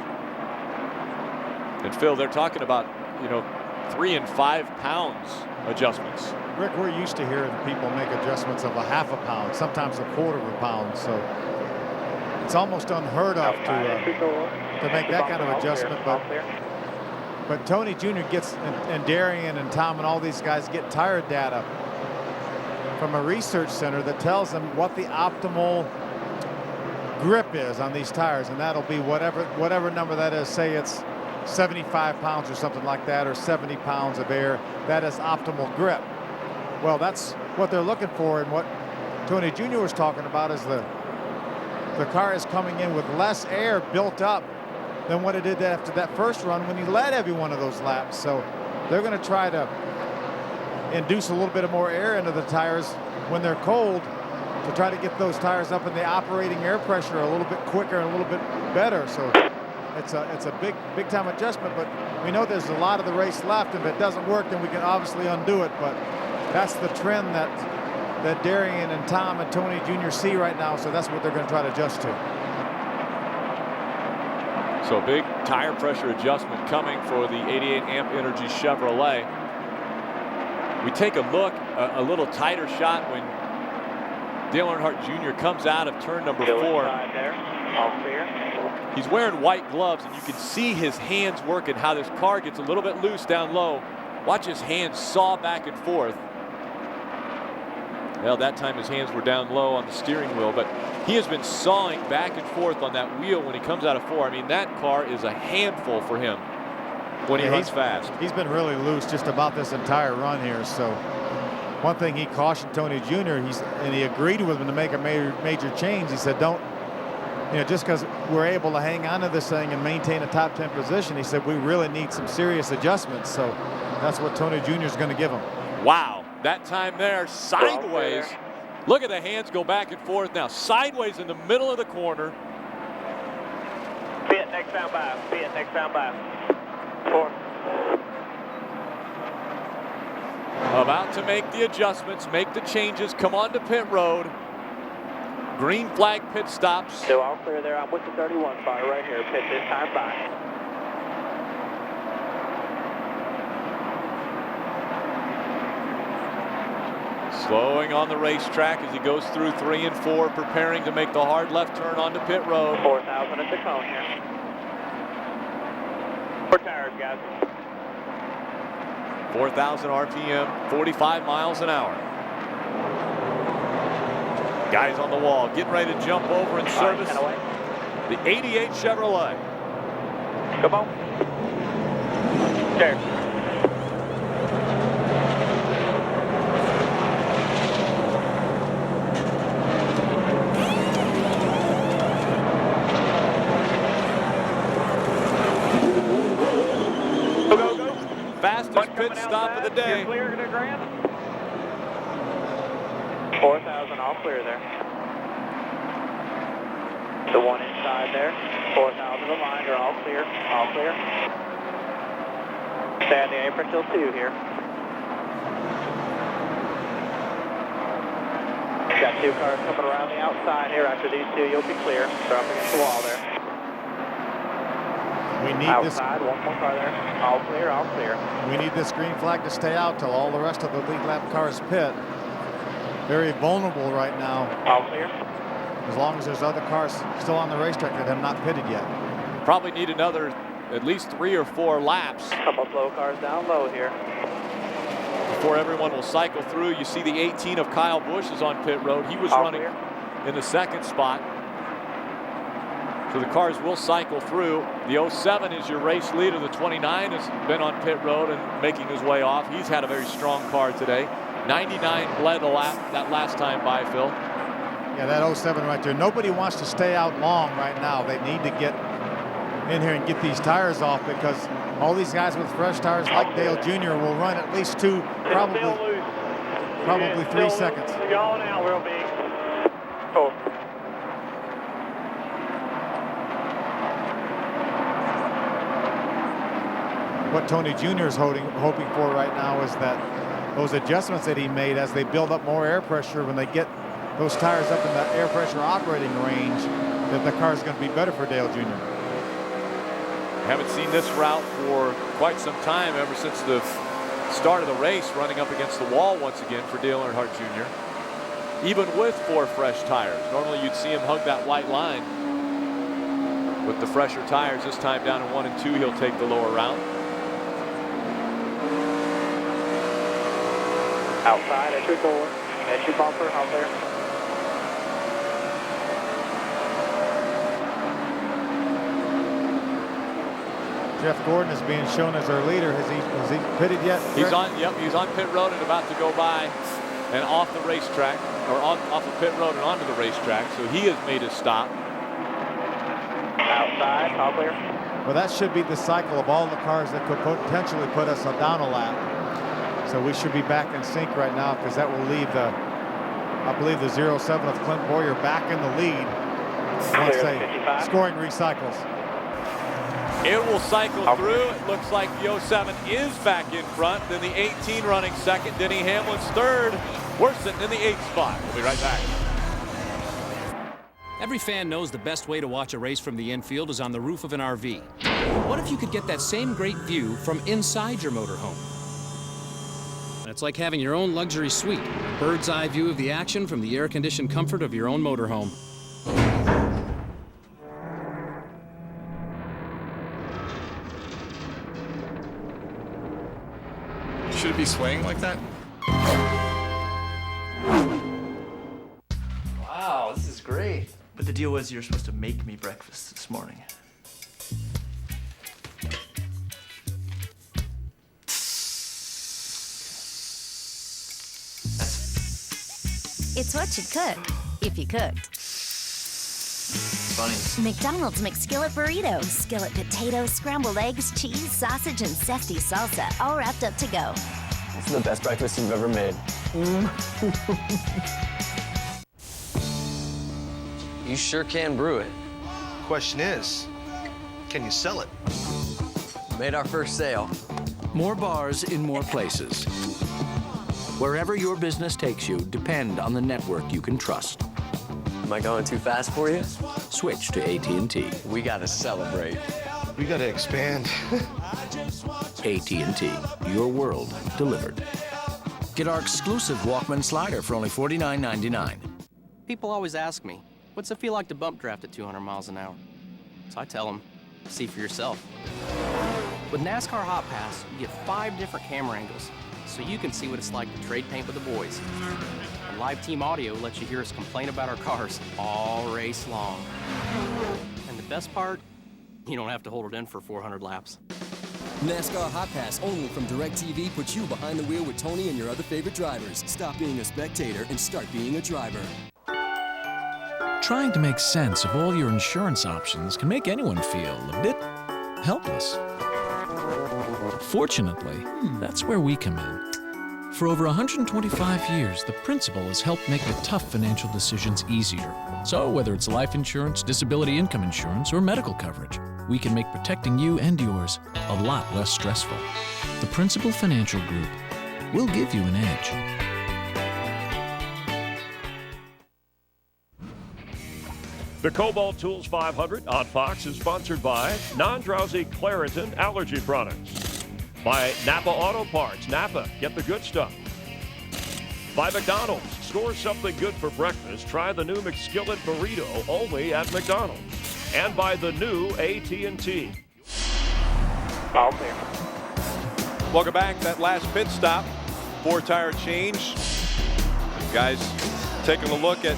And Phil, they're talking about, 3 and 5 pounds adjustments. Rick, we're used to hearing people make adjustments of 1/2 pound, sometimes 1/4 pound. So it's almost unheard of to make that kind of adjustment. But Tony Jr. gets, and Darian and Tom and all these guys get tire data from a research center that tells them what the optimal grip is on these tires, and that'll be whatever number that is. Say it's 75 pounds or something like that, or 70 pounds of air. That is optimal grip. Well, that's what they're looking for, and what Tony Jr. was talking about is the car is coming in with less air built up than what it did after that first run when he led every one of those laps. So they're going to try to induce a little bit of more air into the tires when they're cold to try to get those tires up in the operating air pressure a little bit quicker and a little bit better. So it's a big time adjustment, but we know there's a lot of the race left. If it doesn't work, then we can obviously undo it. But that's the trend that Darian and Tom and Tony Jr. see right now. So that's what they're going to try to adjust to. So a big tire pressure adjustment coming for the 88 amp energy Chevrolet. We take a look, a little tighter shot when Dale Earnhardt Jr. comes out of turn number 4. There. All clear. He's wearing white gloves, and you can see his hands working, how this car gets a little bit loose down low. Watch his hands saw back and forth. Well, that time his hands were down low on the steering wheel, but he has been sawing back and forth on that wheel when he comes out of 4. I mean, that car is a handful for him when he runs fast. He's been really loose just about this entire run here. So one thing he cautioned Tony Jr., and he agreed with him to make a major change. He said, don't, just because we're able to hang on to this thing and maintain a top 10 position, he said, we really need some serious adjustments. So that's what Tony Jr. is going to give him. Wow, that time there, sideways. Look at the hands go back and forth now. Sideways in the middle of the corner. Pit next round by. Pit next round by. 4. About to make the adjustments, make the changes, come on to pit road. Green flag pit stops. Still all clear there. I'm with the 31 spot right here. Pit this time by. Slowing on the racetrack as he goes through 3 and 4, preparing to make the hard left turn onto pit road. 4,000 at the cone here. 4 tires, guys. 4,000 RPM, 45 miles an hour. Guys on the wall, getting ready to jump over and service the 88 Chevrolet. Come on. There. Fastest pit stop of the day. Clear to Grant. 4,000 all clear there. The one inside there. 4,000 of line. They're all clear. All clear. Stay on the apron till 2 here. Got 2 cars coming around the outside here. After these 2, you'll be clear. They're up against the wall there. We need outside, 1 more car there. All clear, all clear. We need this green flag to stay out till all the rest of the lead lap cars pit. Very vulnerable right now. All clear. As long as there's other cars still on the racetrack that have not pitted yet. Probably need another at least 3 or 4 laps. Couple slow cars down low here. Before everyone will cycle through. You see the 18 of Kyle Busch is on pit road. He was running in the 2nd spot. So the cars will cycle through. The 07 is your race leader. The 29 has been on pit road and making his way off. He's had a very strong car today. 99 bled a lap that last time by, Phil. Yeah, that 07 right there. Nobody wants to stay out long right now. They need to get in here and get these tires off because all these guys with fresh tires like Dale Jr. will run at least 2, probably 3 seconds. You're going out real big. Cool. What Tony Jr. is hoping for right now is that those adjustments that he made as they build up more air pressure, when they get those tires up in the air pressure operating range, that the car is going to be better for Dale Jr. Haven't seen this route for quite some time, ever since the start of the race, running up against the wall once again for Dale Earnhardt Jr. Even with 4 fresh tires. Normally you'd see him hug that white line. With the fresher tires, this time down in 1 and 2, he'll take the lower round. Outside, entry 4. Entry bumper out there. Jeff Gordon is being shown as our leader. Has he pitted yet? He's on. Yep, he's on pit road and about to go by and off the racetrack, or off of pit road and onto the racetrack. So he has made his stop. Outside, all clear. Well, that should be the cycle of all the cars that could potentially put us down a lap. So we should be back in sync right now because that will leave the, I believe, the 07 of Clint Boyer back in the lead once they scoring recycles. It will cycle through. It looks like the 07 is back in front. Then the 18 running second. Denny Hamlin's third. We're sitting in the 8th spot. We'll be right back. Every fan knows the best way to watch a race from the infield is on the roof of an RV. What if you could get that same great view from inside your motorhome? It's like having your own luxury suite. Bird's eye view of the action from the air-conditioned comfort of your own motorhome. Should it be swaying like that? Wow, this is great. But the deal was you're supposed to make me breakfast this morning. It's what you'd cook, if you cooked. Funny. McDonald's McSkillet Burrito. Skillet potatoes, scrambled eggs, cheese, sausage, and zesty salsa, all wrapped up to go. It's the best breakfast you've ever made. You sure can brew it. Question is, can you sell it? Made our first sale. More bars in more places. Wherever your business takes you, depend on the network you can trust. Am I going too fast for you? Switch to AT&T. We gotta celebrate. We gotta expand. AT&T, your world delivered. Get our exclusive Walkman slider for only $49.99. People always ask me, what's it feel like to bump draft at 200 miles an hour? So I tell them, see for yourself. With NASCAR Hotpass, you get 5 different camera angles, so you can see what it's like to trade paint with the boys. And live team audio lets you hear us complain about our cars all race long. And the best part, you don't have to hold it in for 400 laps. NASCAR Hotpass, only from DirecTV, puts you behind the wheel with Tony and your other favorite drivers. Stop being a spectator and start being a driver. Trying to make sense of all your insurance options can make anyone feel a bit helpless. Fortunately, that's where we come in. For over 125 years, the principal has helped make the tough financial decisions easier. So whether it's life insurance, disability income insurance, or medical coverage, we can make protecting you and yours a lot less stressful. The Principal Financial Group will give you an edge. The Kobalt Tools 500 on Fox is sponsored by non-drowsy Claritin allergy products. By Napa Auto Parts. Napa, get the good stuff. By McDonald's. Score something good for breakfast. Try the new McSkillet Burrito only at McDonald's. And by the new AT&T. All clear. Welcome back. That last pit stop. 4-tire change. Guys taking a look at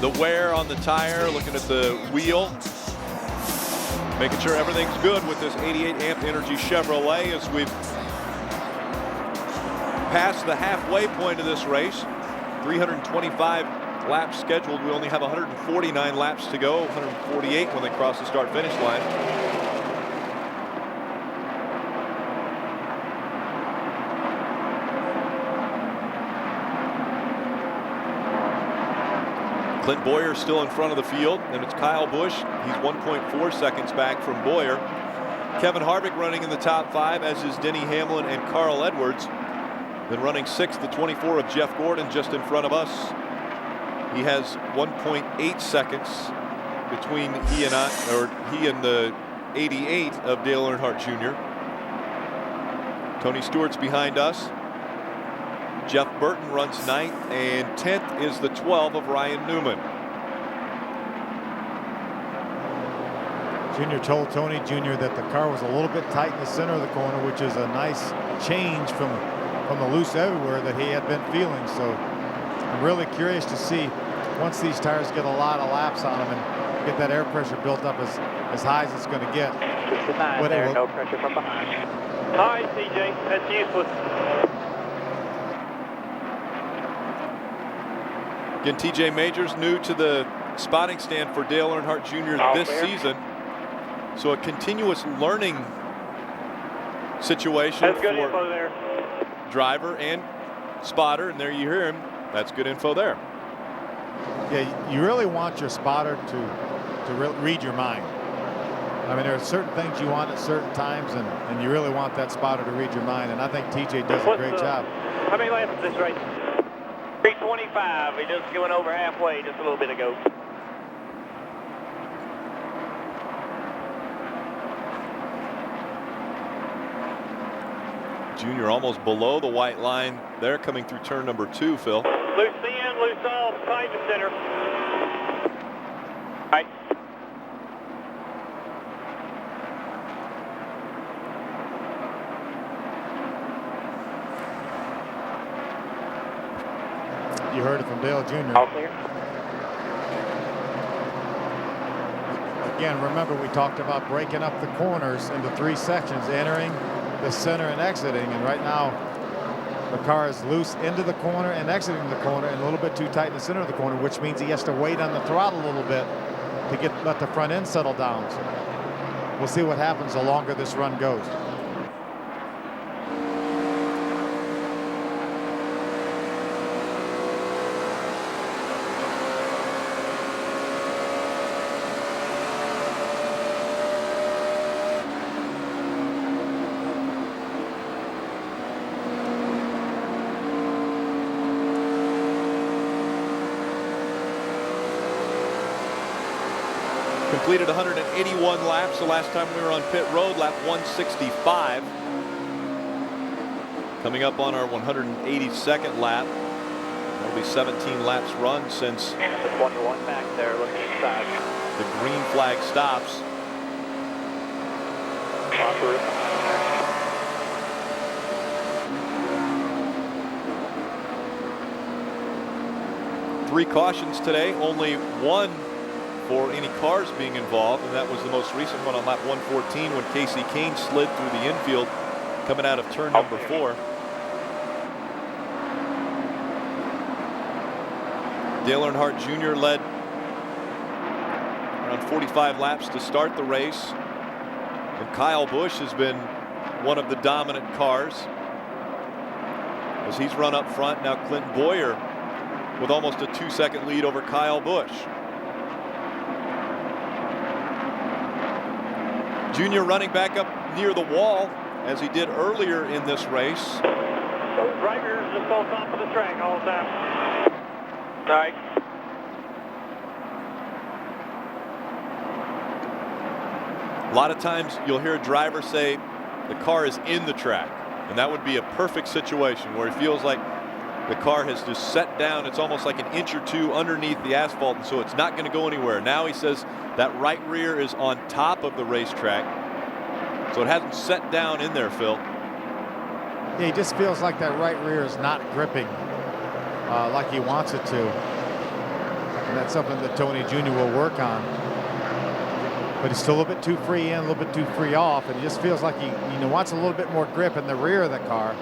the wear on the tire, looking at the wheel, making sure everything's good with this 88 amp Energy Chevrolet as we've passed the halfway point of this race. 325 laps scheduled. We only have 149 laps to go, 148 when they cross the start-finish line. Clint Boyer still in front of the field, and it's Kyle Busch. He's 1.4 seconds back from Boyer. Kevin Harvick running in the top 5, as is Denny Hamlin and Carl Edwards. Then running 6th, the 24 of Jeff Gordon, just in front of us. He has 1.8 seconds between he and the 88 of Dale Earnhardt Jr. Tony Stewart's behind us. Jeff Burton runs 9th, and 10th is the 12 of Ryan Newman. Junior told Tony Jr. that the car was a little bit tight in the center of the corner, which is a nice change from the loose everywhere that he had been feeling. So I'm really curious to see, once these tires get a lot of laps on them and get that air pressure built up as high as it's going to get. There, no pressure from behind. Hi, TJ. That's useless. Again, TJ Majors new to the spotting stand for Dale Earnhardt Jr. this season. So a continuous learning situation That's good for info there. Driver and spotter, and there you hear him. That's good info there. Yeah, you really want your spotter to read your mind. I mean, there are certain things you want at certain times, and you really want that spotter to read your mind, and I think TJ does a great job. How many laps is this race? 325. We just going over halfway just a little bit ago. Junior almost below the white line there, coming through turn number 2, Phil. Loose in, loose off, side to center. Right. You heard it from Dale Jr. All clear. Again, remember we talked about breaking up the corners into 3 sections, entering the center and exiting, and right now the car is loose into the corner and exiting the corner, and a little bit too tight in the center of the corner, which means he has to wait on the throttle a little bit to let the front end settle down. So we'll see what happens the longer this run goes. Completed 181 laps the last time we were on pit road, lap 165. Coming up on our 182nd lap. That'll be 17 laps run since the 21 back there looking inside. The green flag stops. Three cautions today, only one for any cars being involved, and that was the most recent one on lap 114 when Casey Kane slid through the infield coming out of turn number 4. Dale Earnhardt Jr. led around 45 laps to start the race, and Kyle Busch has been one of the dominant cars as he's run up front. Now Clinton Boyer with almost a 2-second lead over Kyle Busch. Junior running back up near the wall as he did earlier in this race. Those drivers just on top of the track all the time. All right. A lot of times you'll hear a driver say the car is in the track, and that would be a perfect situation where he feels like the car has just set down. It's almost like an inch or two underneath the asphalt, and so it's not going to go anywhere. Now he says that right rear is on top of the racetrack, so it hasn't set down in there, Phil. Yeah, he just feels like that right rear is not gripping like he wants it to. And that's something that Tony Jr. will work on. But he's still a little bit too free in, a little bit too free off, and he just feels like he wants a little bit more grip in the rear of the car.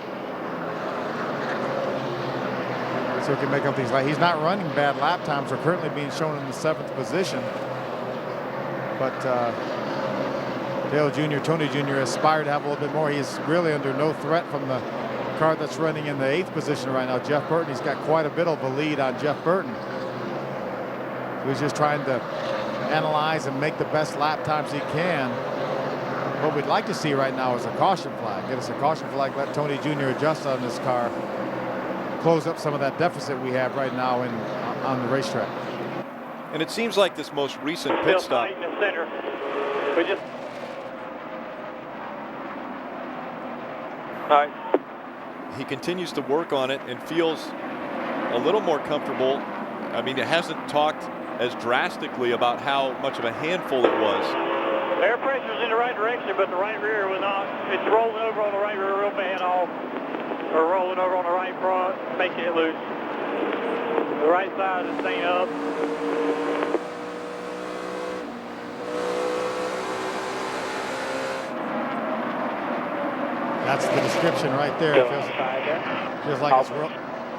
So he can make up these. He's not running bad lap times. We're currently being shown in the 7th position. But Dale Jr., Tony Jr. aspired to have a little bit more. He's really under no threat from the car that's running in the 8th position right now, Jeff Burton. He's got quite a bit of a lead on Jeff Burton. So he's just trying to analyze and make the best lap times he can. What we'd like to see right now is a caution flag. Get us a caution flag, let Tony Jr. adjust on this car, close up some of that deficit we have right now on the racetrack. And it seems like this most recent pit stop. In the center. We just. All right. He continues to work on it and feels a little more comfortable. I mean, it hasn't talked as drastically about how much of a handful it was. Air pressure's in the right direction, but the right rear was not. It's rolling over on the right rear real bad off. Or rolling over on the right front, making it loose. The right side is staying up. That's the description right there. It feels like it's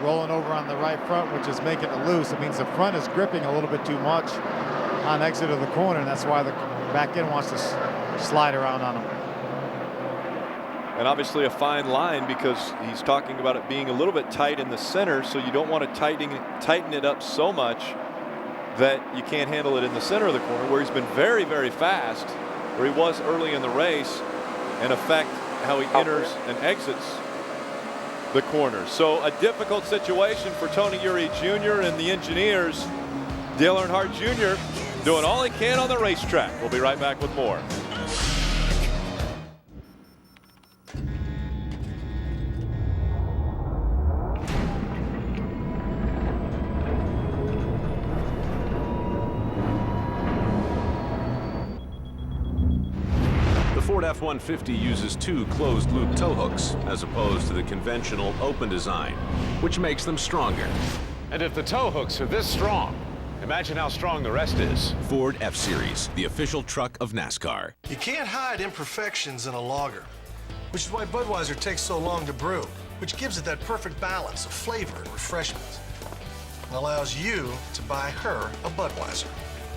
rolling over on the right front, which is making it loose. It means the front is gripping a little bit too much on exit of the corner, and that's why the back end wants to slide around on him. And obviously a fine line, because he's talking about it being a little bit tight in the center, so you don't want to tighten it up so much that you can't handle it in the center of the corner, where he's been very, very fast, where he was early in the race, and affect how he enters and exits the corner. So a difficult situation for Tony Eury Jr. and the engineers. Dale Earnhardt Jr. doing all he can on the racetrack. We'll be right back with more. Ford F-150 uses 2 closed-loop tow hooks as opposed to the conventional open design, which makes them stronger. And if the tow hooks are this strong, imagine how strong the rest is. Ford F-Series, the official truck of NASCAR. You can't hide imperfections in a lager, which is why Budweiser takes so long to brew, which gives it that perfect balance of flavor and refreshment. And allows you to buy her a Budweiser.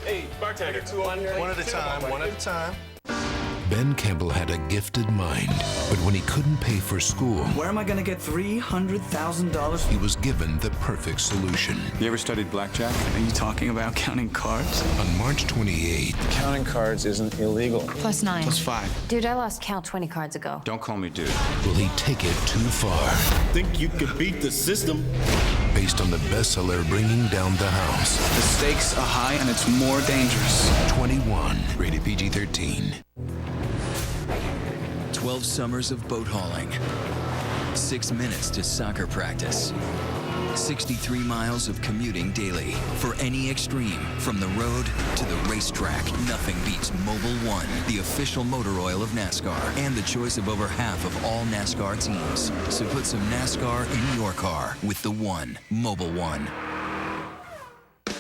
Hey, bartender, 2 on here. One at a time, one at a time. Ben Campbell had a gifted mind, but when he couldn't pay for school, where am I going to get $300,000? he was given the perfect solution. You ever studied blackjack? Are you talking about counting cards? On March 28th, Counting cards isn't illegal. +9. +5. Dude, I lost count 20 cards ago. Don't call me dude. will he take it too far? Think you could beat the system? Based on the bestseller Bringing Down the House. The stakes are high and it's more dangerous. 21, rated PG-13. 12 summers of boat hauling, 6 minutes to soccer practice, 63 miles of commuting daily. For any extreme, from the road to the racetrack, nothing beats Mobil 1, the official motor oil of NASCAR, and the choice of over half of all NASCAR teams. So put some NASCAR in your car with the One, Mobil 1.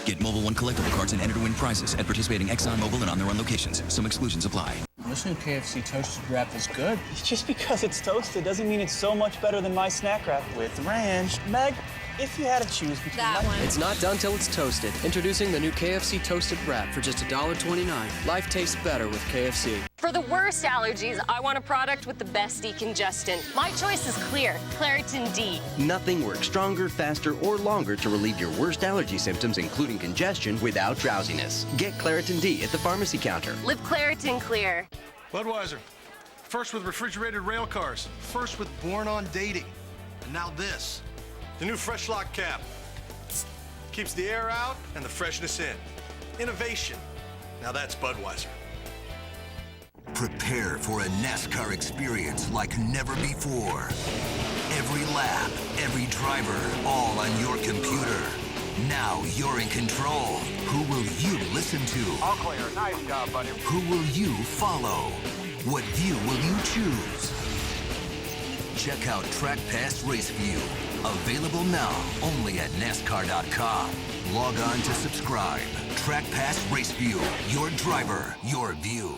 Get Mobil 1 collectible cards and enter to win prizes at participating Exxon Mobil and on their own locations. Some exclusions apply. This new KFC toasted wrap is good. Just because it's toasted doesn't mean it's so much better than my snack wrap with ranch. Meg, if you had to choose between that one. It's not done till it's toasted. Introducing the new KFC toasted wrap for just $1.29. Life tastes better with KFC. For the worst allergies, I want a product with the best decongestant. My choice is clear, Claritin D. Nothing works stronger, faster, or longer to relieve your worst allergy symptoms, including congestion, without drowsiness. Get Claritin D at the pharmacy counter. Live Claritin Clear. Budweiser. First with refrigerated rail cars. First with Born on Dating. And now this. The new Fresh Lock cap. Keeps the air out and the freshness in. Innovation. Now that's Budweiser. Prepare for a NASCAR experience like never before. Every lap, every driver, all on your computer. Now you're in control. Who will you listen to? All clear. Nice job, buddy. Who will you follow? What view will you choose? Check out Track Pass Race View. Available now only at NASCAR.com. Log on to subscribe. Track Pass Race View. Your driver, your view.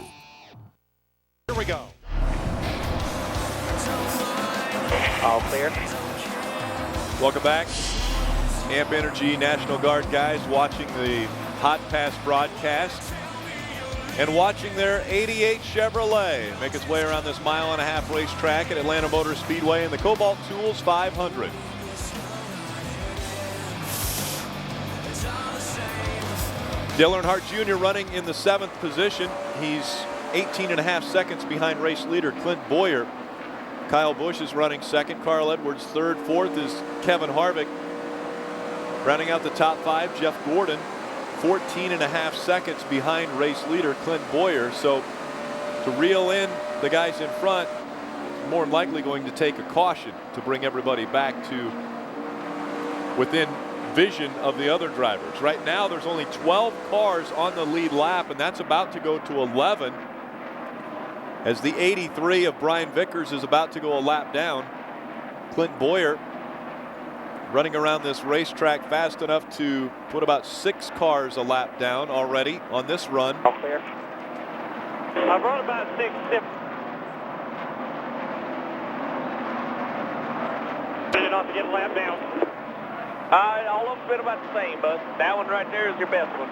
Here we go. All clear. Welcome back. Amp Energy National Guard guys watching the Hotpass broadcast and watching their 88 Chevrolet make its way around this mile-and-a-half racetrack at Atlanta Motor Speedway in the Kobalt Tools 500. Dale Earnhardt Jr. running in the 7th position. He's 18.5 seconds behind race leader Clint Boyer. Kyle Busch is running 2nd, Carl Edwards 3rd, 4th is Kevin Harvick. Rounding out the top 5, Jeff Gordon, 14.5 seconds behind race leader Clint Boyer. So to reel in the guys in front, more than likely going to take a caution to bring everybody back to within vision of the other drivers. Right now there's only 12 cars on the lead lap, and that's about to go to 11 as the 83 of Brian Vickers is about to go a lap down. Clint Boyer running around this racetrack fast enough to put about 6 cars a lap down already on this run. All clear. I've run about 6, 7. Enough to get a lap down. All of them been about the same, bud. That one right there is your best one.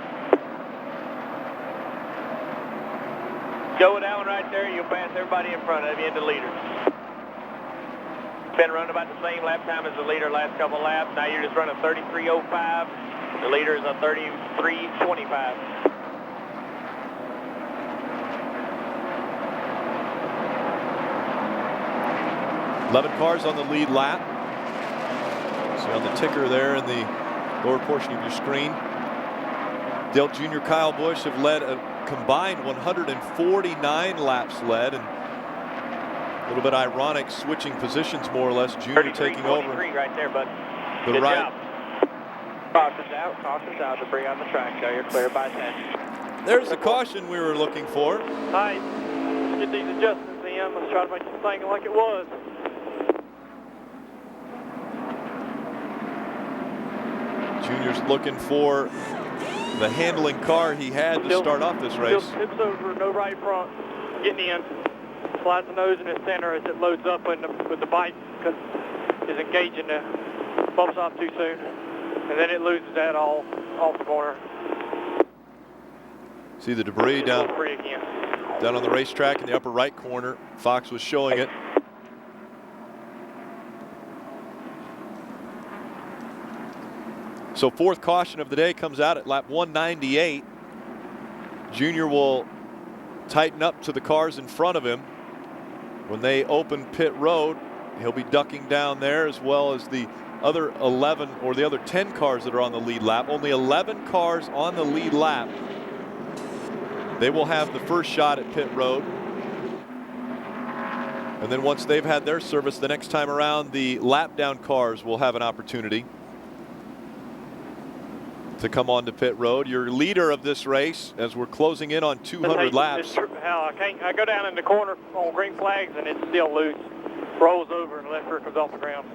Go with that one right there, you'll pass everybody in front of you into leaders. Been running about the same lap time as the leader last couple of laps. Now you're just running 33.05. The leader is a 33.25. $11 cars on the lead lap. See on the ticker there in the lower portion of your screen. Dale Jr., Kyle Busch have led a combined 149 laps led, and a little bit ironic switching positions more or less. Jr. taking over. Right there, bud. The Good right. job. Caution's out, debris on the track, so you're clear by 10. There's the caution we were looking for. All right, let's get these adjustments in. Let's try to make this thing like it was. Junior's looking for the handling car he had to start off this race. Tips over, no right front, getting in. Slides the nose in the center as it loads up with the bike because it's engaging the bumps off too soon. And then it loses that all off the corner. See the debris down on the racetrack in the upper right corner. Fox was showing it. So 4th caution of the day comes out at lap 198. Junior will tighten up to the cars in front of him. When they open pit road, he'll be ducking down there, as well as the other 11 or the other 10 cars that are on the lead lap. Only 11 cars on the lead lap. They will have the first shot at pit road. And then once they've had their service, the next time around, the lap down cars will have an opportunity to come on to pit road. Your leader of this race, as we're closing in on 200 laps. I go down in the corner on green flags and it's still loose. Rolls over and the left rear comes off the ground.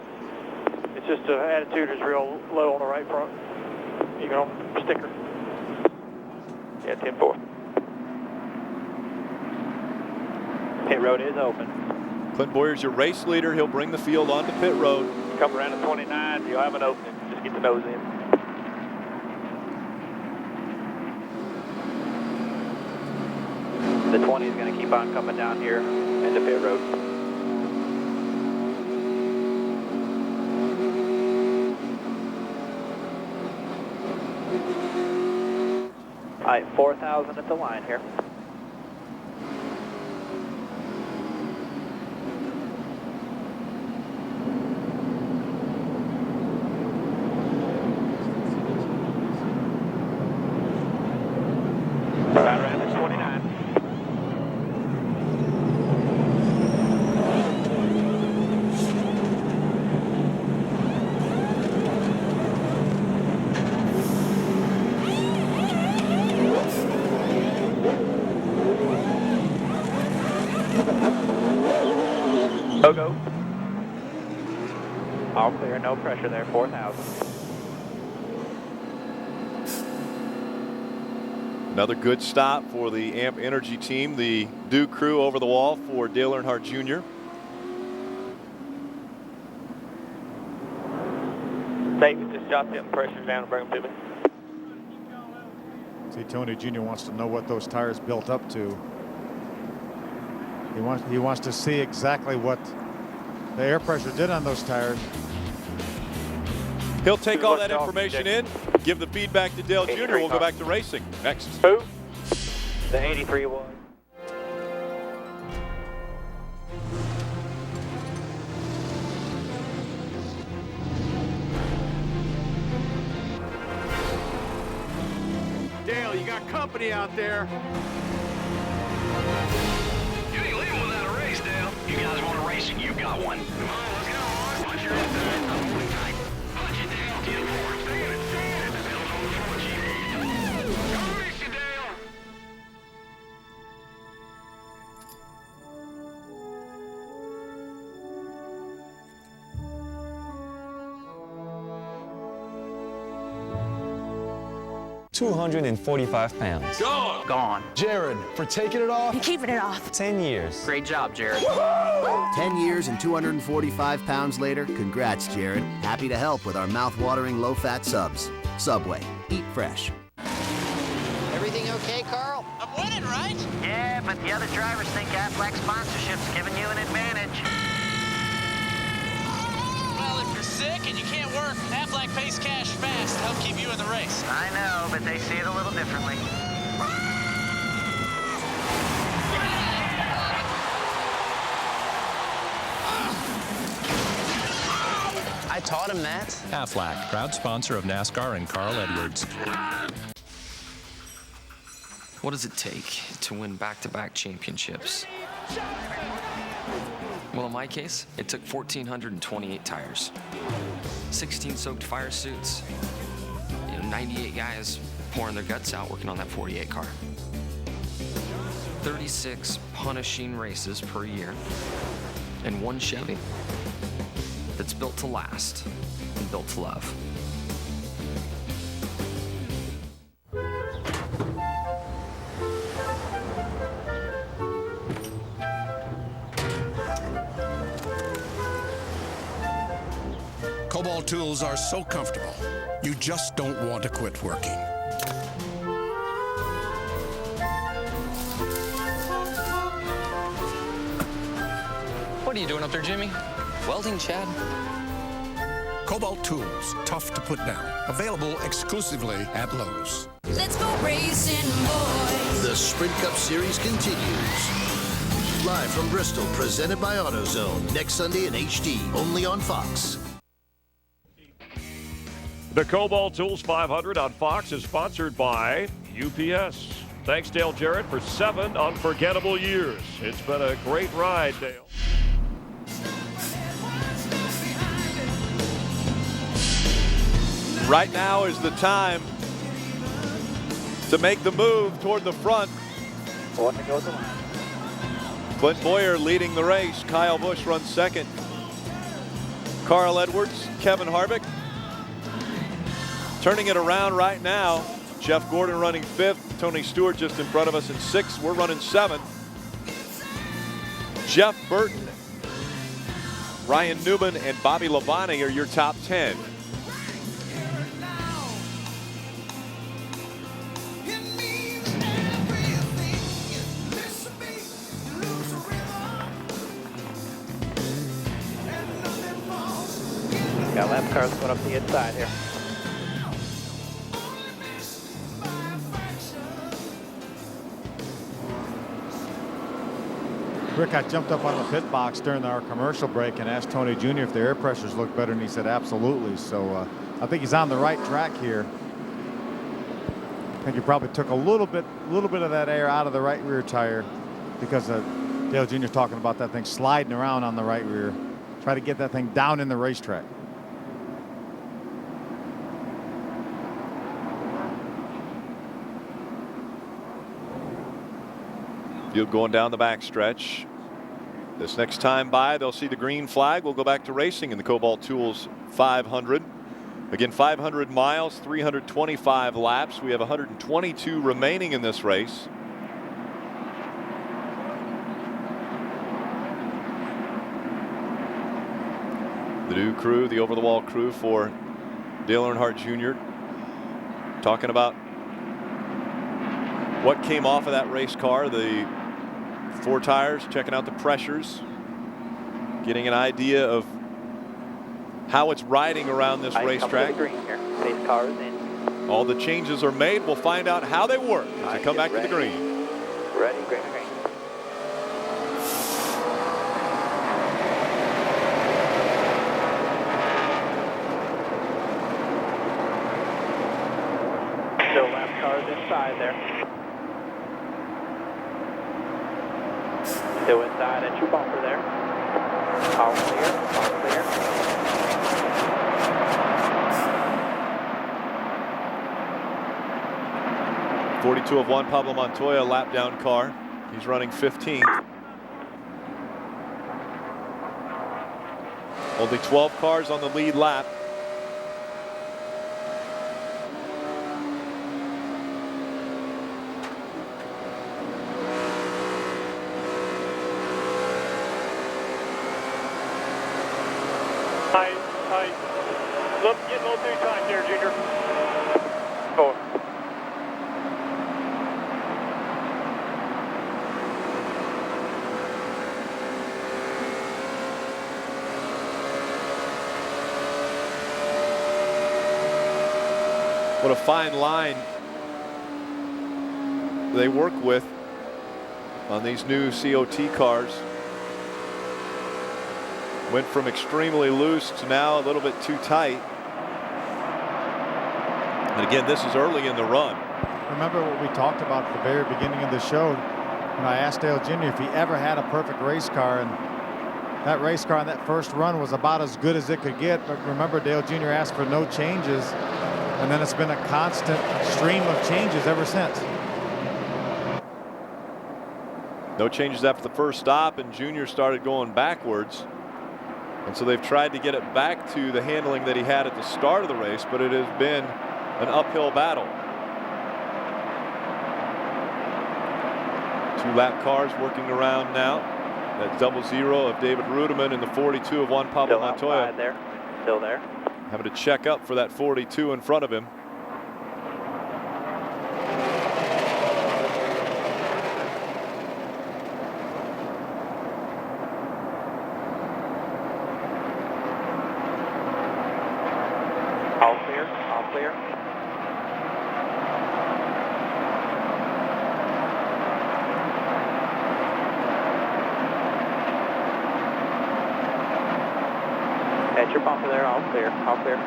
It's just the attitude is real low on the right front. You know, sticker. Yeah, 10-4. Pit road is open. Clint Boyer's your race leader. He'll bring the field onto pit road. Come around to 29, you'll have an opening. Just get the nose in. The 20 is going to keep on coming down here into pit road. All right, 4,000 at the line here. Right around at 29. Go. All clear, no pressure there, 4,000. Another good stop for the AMP Energy team. The Duke crew over the wall for Dale Earnhardt Jr. David, just jot them pressures down and bring them to me. See, Tony Jr. wants to know what those tires built up to. He wants to see exactly what the air pressure did on those tires. He'll take all that information in, give the feedback to Dale Jr. We'll go back to racing next. Who? The 83 was. Dale, you got company out there. You ain't leaving without a race, Dale. You guys want a race and you got one. Come on, let's go. Watch your inside. I'm holding tight. Watch it, Dale. Get forward. Stay in it. Stay in it. The Dale's on the front, Chief. Go race you, Dale. £245. Gone. Jared, for taking it off. Keeping it off. 10 years. Great job, Jared. 10 years and 245 pounds later, congrats, Jared. Happy to help with our mouth-watering low-fat subs. Subway. Eat fresh. Everything okay, Carl? I'm winning, right? Yeah, but the other drivers think Aflac sponsorship's giving you an advantage. Well, if you're sick and you can't work, Aflac pays cash fast to help keep you in the race. I know, but they see it a little differently. I taught him that. Aflac, proud sponsor of NASCAR and Carl Edwards. What does it take to win back-to-back championships? Well, in my case, it took 1,428 tires, 16 soaked fire suits, 98 guys pouring their guts out working on that 48 car, 36 punishing races per year, and one Chevy that's built to last and built to love. Kobalt tools are so comfortable, you just don't want to quit working. What are you doing up there, Jimmy? Welding, Chad? Kobalt tools, tough to put down. Available exclusively at Lowe's. Let's go racing, boys. The Sprint Cup Series continues. Live from Bristol, presented by AutoZone. Next Sunday in HD, only on Fox. The Kobalt Tools 500 on Fox is sponsored by UPS. Thanks, Dale Jarrett, for 7 unforgettable years. It's been a great ride, Dale. Right now is the time to make the move toward the front. One to go to the line. Clint Boyer leading the race. Kyle Busch runs second. Carl Edwards, Kevin Harvick. Turning it around right now, Jeff Gordon running 5th. Tony Stewart just in front of us in 6th. We're running 7th. Jeff Burton, Ryan Newman, and Bobby Labonte are your top 10. Got lap cars going up the inside here. Rick, I jumped up on the pit box during our commercial break and asked Tony Jr. if the air pressures looked better, and he said absolutely. So I think he's on the right track here. I think he probably took a little bit of that air out of the right rear tire because Dale Jr. talking about that thing sliding around on the right rear. Try to get that thing down in the racetrack. Field going down the backstretch. This next time by, they'll see the green flag. We'll go back to racing in the Kobalt Tools 500. Again, 500 miles, 325 laps. We have 122 remaining in this race. The new crew, the over-the-wall crew for Dale Earnhardt Jr. talking about what came off of that race car, the 4 tires, checking out the pressures, getting an idea of how it's riding around this racetrack. Pace car is in. All the changes are made. We'll find out how they work as they come back to the green. Ready, green, green. Still lap cars inside there. Still inside at your bumper there. All clear, all clear. .42 of Juan Pablo Montoya, lap down car. He's running 15th. Only 12 cars on the lead lap. Tight. Look, get a little too tight there, Junior. 4. What a fine line they work with on these new COT cars. Went from extremely loose to now a little bit too tight. And again, this is early in the run. Remember what we talked about at the very beginning of the show when I asked Dale Jr. if he ever had a perfect race car, and that race car in that first run was about as good as it could get. But remember, Dale Jr. asked for no changes, and then it's been a constant stream of changes ever since. No changes after the first stop, and Junior started going backwards. And so they've tried to get it back to the handling that he had at the start of the race, but it has been an uphill battle. 2 lap cars working around now. That 00 of David Rudeman and the 42 of Juan Pablo Montoya. There. Still there. Having to check up for that 42 in front of him. All clear, all clear. At your bumper there, all clear, all clear.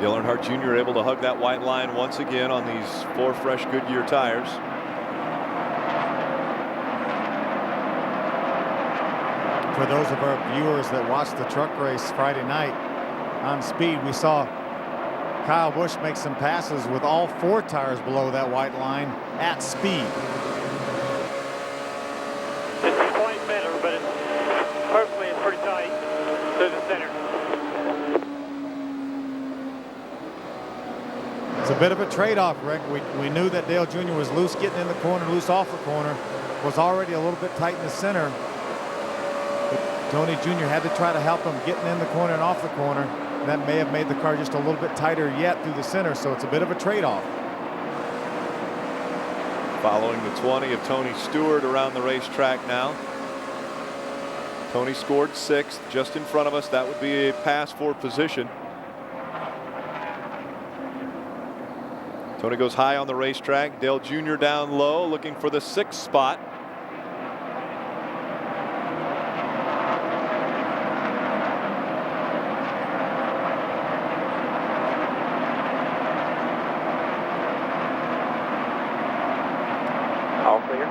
Dale Earnhardt Jr. able to hug that white line once again on these 4 fresh Goodyear tires. For those of our viewers that watched the truck race Friday night on Speed, we saw Kyle Busch make some passes with all 4 tires below that white line at speed. It's quite better, but hopefully it's pretty tight through the center. It's a bit of a trade-off, Rick. We knew that Dale Jr. was loose getting in the corner, loose off the corner, was already a little bit tight in the center. But Tony Jr. had to try to help him getting in the corner and off the corner. And that may have made the car just a little bit tighter yet through the center, so it's a bit of a trade-off. Following the 20 of Tony Stewart around the racetrack now. Tony scored 6th just in front of us. That would be a pass for position. Tony goes high on the racetrack. Dale Jr. down low, looking for the 6th spot. All clear.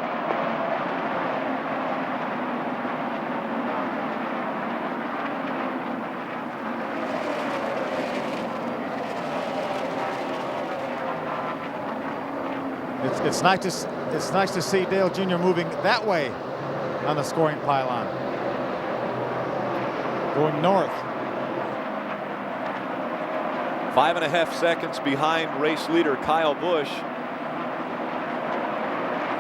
It's nice to see Dale Jr. moving that way on the scoring pylon, going north. 5.5 seconds behind race leader Kyle Busch.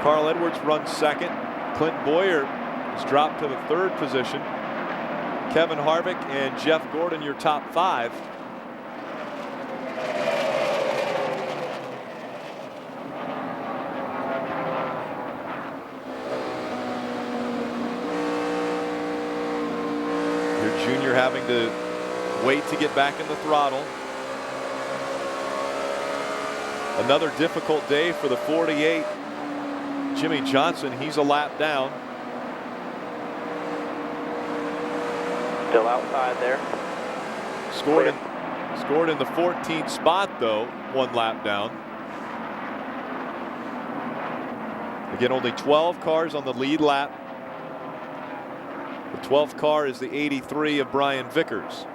Carl Edwards runs second. Clint Boyer has dropped to the 3rd position. Kevin Harvick and Jeff Gordon, your top 5. Your junior having to wait to get back in the throttle. Another difficult day for the 48. Jimmy Johnson, he's a lap down. Still outside there. Scored in the 14th spot though, 1 lap down. Again, only 12 cars on the lead lap. The 12th car is the 83 of Brian Vickers.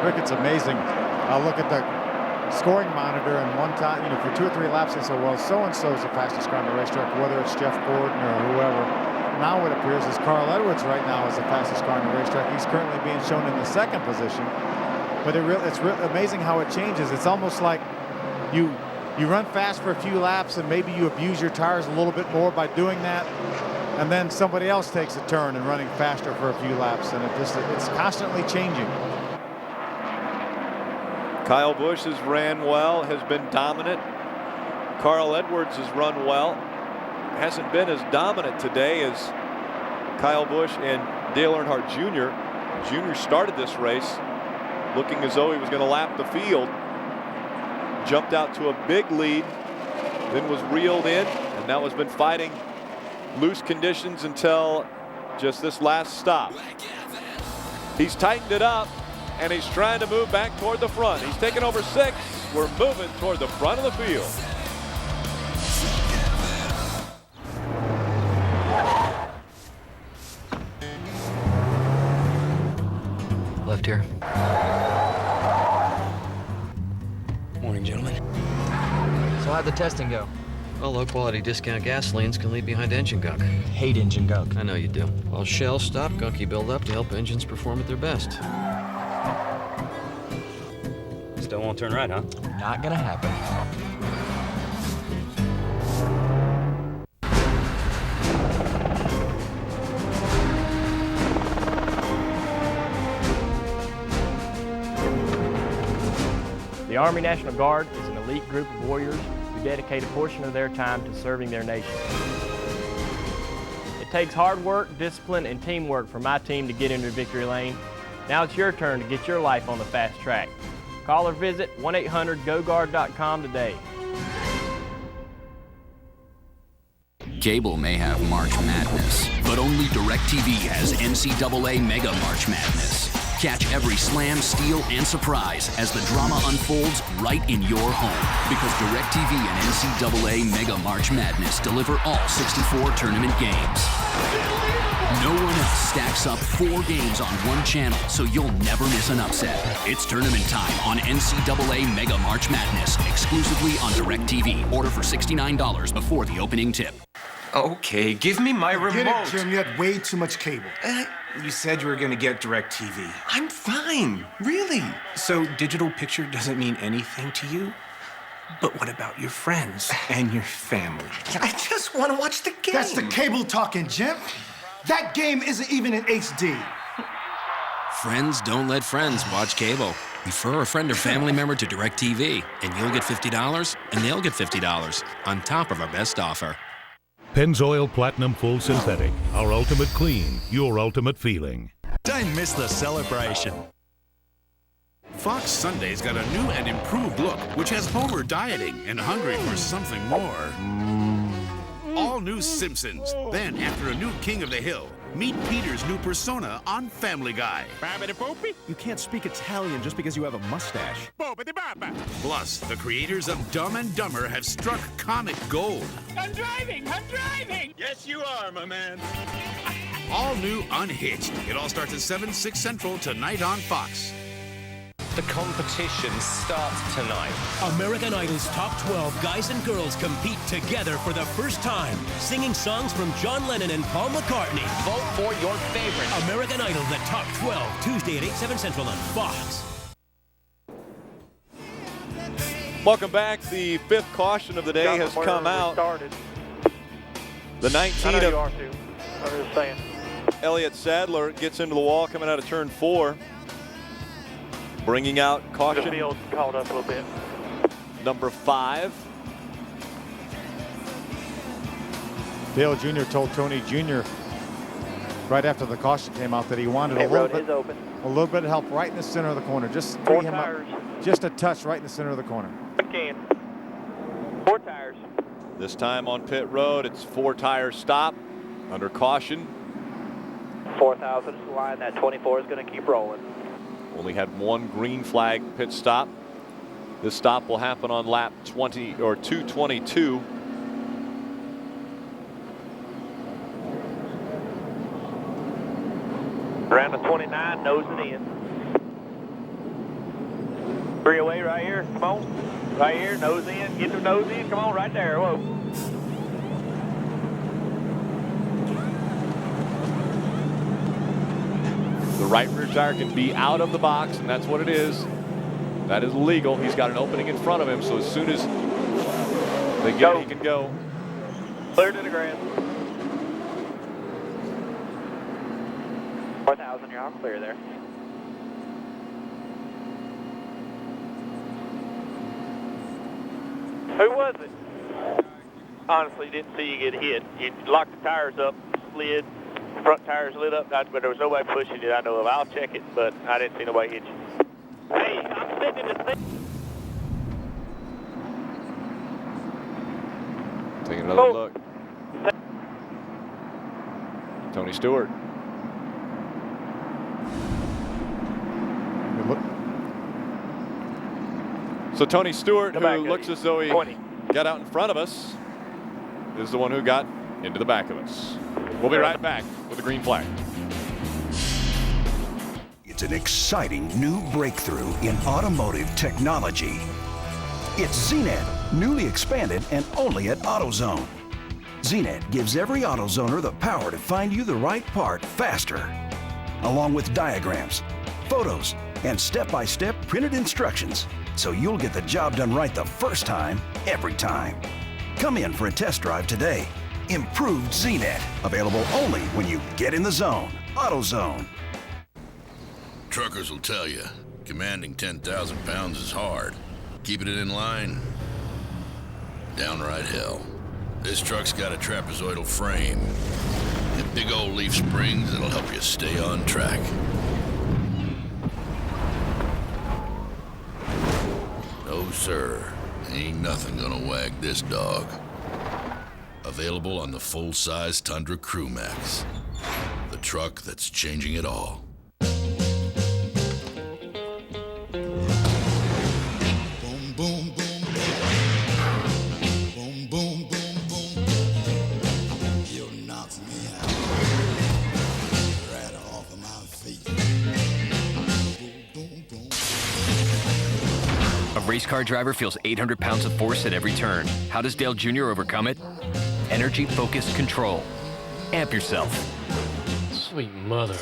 Rick, it's amazing. I'll look at the scoring monitor, and one time, for 2 or 3 laps, they say, well, so-and-so is the fastest car on the racetrack, whether it's Jeff Gordon or whoever. Now what appears is Carl Edwards right now is the fastest car on the racetrack. He's currently being shown in the 2nd position. But it's amazing how it changes. It's almost like you run fast for a few laps, and maybe you abuse your tires a little bit more by doing that. And then somebody else takes a turn and running faster for a few laps. And it's constantly changing. Kyle Busch has ran well, has been dominant. Carl Edwards has run well. Hasn't been as dominant today as Kyle Busch and Dale Earnhardt Jr. Jr. started this race looking as though he was going to lap the field. Jumped out to a big lead, then was reeled in, and now has been fighting loose conditions until just this last stop. He's tightened it up, and he's trying to move back toward the front. He's taken over 6. We're moving toward the front of the field. Left here. Morning, gentlemen. So how'd the testing go? Well, low-quality discount gasolines can leave behind engine gunk. Hate engine gunk. I know you do. Well, Shell stop gunky buildup to help engines perform at their best. Still won't turn right, huh? Not gonna happen. The Army National Guard is an elite group of warriors who dedicate a portion of their time to serving their nation. It takes hard work, discipline, and teamwork for my team to get into victory lane. Now it's your turn to get your life on the fast track. Call or visit 1-800-GO-GUARD.com today. Cable may have March Madness, but only DirecTV has NCAA Mega March Madness. Catch every slam, steal, and surprise as the drama unfolds right in your home. Because DirecTV and NCAA Mega March Madness deliver all 64 tournament games. No one else stacks up 4 games on one channel, so you'll never miss an upset. It's tournament time on NCAA Mega March Madness, exclusively on DirecTV. Order for $69 before the opening tip. Okay, give me my remote. Get it, Jim. You had way too much cable. You said you were going to get DirecTV. I'm fine, really. So digital picture doesn't mean anything to you? But what about your friends and your family? I just want to watch the game. That's the cable talking, Jim. That game isn't even in HD. Friends don't let friends watch cable. Refer a friend or family member to DirecTV, and you'll get $50, and they'll get $50 on top of our best offer. Pennzoil Platinum Full Synthetic. Our ultimate clean, your ultimate feeling. Don't miss the celebration. Fox Sunday's got a new and improved look, which has Homer dieting and hungry for something more. All new Simpsons. Then, after a new King of the Hill, meet Peter's new persona on Family Guy. You can't speak Italian just because you have a mustache. Plus, the creators of Dumb and Dumber have struck comic gold. I'm driving! I'm driving! Yes, you are, my man. All new Unhitched. It all starts at 7, 6 Central tonight on Fox. The competition starts tonight. American Idol's top 12 guys and girls compete together for the first time, singing songs from John Lennon and Paul McCartney. Vote for your favorite. American Idol, the top 12, Tuesday at 8, 7 Central on Fox. Welcome back. The fifth caution of the day has come out. The 19 of Elliott Sadler gets into the wall coming out of turn 4. Bringing out caution. The field's called up a little bit. Number 5. Dale Jr. told Tony Jr. right after the caution came out that he wanted a little bit of help right in the center of the corner. Just free him up. Just a touch right in the center of the corner. 4 tires. This time on pit road, it's 4 tire stop under caution. 4,000 is the line. That 24 is going to keep rolling. Only had 1 green flag pit stop. This stop will happen on lap 20 or 222. Around the 29, nosing in. 3 away right here. Come on. Right here, nose in. Get the nose in. Come on, right there. Whoa. The right rear tire can be out of the box, and that's what it is. That is legal. He's got an opening in front of him, so as soon as they get it, he can go. Clear to the grass. 4,000, you're all clear there. Who was it? Honestly, didn't see you get hit. You locked the tires up, slid. Front tires lit up, but there was nobody pushing it I know of. I'll check it, but I didn't see nobody hit you. Hey, I'm sitting in the thing. Taking another look. Tony Stewart. So Tony Stewart, who looks as though he got out in front of us, is the one who got into the back of us. We'll be right back with the green flag. It's an exciting new breakthrough in automotive technology. It's ZNet, newly expanded and only at AutoZone. ZNet gives every AutoZoner the power to find you the right part faster, along with diagrams, photos, and step-by-step printed instructions, so you'll get the job done right the first time, every time. Come in for a test drive today. Improved ZNet, available only when you get in the zone. AutoZone. Truckers will tell you, commanding 10,000 pounds is hard. Keeping it in line, downright hell. This truck's got a trapezoidal frame and big old leaf springs that'll help you stay on track. No, sir. Ain't nothing gonna wag this dog. Available on the full-size Tundra Crew Max. The truck that's changing it all. Boom, boom, boom, boom. Boom, boom, boom, boom. You knocked me out. Right off of my feet. Boom, boom, boom. A race car driver feels 800 pounds of force at every turn. How does Dale Jr. overcome it? Energy-focused control. Amp yourself. Sweet mother.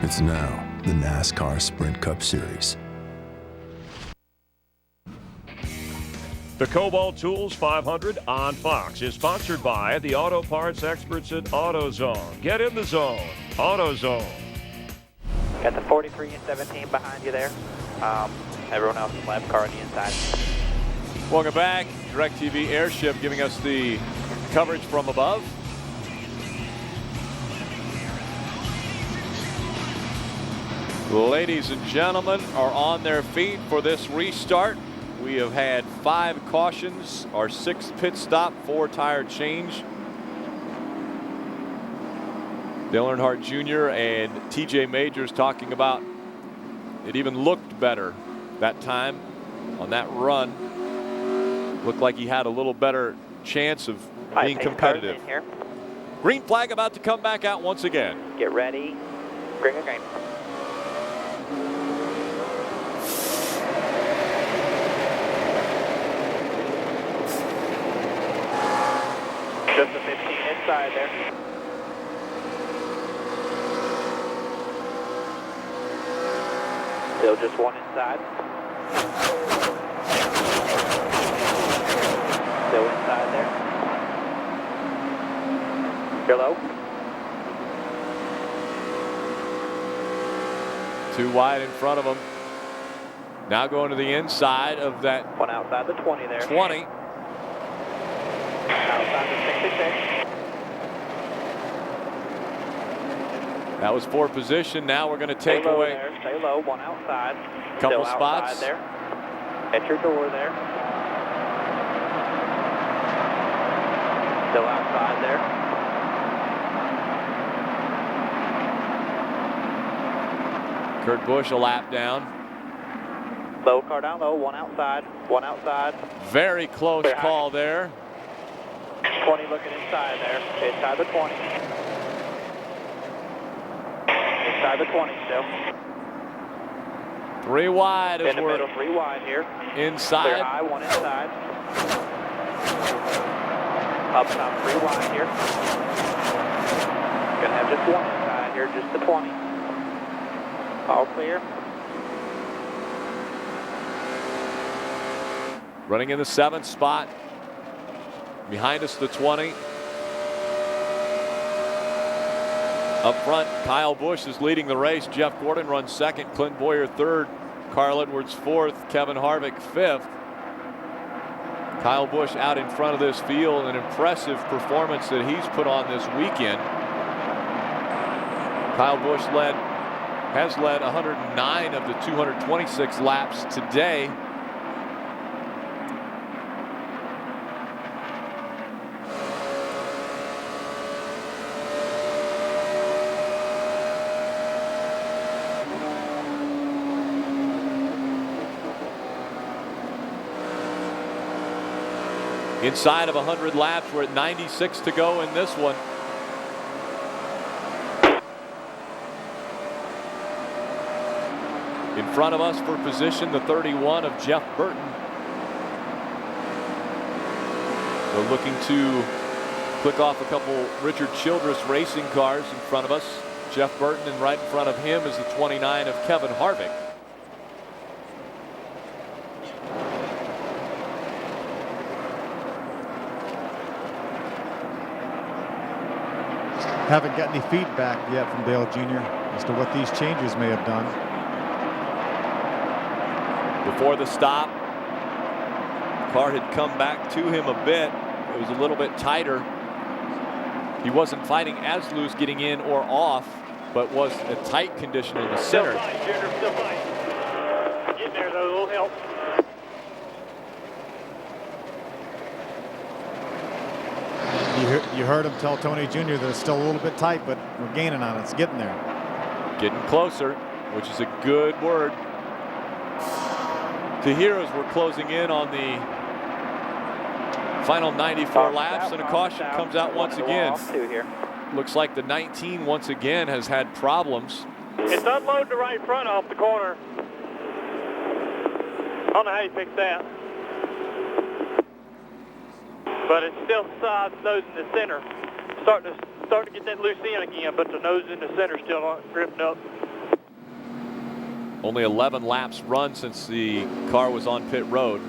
It's now the NASCAR Sprint Cup Series. The Kobalt Tools 500 on Fox is sponsored by the auto parts experts at AutoZone. Get in the zone. AutoZone. Got the 43 and 17 behind you there. Everyone else is left car on the inside. Welcome back. DirecTV Airship giving us the coverage from above. Ladies and gentlemen are on their feet for this restart. We have had 5 cautions, our 6th pit stop, 4 tire change. Dale Earnhardt Jr. and TJ Majors talking about it even looked better that time on that run. Looked like he had a little better chance of being competitive. Green flag about to come back out once again. Get ready. Green. Just a 15 inside there. Still just 1 inside. Still inside there. You're low. 2 wide in front of him. Now going to the inside of that. 1 outside the 20 there. 20. Outside the 66. That was for position. Now we're going to take Stay low away. There. Stay low. 1 outside. Couple Still spots. Outside there. At your door there. Still outside there. Kurt Busch a lap down. Low car down low. 1 outside. 1 outside. Very close call there. 20 looking inside there. Inside the 20. Inside the 20 still. 3 wide. In the middle, 3 wide here. Inside. Clear high, 1 inside. Up top, 3 wide here. Gonna have just 1 inside here, just the 20. All clear. Running in the 7th spot. Behind us, the 20. Up front, Kyle Busch is leading the race. Jeff Gordon runs 2nd. Clint Boyer 3rd. Carl Edwards 4th. Kevin Harvick 5th. Kyle Busch out in front of this field. An impressive performance that he's put on this weekend. Kyle Busch has led 109 of the 226 laps today. Inside of 100 laps, we're at 96 to go in this one. In front of us for position, the 31 of Jeff Burton. They're looking to click off a couple Richard Childress racing cars in front of us. Jeff Burton, and right in front of him is the 29 of Kevin Harvick. Haven't got any feedback yet from Dale Jr. as to what these changes may have done. Before the stop, car had come back to him a bit. It was a little bit tighter. He wasn't fighting as loose getting in or off, but was a tight condition in the center. Still fine, Junior, still fine. Getting there though, a little help. You heard him tell Tony Jr. that it's still a little bit tight, but we're gaining on it. It's getting there. Getting closer, which is a good word to hear as we're closing in on the final 94 laps, and a caution comes out once again. Looks like the 19 once again has had problems. It's unloading the right front off the corner. I don't know how you fix that. But it's still nose in the center. Starting to get that loose end again, but the nose in the center still aren't gripping up. Only 11 laps run since the car was on pit road.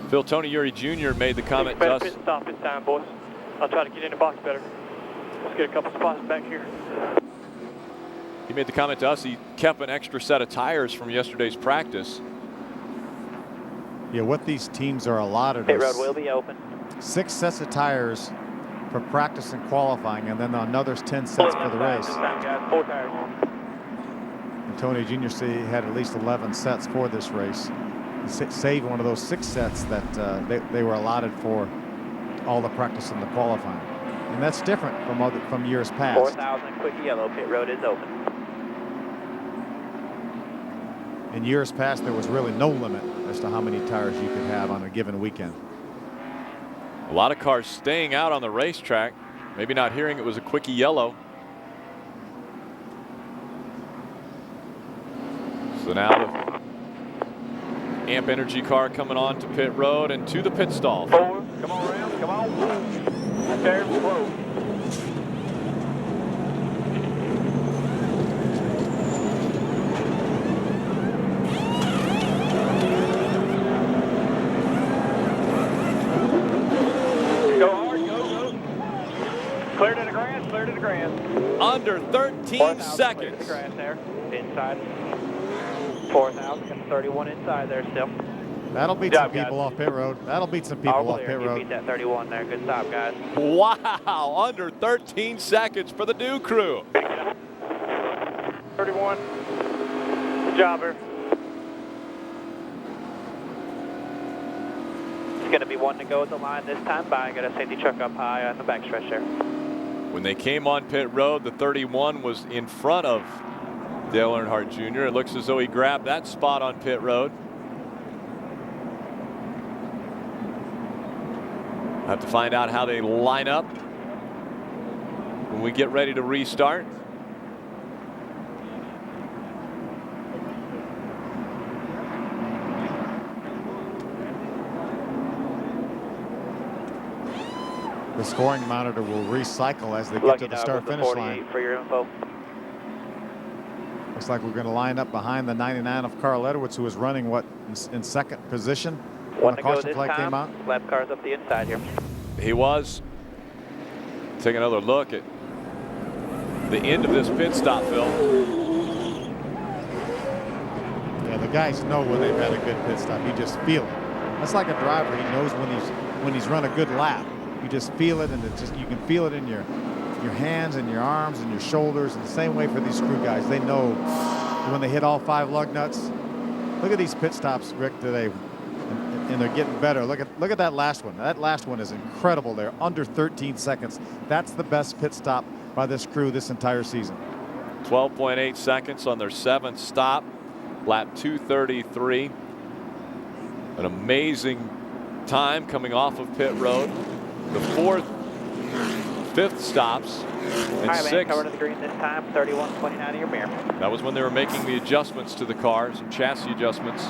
Phil, Tony Eury Jr. made the comment to us. Pit stop this time, boys. I'll try to get in the box better. Let's get a couple spots back here. He made the comment to us he kept an extra set of tires from yesterday's practice. Yeah, what these teams are allotted Pit road will be open. 6 sets of tires for practice and qualifying, and then another 10 sets for the race. This time, guys. 4 tires. And Tony Jr. said he had at least 11 sets for this race. He saved one of those 6 sets that they were allotted for all the practice and the qualifying. And that's different from years past. 4,000 quick yellow. Pit road is open. In years past, there was really no limit as to how many tires you could have on a given weekend. A lot of cars staying out on the racetrack, maybe not hearing it was a quickie yellow. So now the Amp Energy car coming on to pit road and to the pit stall. 4, come on around, come on. Tires slow. Clear to the grass, clear to the grass. Under 13 seconds. Clear to the grass there, inside. 4,031 inside there still. That'll beat some people off pit road. That'll beat some people off pit road. You beat that 31 there. Good stop, guys. Wow, under 13 seconds for the new crew. 31. Good job, here. It's going to be 1 to go at the line this time by. Got a safety truck up high on the backstretch there. When they came on pit road, the 31 was in front of Dale Earnhardt Jr. It looks as though he grabbed that spot on pit road. Have to find out how they line up when we get ready to restart. The scoring monitor will recycle as they get to the start-finish line. For your info. Looks like we're going to line up behind the 99 of Carl Edwards, who was running in second position when the caution flag came out. Lap cars up the inside here. He was. Take another look at the end of this pit stop, Phil. Yeah, the guys know when they've had a good pit stop. You just feel it. That's like a driver. He knows when he's run a good lap. You just feel it, and you can feel it in your hands and your arms and your shoulders. And the same way for these crew guys, they know when they hit all 5 lug nuts. Look at these pit stops, Rick, today, and they're getting better. Look at that last one. That last one is incredible. They're under 13 seconds. That's the best pit stop by this crew this entire season. 12.8 seconds on their 7th stop, lap 233. An amazing time coming off of pit road. The 4th, 5th stops, and 6th. Cover to the green this time, 31.29 of your mirror. That was when they were making the adjustments to the cars and chassis adjustments.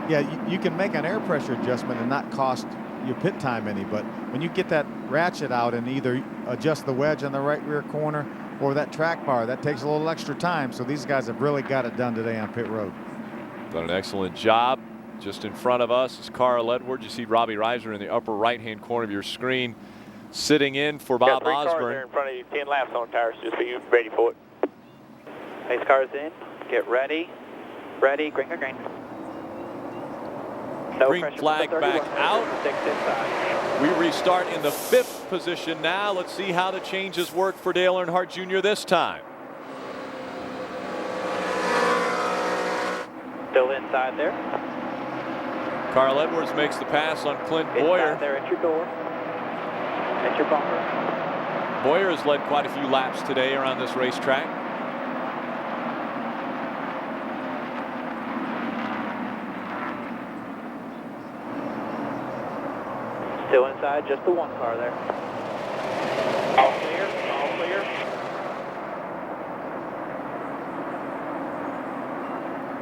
Yeah, you can make an air pressure adjustment and not cost your pit time any, but when you get that ratchet out and either adjust the wedge on the right rear corner or that track bar, that takes a little extra time. So these guys have really got it done today on pit road. Done an excellent job. Just in front of us is Carl Edwards. You see Robbie Reiser in the upper right-hand corner of your screen, sitting in for Bob Osborne. Osborne. Cars there in front of you, 10 laps on tires. Just be ready for it. Pace cars in. Get ready. Ready. Green. Green. No Green flag back out. We restart in the 5th position now. Let's see how the changes work for Dale Earnhardt Jr. this time. Still inside there. Carl Edwards makes the pass on Clint Boyer. Inside there at your door. At your bumper. Boyer has led quite a few laps today around this racetrack. Still inside, just the 1 car there. All clear, all clear.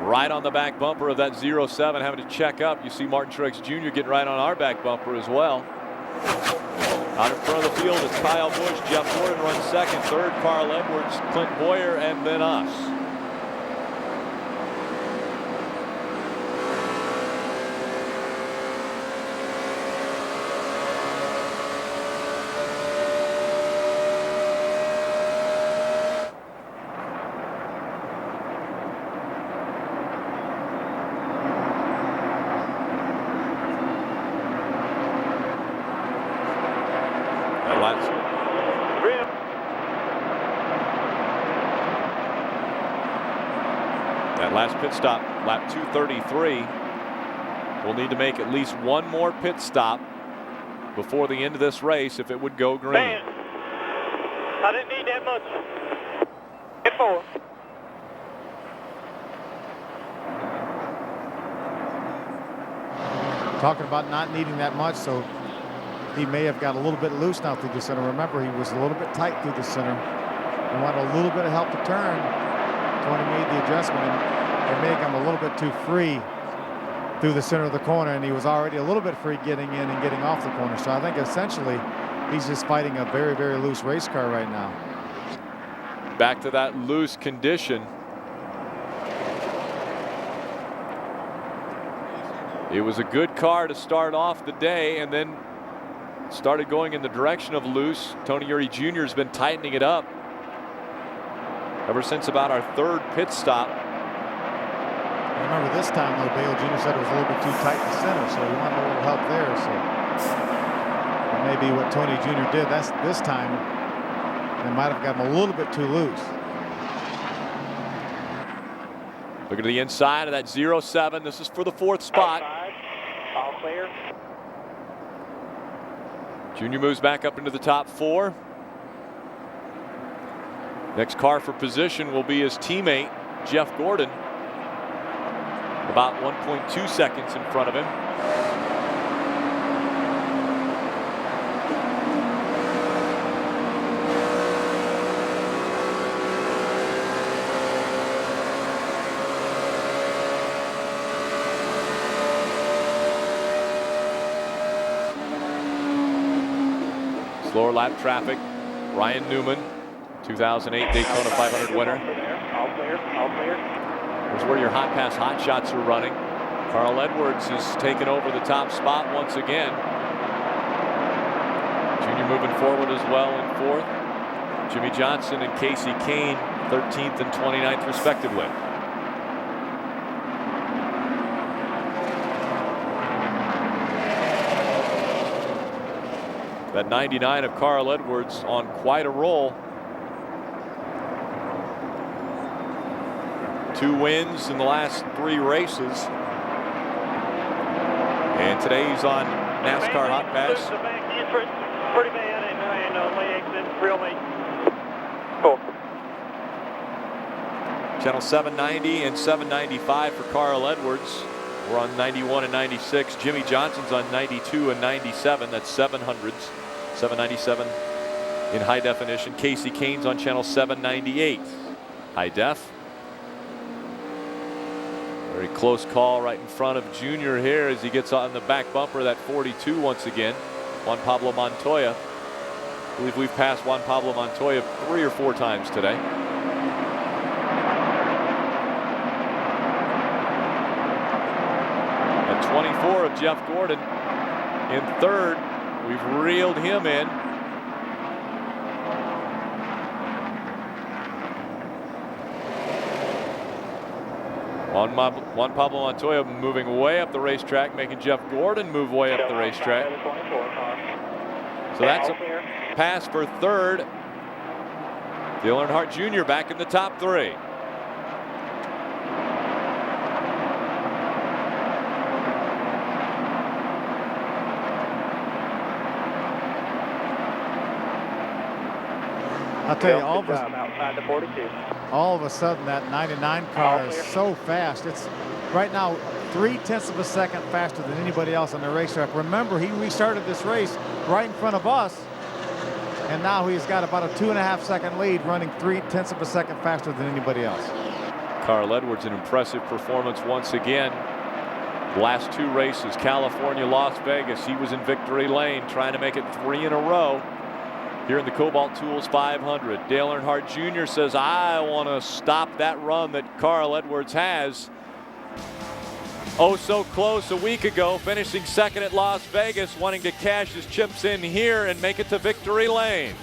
Right on the back bumper of that 07, having to check up. You see Martin Truex Jr. getting right on our back bumper as well. Out in front of the field is Kyle Busch. Jeff Gordon runs 2nd, 3rd Carl Edwards, Clint Boyer, and then us. Last pit stop, lap 233. We'll need to make at least one more pit stop before the end of this race if it would go green. Man, I didn't need that much. Get forward. Talking about not needing that much, so he may have got a little bit loose now through the center. Remember, he was a little bit tight through the center. He wanted a little bit of help to turn when he made the adjustment, and it made him a little bit too free through the center of the corner, and he was already a little bit free getting in and getting off the corner. So I think essentially he's just fighting a very, very loose race car right now. Back to that loose condition. It was a good car to start off the day and then started going in the direction of loose. Tony Eury Jr. has been tightening it up ever since about our third pit stop. I remember this time, though, Dale Jr. said it was a little bit too tight in the center, so he wanted a little help there. So maybe what Tony Jr. did this time, they might have got him a little bit too loose. Looking to the inside of that 07. This is for the fourth spot. All clear. Junior moves back up into the top four. Next car for position will be his teammate, Jeff Gordon. About 1.2 seconds in front of him. Slower lap traffic. Ryan Newman, 2008 Daytona 500 winner. All clear. All clear. Here's where your Hotpass hot shots are running. Carl Edwards has taken over the top spot once again. Junior moving forward as well in fourth. Jimmy Johnson and Casey Kane 13th and 29th respectively. That 99 of Carl Edwards on quite a roll. 2 wins in the last 3 races. And today he's on NASCAR Hotpass. Pretty bad, and legs and real late. Cool. Channel 790 and 795 for Carl Edwards. We're on 91 and 96. Jimmy Johnson's on 92 and 97. That's 700s. 797 in high definition. Casey Kane's on channel 798. High def. Very close call right in front of Junior here as he gets on the back bumper of that 42 once again. Juan Pablo Montoya. I believe we've passed Juan Pablo Montoya 3 or 4 times today. At 24 of Jeff Gordon in third. We've reeled him in. Juan Pablo Montoya moving way up the racetrack, making Jeff Gordon move way up the racetrack. So that's a pass for third. Dale Earnhardt Jr. back in the top 3. I'll tell you, outside the 42. All of a sudden that 99 car is so fast. It's right now 0.3 of a second faster than anybody else on the racetrack. Remember, he restarted this race right in front of us, and now he's got about a 2.5 second lead, running 0.3 of a second faster than anybody else. Carl Edwards, an impressive performance once again. Last 2 races, California, Las Vegas. He was in victory lane, trying to make it 3 in a row. Here in the Kobalt Tools 500, Dale Earnhardt Jr. says, I want to stop that run that Carl Edwards has. Oh, so close a week ago, finishing second at Las Vegas, wanting to cash his chips in here and make it to victory lane.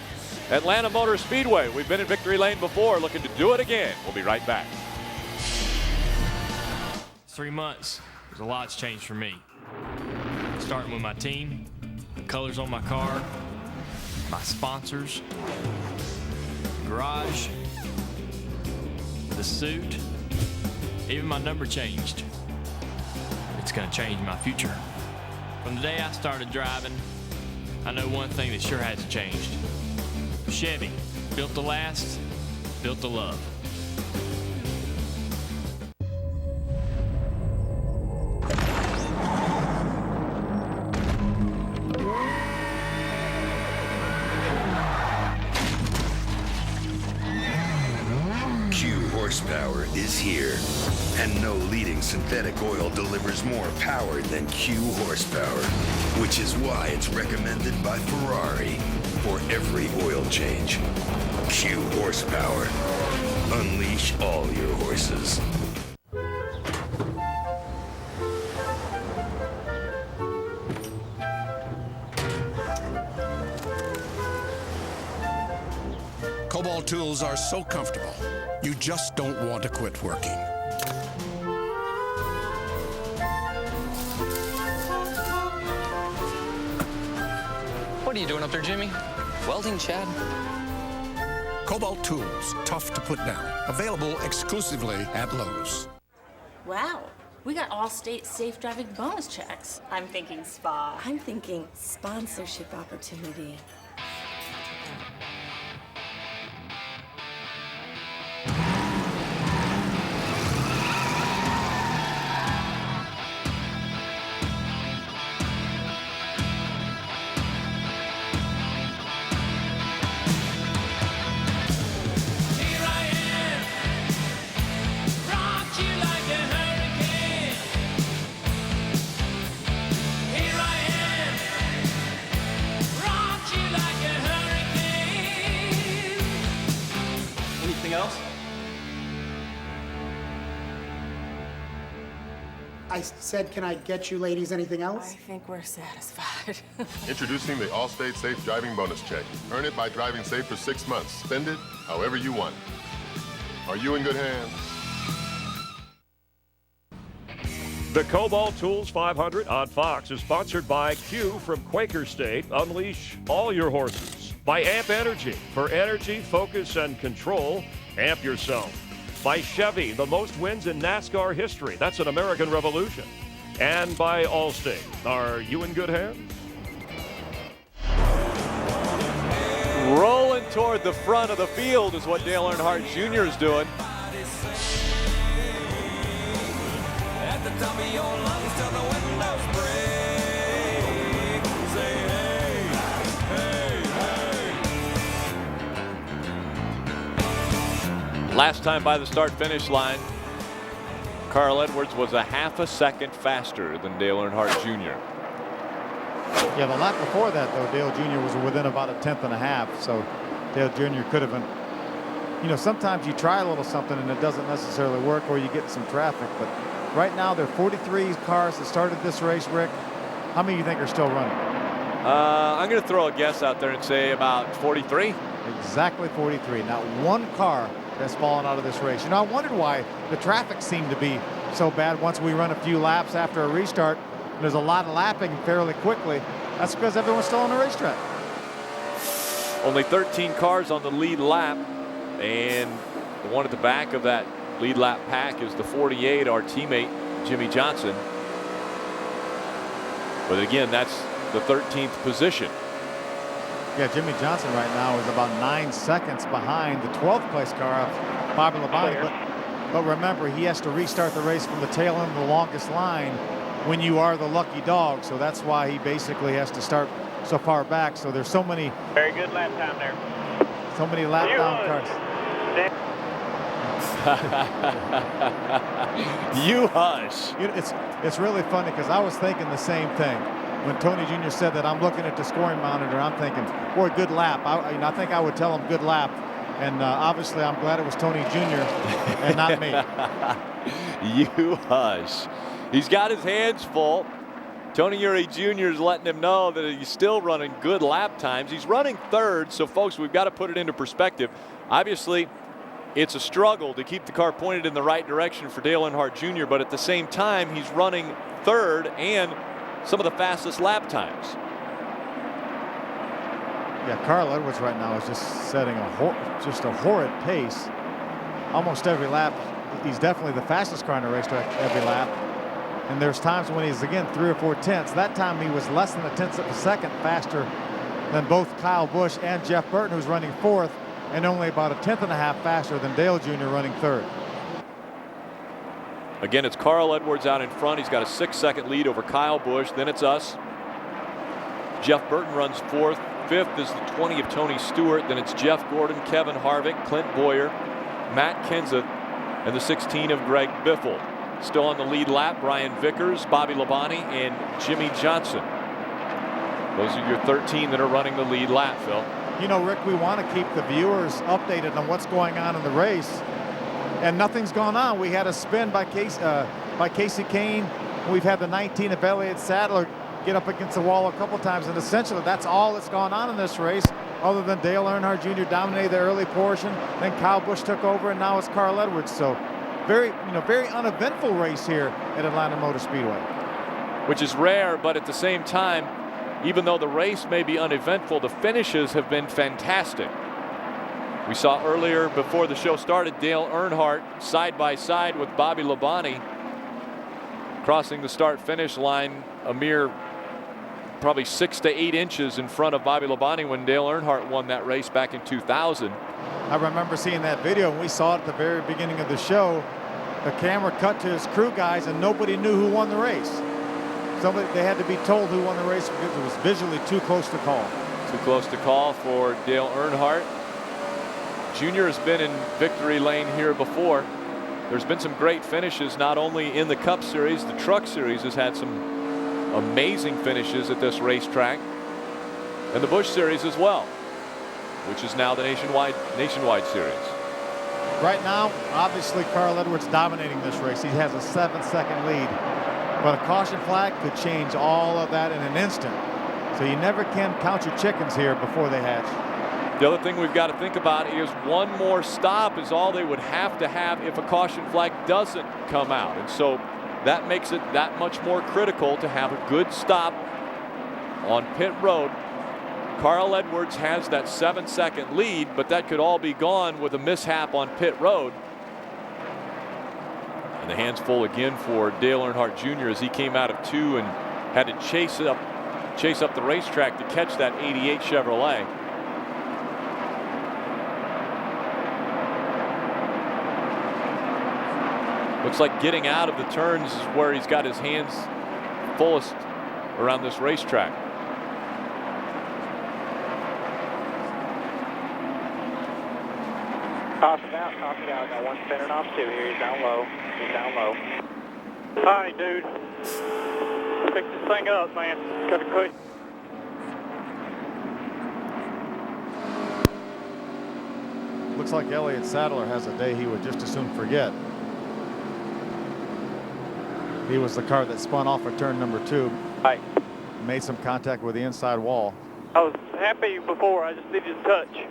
Atlanta Motor Speedway, we've been in victory lane before, looking to do it again. We'll be right back. 3 months, there's a lot's changed for me. Starting with my team, the colors on my car, my sponsors, garage, the suit, Even my number changed. It's going to change my future. From the day I started driving, I know one thing that sure hasn't changed. Chevy, built to last, built to love. Horsepower is here, and no leading synthetic oil delivers more power than Q horsepower, which is why it's recommended by Ferrari for every oil change. Q horsepower. Unleash all your horses. Kobalt tools are so comfortable, you just don't want to quit working. What are you doing up there, Jimmy? Welding, Chad? Kobalt tools, tough to put down. Available exclusively at Lowe's. Wow, we got all-state safe driving bonus checks. I'm thinking spa. I'm thinking sponsorship opportunity. Else? I said, can I get you ladies anything else? I think we're satisfied. Introducing the Allstate Safe Driving Bonus Check. Earn it by driving safe for 6 months. Spend it however you want. Are you in good hands? The Kobalt Tools 500 on Fox is sponsored by Q from Quaker State. Unleash all your horses. By Amp Energy. For energy, focus, and control, amp yourself. By Chevy, the most wins in NASCAR history. That's an American revolution. And by Allstate. Are you in good hands? Rolling toward the front of the field is what Dale Earnhardt Jr. is doing. At the top of your lungs till the windows break. Say hey, hey, hey. Last time by the start-finish line, Carl Edwards was a half a second faster than Dale Earnhardt Jr. Yeah, the lap before that, though, Dale Jr. was within about a tenth and a half, so Dale Jr. could have been, you know, sometimes you try a little something and it doesn't necessarily work, or you get some traffic, but right now there are 43 cars that started this race, Rick. How many do you think are still running? I'm going to throw a guess out there and say about 43. Exactly 43. Not one car has fallen out of this race. You know, I wondered why the traffic seemed to be so bad once we run a few laps after a restart. There's a lot of lapping fairly quickly. That's because everyone's still on the racetrack. Only 13 cars on the lead lap, and the one at the back of that lead lap pack is the 48, our teammate Jimmy Johnson. But again, that's the 13th position. Yeah, Jimmy Johnson right now is about 9 seconds behind the 12th place car of Bobby Labonte. But remember, he has to restart the race from the tail end of the longest line when you are the lucky dog. So that's why he basically has to start so far back. So there's so many. Very good lap time there. So many lap down cars. You hush. It's really funny because I was thinking the same thing. When Tony Jr. said that, I'm looking at the scoring monitor, I'm thinking, boy, good lap. I think I would tell him good lap. And obviously, I'm glad it was Tony Jr. and not me. You hush. He's got his hands full. Tony Uri Jr. is letting him know that he's still running good lap times. He's running third, so folks, we've got to put it into perspective. Obviously, it's a struggle to keep the car pointed in the right direction for Dale Earnhardt Jr., but at the same time, he's running third and some of the fastest lap times. Yeah, Carl Edwards right now is just setting a horrid pace. Almost every lap he's definitely the fastest car on the racetrack every lap. And there's times when he's, again, 3 or 4 tenths. That time he was less than a tenth of a second faster than both Kyle Busch and Jeff Burton, who's running 4th, and only about a tenth and a half faster than Dale Jr. running 3rd. Again, it's Carl Edwards out in front. He's got a 6-second lead over Kyle Busch. Then it's us. Jeff Burton runs 4th. 5th is the 20 of Tony Stewart. Then it's Jeff Gordon, Kevin Harvick, Clint Boyer, Matt Kenseth, and the 16 of Greg Biffle. Still on the lead lap, Brian Vickers, Bobby Labonte, and Jimmy Johnson. Those are your 13 that are running the lead lap, Phil. You know, Rick, we want to keep the viewers updated on what's going on in the race, and nothing's gone on. We had a spin by Casey Kane. We've had the 19 of Elliott Sadler get up against the wall a couple times, and essentially that's all that's gone on in this race, other than Dale Earnhardt Jr. dominated the early portion, then Kyle Busch took over, and now it's Carl Edwards. So very uneventful race here at Atlanta Motor Speedway. Which is rare, but at the same time, even though the race may be uneventful, the finishes have been fantastic. We saw earlier before the show started Dale Earnhardt side by side with Bobby Labonte crossing the start-finish line a mere probably 6 to 8 inches in front of Bobby Labonte when Dale Earnhardt won that race back in 2000. I remember seeing that video, and we saw it at the very beginning of the show. The camera cut to his crew guys, and nobody knew who won the race. They had to be told who won the race because it was visually too close to call. Too close to call for Dale Earnhardt. Junior has been in victory lane here before. There's been some great finishes, not only in the Cup Series, the Truck Series has had some amazing finishes at this racetrack, and the Busch Series as well, which is now the Nationwide Series. Right now, obviously, Carl Edwards dominating this race. He has a 7-second lead, but a caution flag could change all of that in an instant. So you never can count your chickens here before they hatch. The other thing we've got to think about is one more stop is all they would have to have if a caution flag doesn't come out. And so that makes it that much more critical to have a good stop on pit road. Carl Edwards has that 7-second lead, but that could all be gone with a mishap on pit road. And the hands full again for Dale Earnhardt Jr. as he came out of 2 and had to chase up the racetrack to catch that 88 Chevrolet. Looks like getting out of the turns is where he's got his hands fullest around this racetrack. Off out. Got one spinner and off 2 here. He's down low. All right, dude. Pick this thing up, man. Got a quick. Looks like Elliott Sadler has a day he would just as soon forget. He was the car that spun off of turn number 2. Right. Made some contact with the inside wall. I was happy before. I just needed a touch.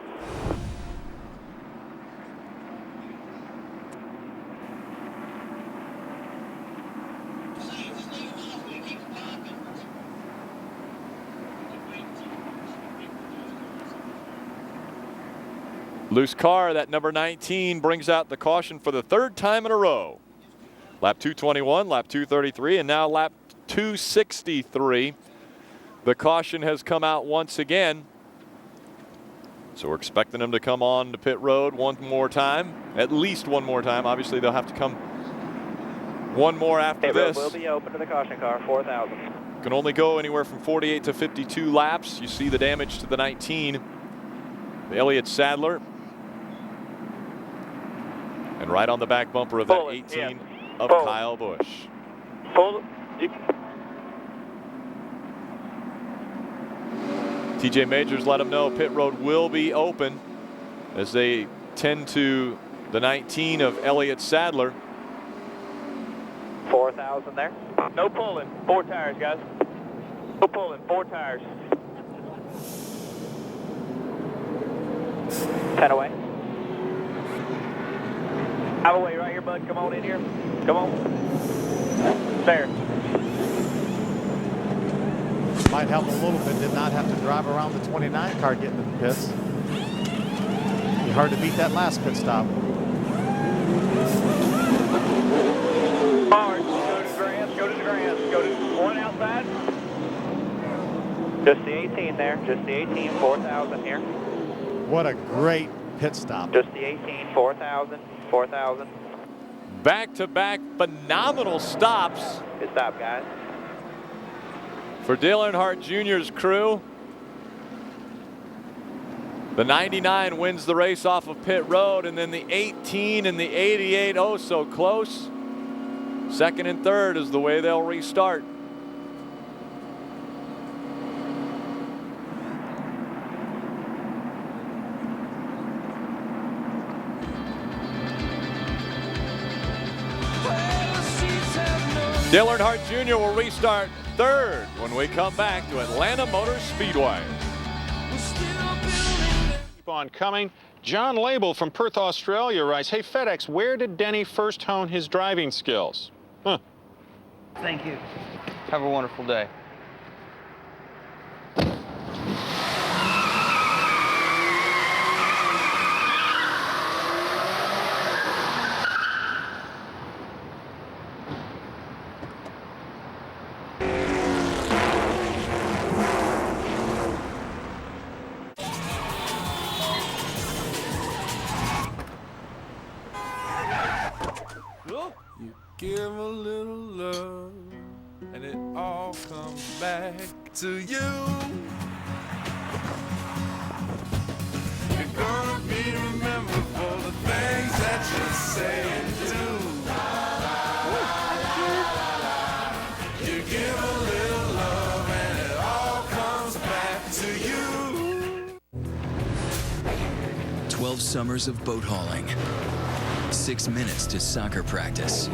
Loose car, that number 19 brings out the caution for the 3rd time in a row. Lap 221, lap 233, and now lap 263. The caution has come out once again. So we're expecting them to come on to pit road one more time, at least one more time. Obviously, they'll have to come one more after this. Will be open to the caution car, 4,000. Can only go anywhere from 48 to 52 laps. You see the damage to the 19, the Elliott Sadler. And right on the back bumper of that 18 of Kyle Busch. TJ Majors let him know pit road will be open as they tend to the 19 of Elliott Sadler. 4,000 there. No pulling. 4 tires, guys. No pulling. 4 tires. 10 away. Have a way right here, bud. Come on in here. Come on. There. Might help a little bit. Did not have to drive around the 29 car getting to the pits. Be hard to beat that last pit stop. Just the 18 there. Just the 18, 4,000 here. What a great pit stop. Just the 18, 4,000, 4,000. Back-to-back phenomenal stops. Good stop, guys. For Dale Earnhardt Jr.'s crew. The 99 wins the race off of pit road, and then the 18 and the 88, oh so close. Second and third is the way they'll restart. Dale Earnhardt Jr. will restart third when we come back to Atlanta Motor Speedway. Keep on coming. John Label from Perth, Australia writes, hey FedEx, where did Denny first hone his driving skills? Huh. Thank you. Have a wonderful day. You give a little love, and it all comes back to you. You're gonna be remembered for the things that you say and do. You give a little love, and it all comes back to you. 12 summers of boat hauling. 6 minutes to soccer practice.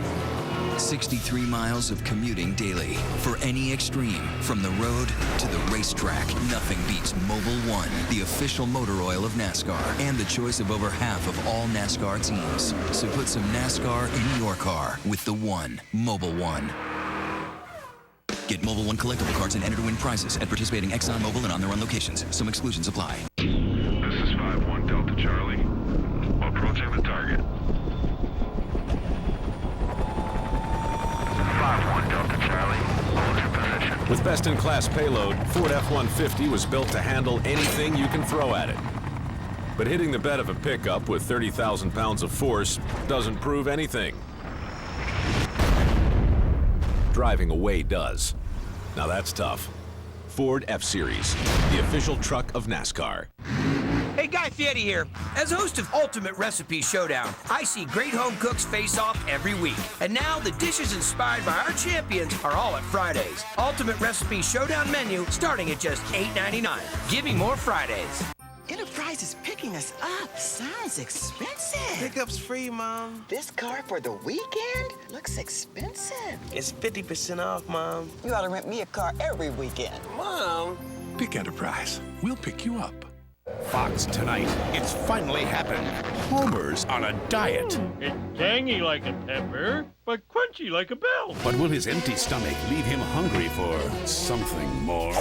63 miles of commuting daily. For any extreme, from the road to the racetrack, nothing beats Mobil 1, the official motor oil of NASCAR, and the choice of over half of all NASCAR teams. So put some NASCAR in your car with the One, Mobil 1. Get Mobil 1 collectible cards and enter to win prizes at participating Exxon, Mobil, and on their own locations. Some exclusions apply. This is 5-1 Delta Charlie. Approaching the target. 5-1 Delta Charlie, hold your position. With best-in-class payload, Ford F-150 was built to handle anything you can throw at it. But hitting the bed of a pickup with 30,000 pounds of force doesn't prove anything. Driving away does. Now that's tough. Ford F-Series, the official truck of NASCAR. Hey, Guy Fieri here. As host of Ultimate Recipe Showdown, I see great home cooks face off every week. And now the dishes inspired by our champions are all at Fridays. Ultimate Recipe Showdown menu starting at just $8.99. Give me more Fridays. Enterprise is picking us up. Sounds expensive. Pickup's free, Mom. This car for the weekend looks expensive. It's 50% off, Mom. You ought to rent me a car every weekend. Mom. Pick Enterprise. We'll pick you up. Fox tonight. It's finally happened. Homer's on a diet. It's tangy like a pepper, but crunchy like a bell. But will his empty stomach leave him hungry for something more?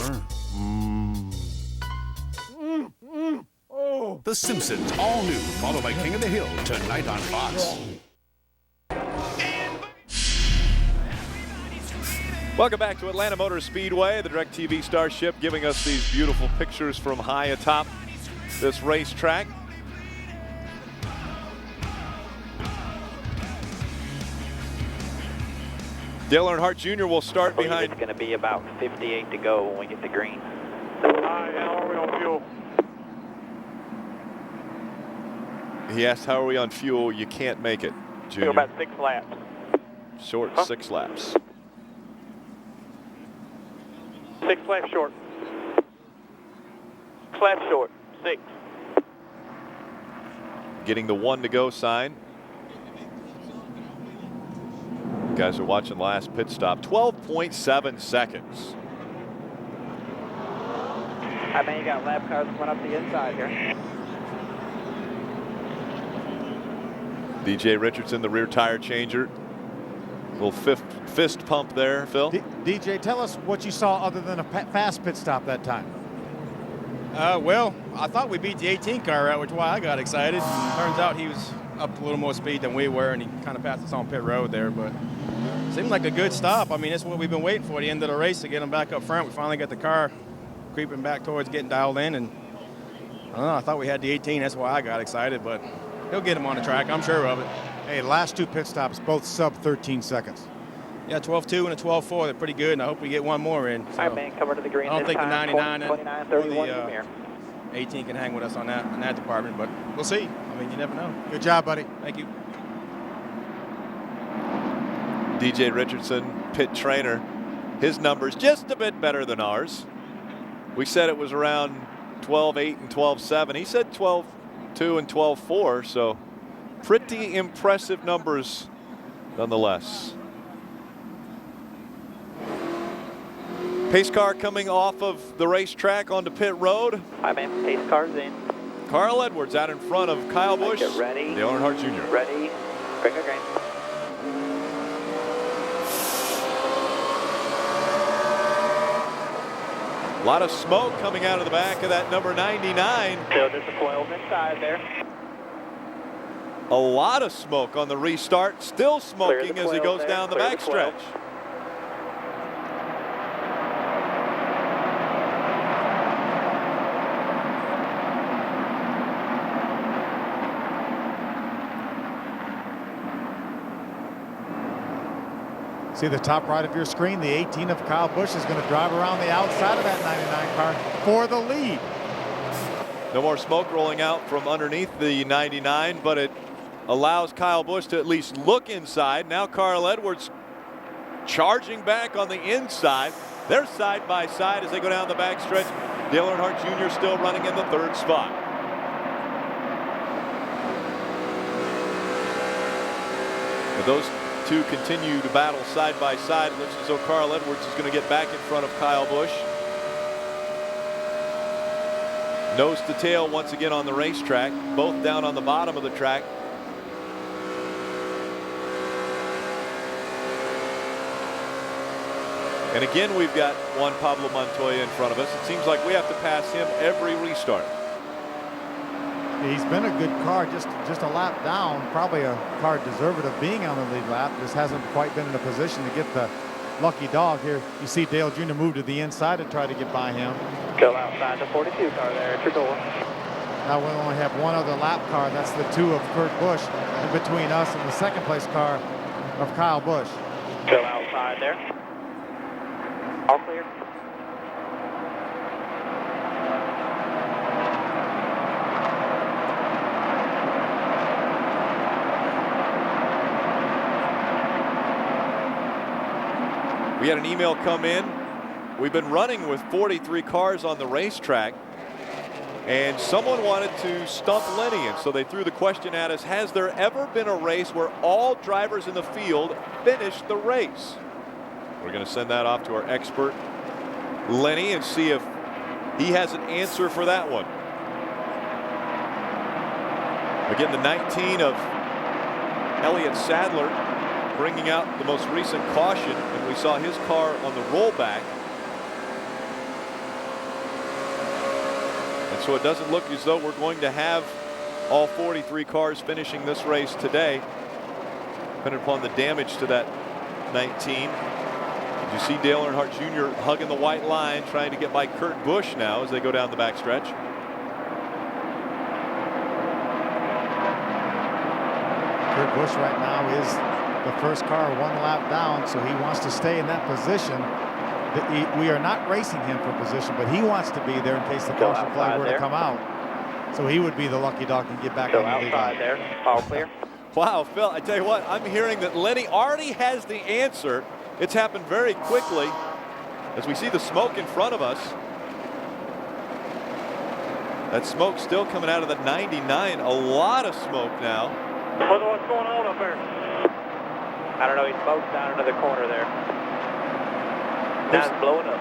Oh. The Simpsons, all new, followed by King of the Hill, tonight on Fox. Welcome back to Atlanta Motor Speedway, the DirecTV Starship giving us these beautiful pictures from high atop this racetrack. Dale Earnhardt Jr. will start behind. It's going to be about 58 to go when we get the green. Hi, how are we on fuel? He asked, how are we on fuel? You can't make it, Junior. About 6 laps. Short 6 laps. 6 laps short. 6 laps short. 6. Getting the 1 to go sign. You guys are watching last pit stop. 12.7 seconds. I think you got lap cars coming up the inside here. DJ Richardson, the rear tire changer. Little fist pump there, Phil. DJ, tell us what you saw other than a fast pit stop that time. Well, I thought we beat the 18 car out, which is why I got excited. Turns out he was up a little more speed than we were, and he kind of passed us on pit road there, but seemed like a good stop. I mean, that's what we've been waiting for, the end of the race, to get him back up front. We finally got the car creeping back towards getting dialed in, and I don't know, I thought we had the 18. That's why I got excited, but he'll get him on the track. I'm sure of it. Hey, last 2 pit stops, both sub 13 seconds. Yeah, 12.2 and a 12.4. They're pretty good, and I hope we get one more in. So All right, man, cover to the green. I don't think the 99 and 29-31 or the 18 can hang with us on that department, but we'll see. I mean, you never know. Good job, buddy. Thank you. DJ Richardson, pit trainer. His numbers just a bit better than ours. We said it was around 12.8 and 12.7. He said 12.2 and 12.4, so pretty impressive numbers nonetheless. Pace car coming off of the racetrack onto pit road. Hi, man. Pace car's in. Carl Edwards out in front of Kyle Busch. Get ready. Dale Earnhardt Jr. Ready. Green. A lot of smoke coming out of the back of that number 99. So there's the coils inside there. A lot of smoke on the restart. Still smoking as he goes down the backstretch. See the top right of your screen, the 18 of Kyle Busch is going to drive around the outside of that 99 car for the lead. No more smoke rolling out from underneath the 99, but it allows Kyle Busch to at least look inside. Now Carl Edwards charging back on the inside. They're side by side as they go down the backstretch. Dale Earnhardt Jr. still running in the third spot. But those two continue to battle side by side. It looks as though Carl Edwards is going to get back in front of Kyle Busch. Nose to tail once again on the racetrack, both down on the bottom of the track. And again, we've got Juan Pablo Montoya in front of us. It seems like we have to pass him every restart. He's been a good car, just a lap down. Probably a car deserving of being on the lead lap. Just hasn't quite been in a position to get the lucky dog here. You see Dale Jr. move to the inside to try to get by him. Go outside the 42 car there at your door. Now we only have one other lap car. That's the 2 of Kurt Busch in between us and the second place car of Kyle Busch. Go outside there. All clear. We had an email come in. We've been running with 43 cars on the racetrack, and someone wanted to stump Lenny, and so they threw the question at us, has there ever been a race where all drivers in the field finished the race? We're going to send that off to our expert, Lenny, and see if he has an answer for that one. Again, the 19 of Elliott Sadler bringing out the most recent caution, and we saw his car on the rollback. And so it doesn't look as though we're going to have all 43 cars finishing this race today, depending upon the damage to that 19. You see Dale Earnhardt Jr. hugging the white line, trying to get by Kurt Busch now as they go down the backstretch. Kurt Busch right now is the first car 1 lap down, so he wants to stay in that position. We are not racing him for position, but he wants to be there in case the caution flag were to come out. So he would be the lucky dog and get back on the lead. Outside there. All clear. Wow, Phil, I tell you what, I'm hearing that Lenny already has the answer. It's happened very quickly as we see the smoke in front of us. That smoke still coming out of the 99. A lot of smoke now. What's going on up there? I don't know. He smokes down into the corner there. Now it's blowing up.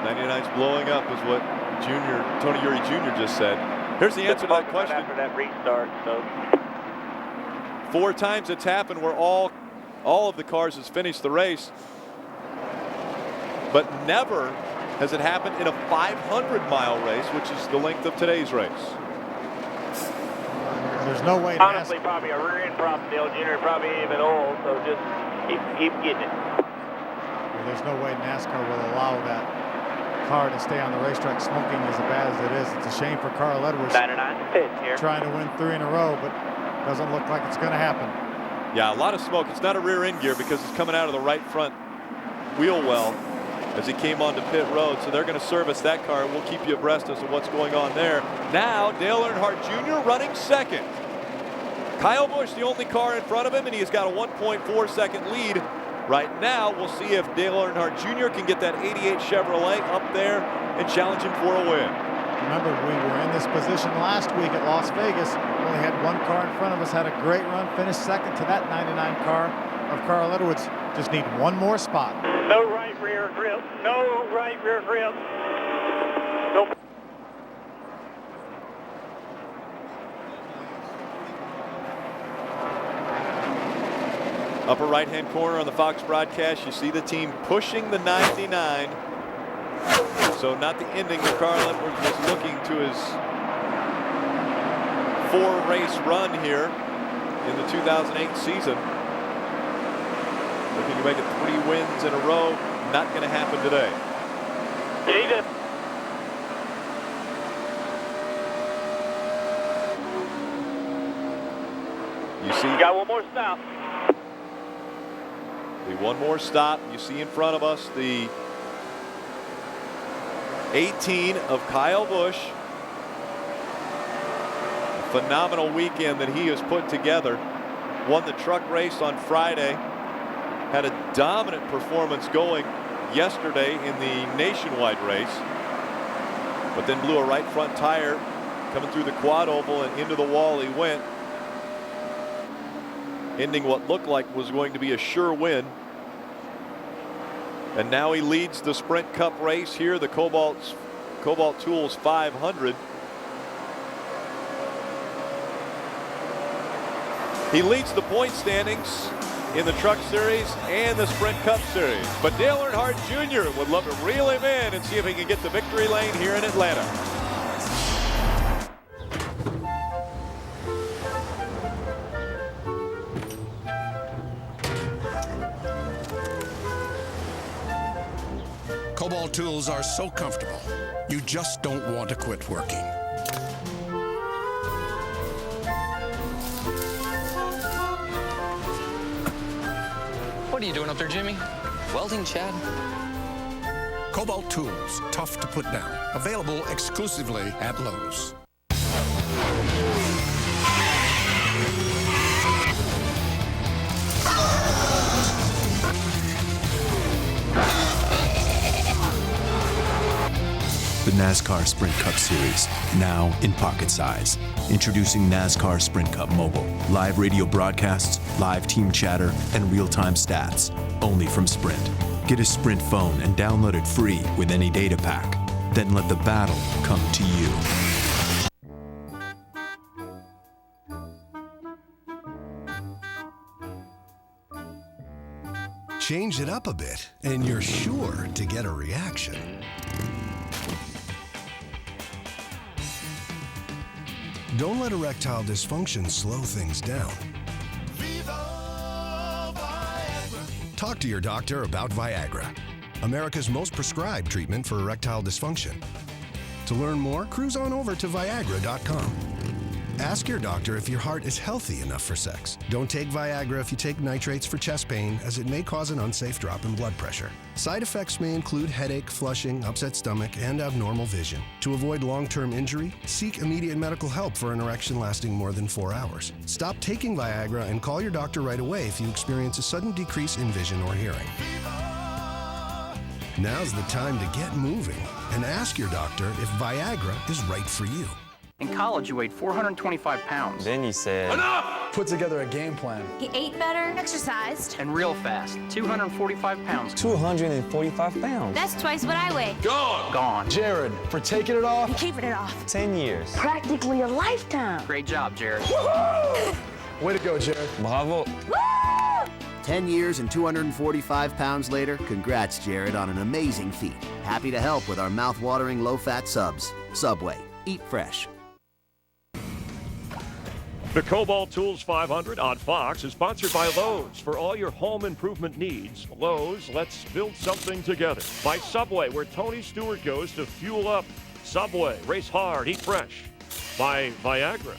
99's blowing up is what Tony Eury Jr. just said. Here's the answer to that question. After that restart, so 4 times it's happened where all of the cars has finished the race, but never has it happened in a 500-mile race, which is the length of today's race. There's no way. Honestly, probably a rear end problem. Dale Jr. probably ain't even old, so just keep getting it. There's no way NASCAR will allow that car to stay on the racetrack smoking as bad as it is. It's a shame for Carl Edwards. 99 pit here. Trying to win 3 in a row, but doesn't look like it's going to happen. Yeah, a lot of smoke. It's not a rear end gear because it's coming out of the right front wheel well as he came onto pit road. So they're going to service that car. We'll keep you abreast as to what's going on there. Now, Dale Earnhardt Jr. running second. Kyle Busch, the only car in front of him, and he's got a 1.4 second lead. Right now, we'll see if Dale Earnhardt Jr. can get that 88 Chevrolet up there and challenge him for a win. Remember, we were in this position last week at Las Vegas. Only had one car in front of us, had a great run, finished second to that 99 car of Carl Edwards. Just need one more spot. No right rear grip. No right rear grip. Nope. Upper right-hand corner on the Fox broadcast, you see the team pushing the 99. So not the ending that Carl Edwards was looking to his 4-race run here in the 2008 season. Looking to make it 3 wins in a row. Not going to happen today. You need it. You see, got one more stop. One more stop. You see in front of us the 18 of Kyle Busch. A phenomenal weekend that he has put together. Won the truck race on Friday. Had a dominant performance going yesterday in the nationwide race. But then blew a right front tire coming through the quad oval, and into the wall he went, ending what looked like was going to be a sure win. And now he leads the Sprint Cup race here, the Kobalt Tools 500. He leads the point standings in the Truck Series and the Sprint Cup Series. But Dale Earnhardt Jr. would love to reel him in and see if he can get the victory lane here in Atlanta. Kobalt tools are so comfortable, you just don't want to quit working. What are you doing up there, Jimmy? Welding, Chad? Kobalt tools, tough to put down. Available exclusively at Lowe's. The NASCAR Sprint Cup Series, now in pocket size. Introducing NASCAR Sprint Cup Mobile. Live radio broadcasts, live team chatter, and real-time stats. Only from Sprint. Get a Sprint phone and download it free with any data pack. Then let the battle come to you. Change it up a bit, and you're sure to get a reaction. Don't let erectile dysfunction slow things down. Talk to your doctor about Viagra, America's most prescribed treatment for erectile dysfunction. To learn more, cruise on over to Viagra.com. Ask your doctor if your heart is healthy enough for sex. Don't take Viagra if you take nitrates for chest pain, as it may cause an unsafe drop in blood pressure. Side effects may include headache, flushing, upset stomach, and abnormal vision. To avoid long-term injury, seek immediate medical help for an erection lasting more than 4 hours. Stop taking Viagra and call your doctor right away if you experience a sudden decrease in vision or hearing. Now's the time to get moving and ask your doctor if Viagra is right for you. In college, you weighed 425 pounds. Then you said, enough! Put together a game plan. He ate better, exercised. And real fast, 245 pounds. 245 pounds. That's twice what I weigh. Gone! Gone. Jared, for taking it off. And keeping it off. 10 years. Practically a lifetime. Great job, Jared. Way to go, Jared. Bravo. Woo! 10 years and 245 pounds later, congrats, Jared, on an amazing feat. Happy to help with our mouth-watering low-fat subs. Subway. Eat fresh. The Kobalt Tools 500 on Fox is sponsored by Lowe's. For all your home improvement needs, Lowe's, let's build something together. By Subway, where Tony Stewart goes to fuel up. Subway, race hard, eat fresh. By Viagra.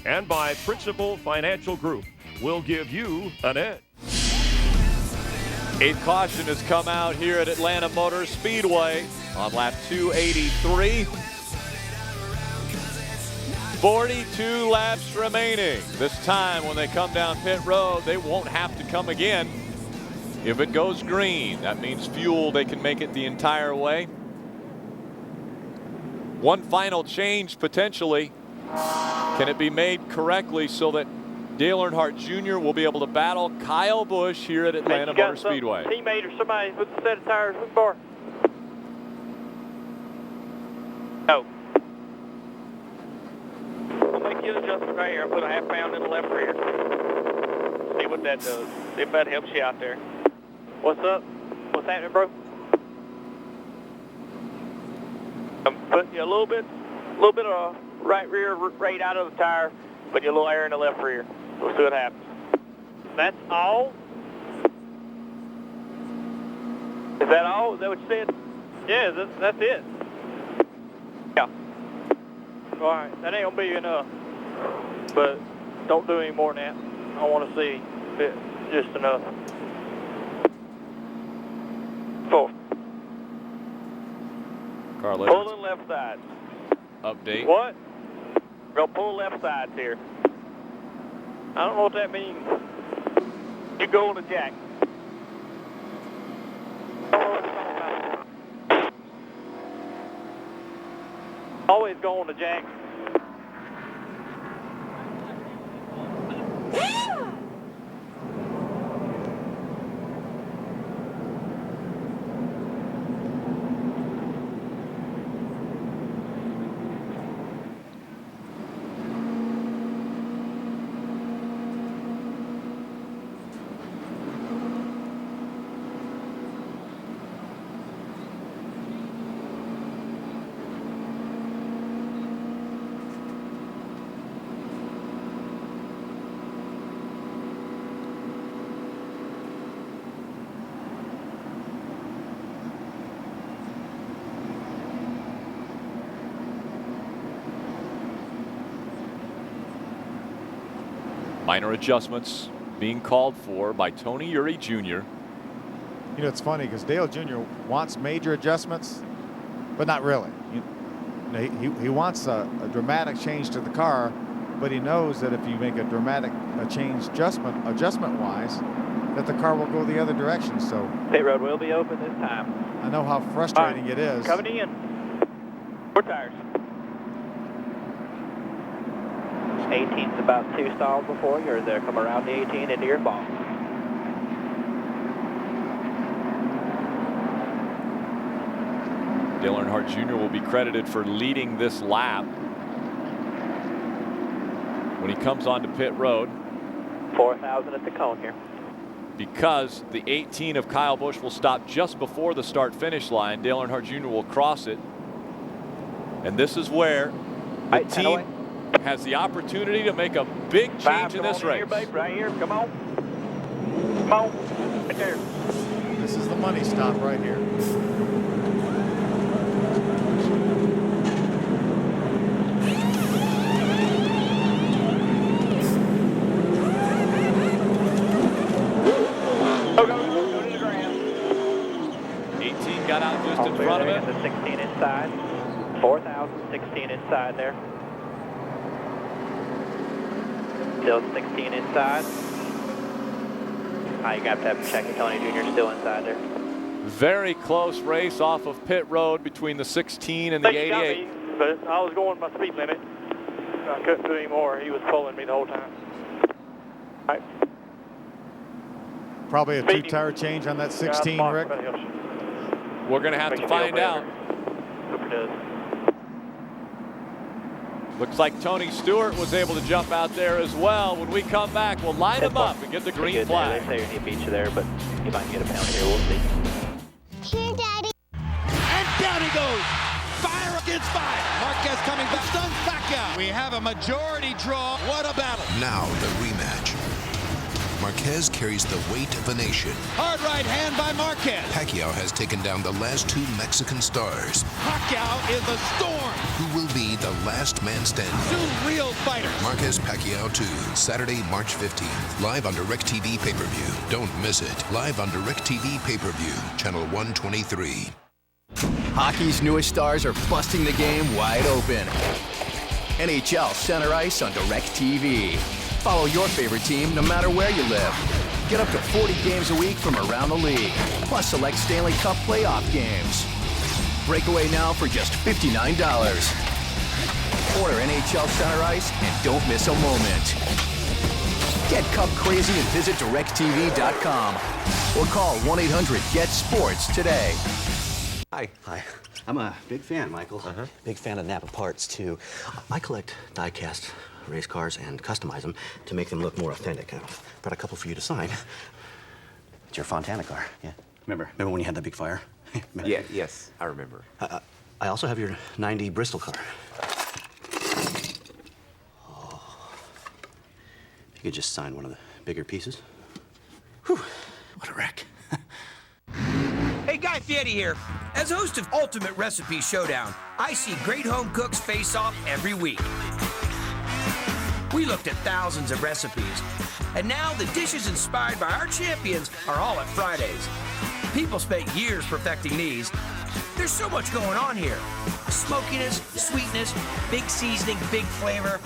And by Principal Financial Group, we'll give you an edge. 8th caution has come out here at Atlanta Motor Speedway on lap 283. 42 laps remaining. This time when they come down pit road, they won't have to come again. If it goes green, that means fuel, they can make it the entire way. One final change potentially. Can it be made correctly so that Dale Earnhardt Jr. will be able to battle Kyle Busch here at Atlanta Motor Speedway? Teammate or somebody with a set of tires with bar. No. I'll make you adjustment right here. I'll put a half pound in the left rear. See what that does. See if that helps you out there. What's up? What's happening, bro? I'm putting you a little bit of right rear rate out of the tire, putting you a little air in the left rear. We'll see what happens. That's all? Is that all? Is that what you said? Yeah, that's it. Yeah. All right, that ain't gonna be enough. But don't do any more than that. I want to see if it's just enough. 4. Carlos. Pull the left side. Update. What? We'll pull left sides here. I don't know what that means. You go on the jack. I don't know what it's talking about. Always go on the jack. Minor adjustments being called for by Tony Eury Jr. You know, it's funny because Dale Jr. wants major adjustments, but not really. He wants a dramatic change to the car, but he knows that if you make a dramatic change adjustment-wise, that the car will go the other direction. So pit road will be open this time. I know how frustrating it is. Coming in. 4 tires. 18's about 2 stalls before you, or they'll come around the 18 into your ball. Dale Earnhardt Jr. will be credited for leading this lap when he comes onto pit road. 4,000 at the cone here. Because the 18 of Kyle Busch will stop just before the start-finish line. Dale Earnhardt Jr. will cross it. And this is where the team has the opportunity to make a big change in this race. Here, babe, right here, come on. Come on, right there. This is the money stop right here. Go to the ground. 18 got out just in front of it. The 16 inside. 4,000, 16 inside there. Still 16 inside. You got that check. Tony Jr. still inside there. Very close race off of pit road between the 16 and the 88. But I was going my speed limit. I couldn't do any more. He was pulling me the whole time. All right. Probably a 2-tire change on that 16, Rick. We're going to have to find out. Hope it does. Looks like Tony Stewart was able to jump out there as well. When we come back, we'll line him up and get the green flag. They say he beat you there, but he might get a penalty here. We'll see. Here, Daddy. And down he goes. Fire against fire. Marquez coming back. Stuns Pacquiao. We have a majority draw. What a battle. Now the rematch. Marquez carries the weight of a nation. Hard right hand by Marquez. Pacquiao has taken down the last two Mexican stars. Pacquiao is a storm. Who will be the last man standing? Two real fighters. Marquez Pacquiao 2, Saturday, March 15th. Live on DirecTV pay-per-view. Don't miss it. Live on DirecTV pay-per-view, channel 123. Hockey's newest stars are busting the game wide open. NHL Center Ice on DirecTV. Follow your favorite team no matter where you live. Get up to 40 games a week from around the league, plus select Stanley Cup playoff games. Break away now for just $59. Order NHL Center Ice and don't miss a moment. Get Cup crazy and visit DirecTV.com or call 1-800-GET-SPORTS today. Hi. I'm a big fan, Michael. Big fan of Napa parts, too. I collect die-cast race cars and customize them to make them look more authentic. I've brought a couple for you to sign. It's your Fontana car, yeah. Remember when you had that big fire? Yeah, yes, I remember. I also have your 90 Bristol car. Oh. If you could just sign one of the bigger pieces. Whew, what a wreck. Hey, Guy Fieri here. As host of Ultimate Recipe Showdown, I see great home cooks face off every week. We looked at thousands of recipes, and now the dishes inspired by our champions are all at Fridays. People spent years perfecting these. There's so much going on here. Smokiness, sweetness, big seasoning, big flavor.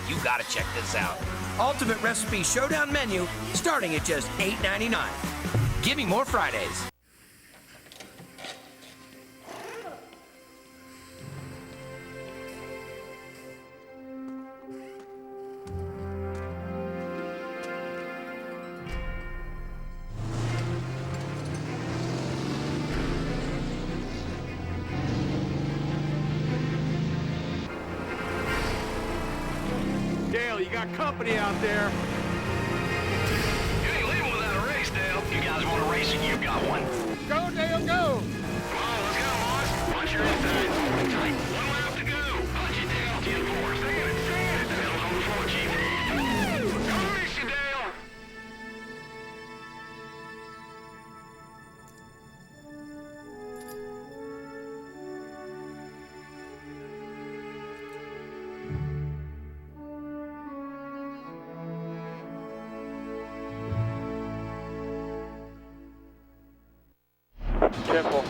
You gotta check this out. Ultimate Recipe Showdown menu starting at just $8.99. Give me more Fridays. Dale, you got company out there. You ain't leaving without a race, Dale. You guys want a race and you got one. Go, Dale, go. Come on, let's go, boys. Watch your inside. Tight. One lap to go. Punch it, Dale. 10-4. Sing it. Dale's on the floor, Chief. Come race you, Dale. Simple.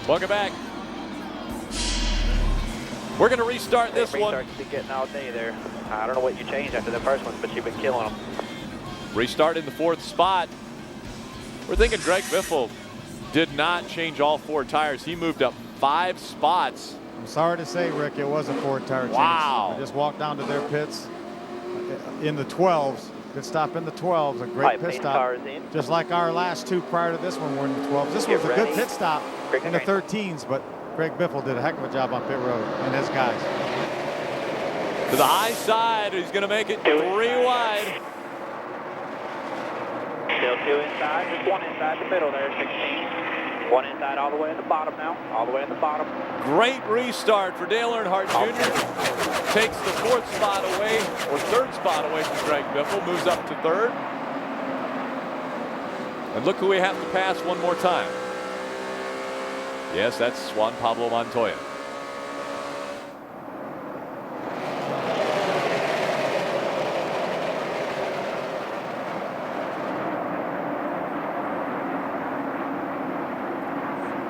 Welcome back. We're going to restart this one. Restart's been getting all day there. I don't know what you changed after the first one, but you've been killing them. Restart in the 4th spot. We're thinking Greg Biffle did not change all 4 tires. He moved up 5 spots. I'm sorry to say, Rick, it was a 4-tire change. Wow. I just walked down to their pits in the 12s. Good stop in the 12s, a great pit stop. Just like our last 2 prior to this one were in the 12s. This was a good pit stop in the 13s, but Greg Biffle did a heck of a job on pit road and his guys. To the high side, he's going to make it 3 wide. Still 2 inside, just 1 inside the middle there, 16. 1 inside all the way in the bottom now, all the way in the bottom. Great restart for Dale Earnhardt Jr. Takes the 4th spot away, or 3rd spot away from Greg Biffle, moves up to 3rd. And look who we have to pass one more time. Yes, that's Juan Pablo Montoya.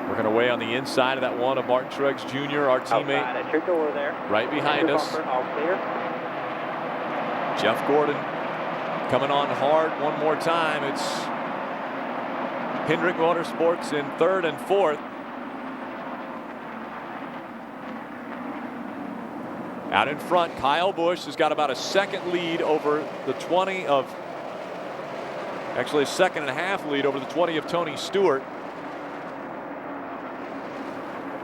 Working away on the inside of that one of Martin Truex Jr., our teammate. Outside at your door there. Right behind us. All clear. Jeff Gordon coming on hard one more time. It's Hendrick Motorsports in 3rd and 4th. Out in front, Kyle Busch has got about a 2nd lead over the 20 of, actually a 2.5 lead over the 20 of Tony Stewart.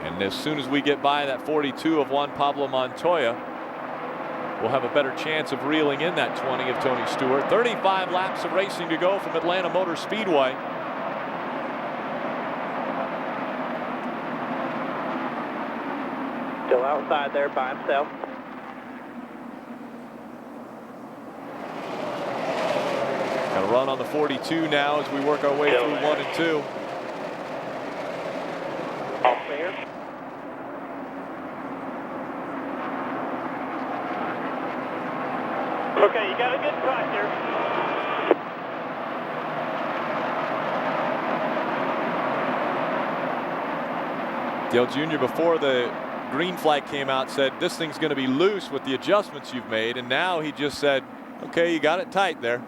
And as soon as we get by that 42 of Juan Pablo Montoya, we'll have a better chance of reeling in that 20 of Tony Stewart. 35 laps of racing to go from Atlanta Motor Speedway. Still outside there by himself. Got to run on the 42 now as we work our way through 1 and 2. All clear. Okay, you got a good track here. Dale Jr. before the green flag came out said this thing's going to be loose with the adjustments you've made, and now he just said, okay, you got it tight there.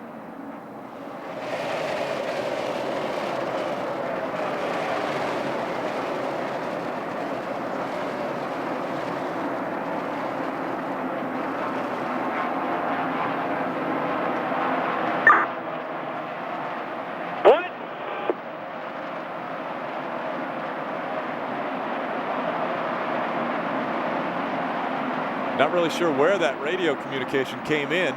Not really sure where that radio communication came in.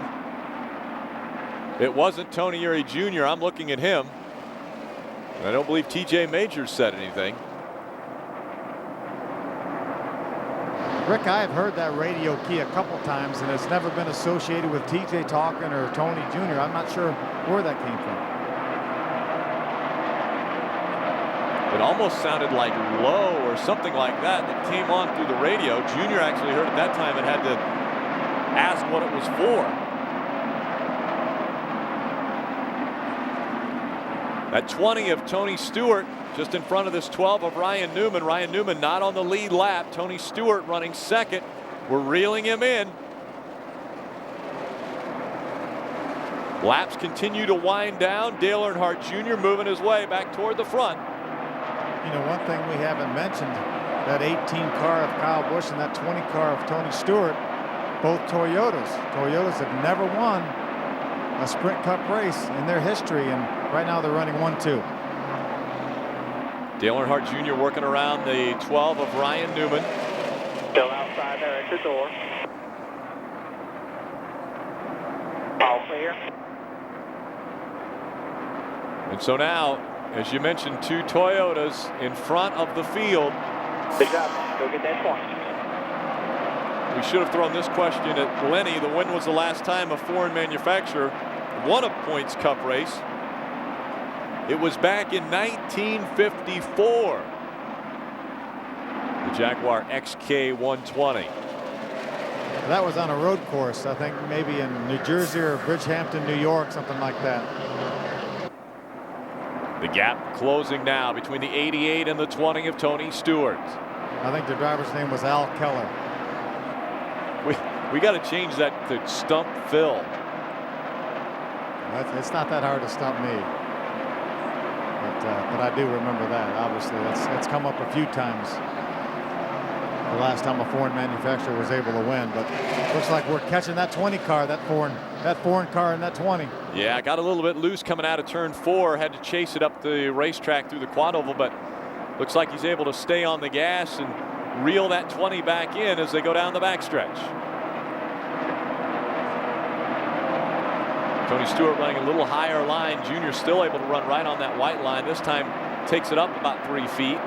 It wasn't Tony Eury Jr. I'm looking at him. I don't believe TJ Majors said anything. Rick, I have heard that radio key a couple times, and it's never been associated with TJ talking or Tony Jr. I'm not sure where that came from. It almost sounded like low or something like that came on through the radio. Junior actually heard at that time and had to ask what it was for. That 20 of Tony Stewart just in front of this 12 of Ryan Newman. Ryan Newman not on the lead lap. Tony Stewart running second. We're reeling him in. Laps continue to wind down. Dale Earnhardt Jr. moving his way back toward the front. You know, one thing we haven't mentioned, that 18 car of Kyle Busch and that 20 car of Tony Stewart, both Toyotas. Toyotas have never won a Sprint Cup race in their history, and right now they're running 1-2. Dale Earnhardt Jr. working around the 12 of Ryan Newman. Still outside there at your door. All clear. And so now, as you mentioned, two Toyotas in front of the field. Good job, man. Go get that point. We should have thrown this question at Lenny. When was the last time a foreign manufacturer won a points cup race? It was back in 1954. The Jaguar XK 120. That was on a road course, I think maybe in New Jersey or Bridgehampton, New York, something like that. The gap closing now between the 88 and the 20 of Tony Stewart. I think the driver's name was Al Keller. We got to change that to Stump Phil. It's not that hard to stump me. But I do remember that. Obviously, that's come up a few times. The last time a foreign manufacturer was able to win, but looks like we're catching that 20 car, that foreign car in that 20. Yeah, got a little bit loose coming out of turn 4. Had to chase it up the racetrack through the quad oval, but looks like he's able to stay on the gas and reel that 20 back in as they go down the backstretch. Tony Stewart running a little higher line. Junior still able to run right on that white line. This time takes it up about 3 feet.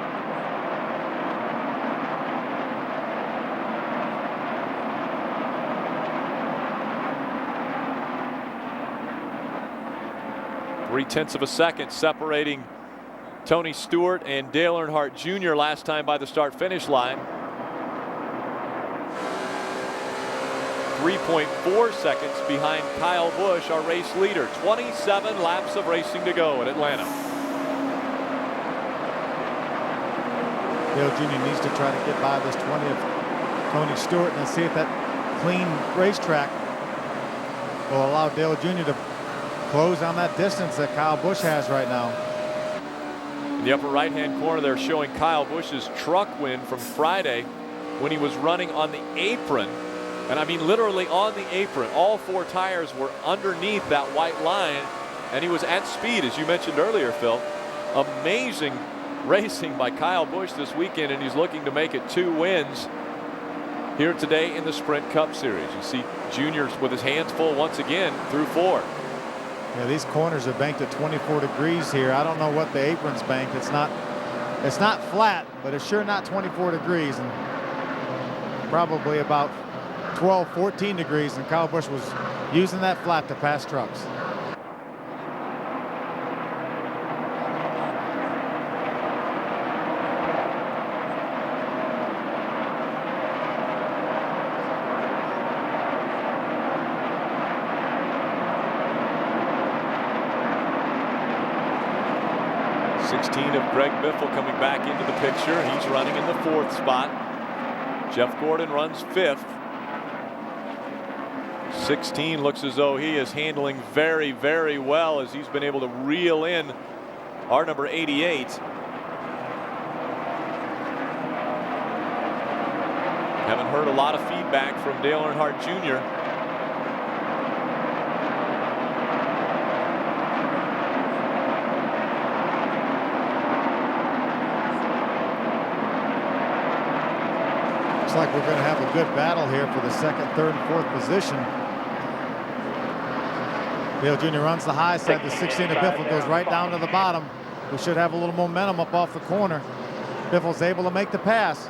Three-tenths of a second separating Tony Stewart and Dale Earnhardt Jr. last time by the start-finish line. 3.4 seconds behind Kyle Busch, our race leader. 27 laps of racing to go at Atlanta. Dale Jr. needs to try to get by this 20 of Tony Stewart and see if that clean racetrack will allow Dale Jr. to close on that distance that Kyle Busch has right now. In the upper right-hand corner, they're showing Kyle Busch's truck win from Friday when he was running on the apron. And I mean literally on the apron. All 4 tires were underneath that white line, and he was at speed, as you mentioned earlier, Phil. Amazing racing by Kyle Busch this weekend, and he's looking to make it 2 wins here today in the Sprint Cup Series. You see Junior with his hands full once again through 4. Yeah, these corners are banked at 24 degrees here. I don't know what the apron's banked. It's not flat, but it's sure not 24 degrees. And probably about 12, 14 degrees, and Kyle Busch was using that flat to pass trucks. Of Greg Biffle coming back into the picture. He's running in the 4th spot. Jeff Gordon runs 5th. 16 looks as though he is handling very, very well as he's been able to reel in our number 88. Haven't heard a lot of feedback from Dale Earnhardt Jr. Looks like we're going to have a good battle here for the 2nd, 3rd, and 4th position. Dale Jr. runs the high side. The 16 of Biffle goes right down to the bottom. We should have a little momentum up off the corner. Biffle's able to make the pass.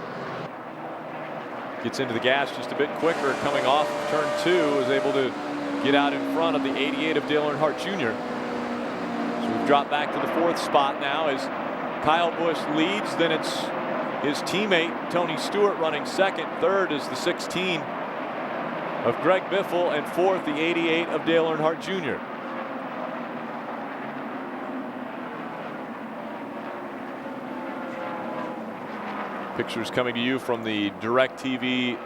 Gets into the gas just a bit quicker coming off turn 2. Is able to get out in front of the 88 of Dale Earnhardt Jr. So we've dropped back to the 4th spot now as Kyle Busch leads. Then it's his teammate Tony Stewart running 2nd. 3rd is the 16 of Greg Biffle, and 4th the 88 of Dale Earnhardt Jr. Pictures coming to you from the DirecTV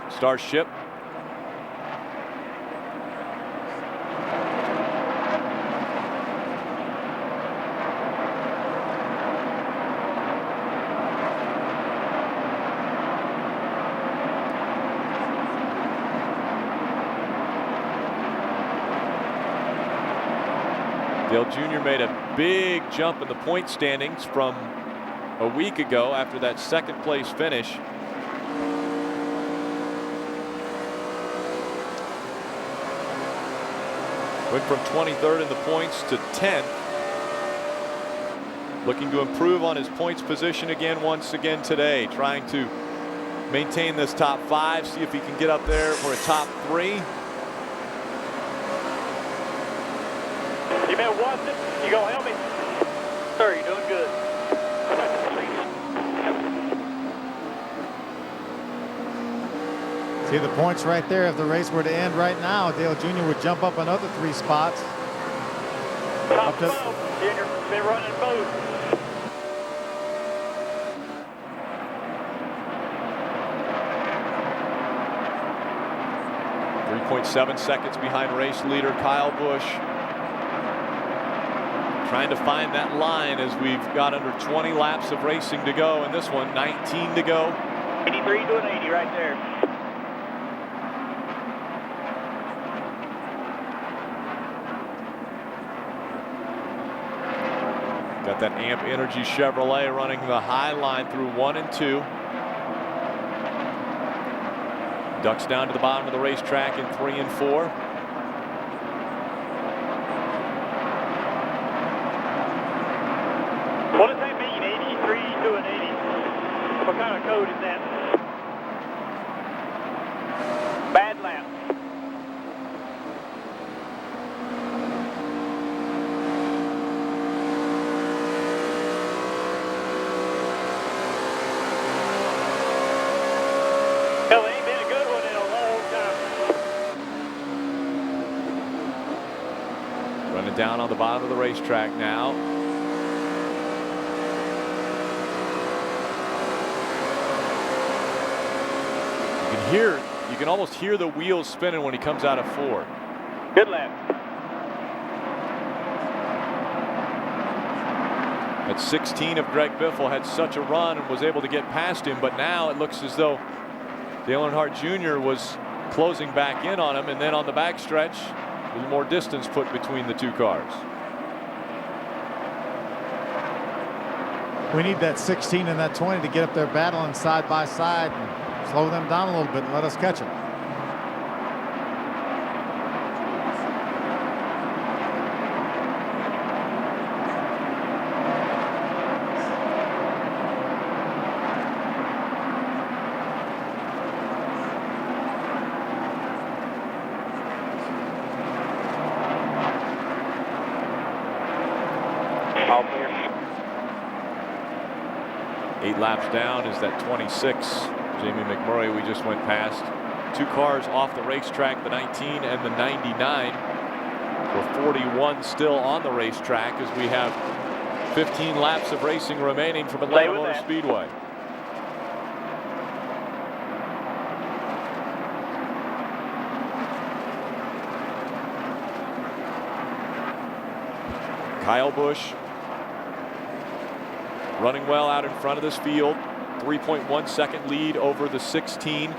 Starship. Dale Jr. made a big jump in the point standings from a week ago after that 2nd place finish. Went from 23rd in the points to 10th. Looking to improve on his points position once again today. Trying to maintain this top 5, see if he can get up there for a top 3. You been watching? You gonna help me? Sir, you're doing good. See the points right there. If the race were to end right now, Dale Jr. would jump up another 3 spots. Top 12, Junior. Been running both. .7 seconds behind race leader Kyle Busch. Trying to find that line as we've got under 20 laps of racing to go in this one. 19 to go. 83 to an 80 right there. Got that Amp Energy Chevrolet running the high line through 1 and 2. Ducks down to the bottom of the racetrack in 3 and 4. What does that mean, 83 to an 80? What kind of code is that? Bad lap. Hell, it ain't been a good one in a long time. Running down on the bottom of the racetrack now. You can almost hear the wheels spinning when he comes out of 4. Good lap. At 16 of Greg Biffle had such a run and was able to get past him, but now it looks as though Dale Earnhardt Jr. was closing back in on him, and then on the backstretch, a little more distance put between the 2 cars. We need that 16 and that 20 to get up there battling side by side and slow them down a little bit and let us catch them. All clear. 8 laps down is that 26. Jamie McMurray we just went past. 2 cars off the racetrack, the 19 and the 99. We're 41 still on the racetrack as we have 15 laps of racing remaining from Atlanta Motor Speedway. Kyle Busch running well out in front of this field. 3.1 second lead over the 16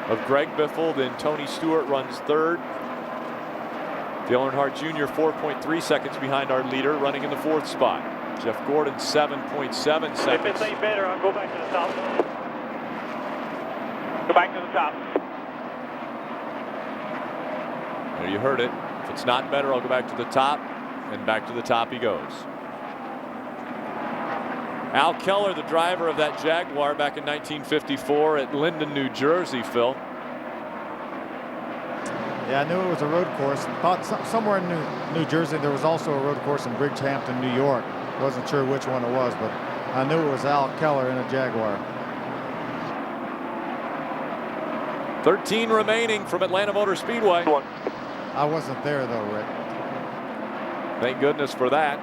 of Greg Biffle. Then Tony Stewart runs third. Dale Earnhardt Jr. 4.3 seconds behind our leader, running in the 4th spot. Jeff Gordon 7.7 seconds. If it's any better, I'll go back to the top. Go back to the top. There you heard it. If it's not better, I'll go back to the top. And back to the top he goes. Al Keller, the driver of that Jaguar back in 1954 at Linden, New Jersey, Phil. Yeah, I knew it was a road course. Thought somewhere in New Jersey there was also a road course in Bridgehampton, New York. Wasn't sure which one it was, but I knew it was Al Keller in a Jaguar. 13 remaining from Atlanta Motor Speedway. I wasn't there though, Rick. Thank goodness for that.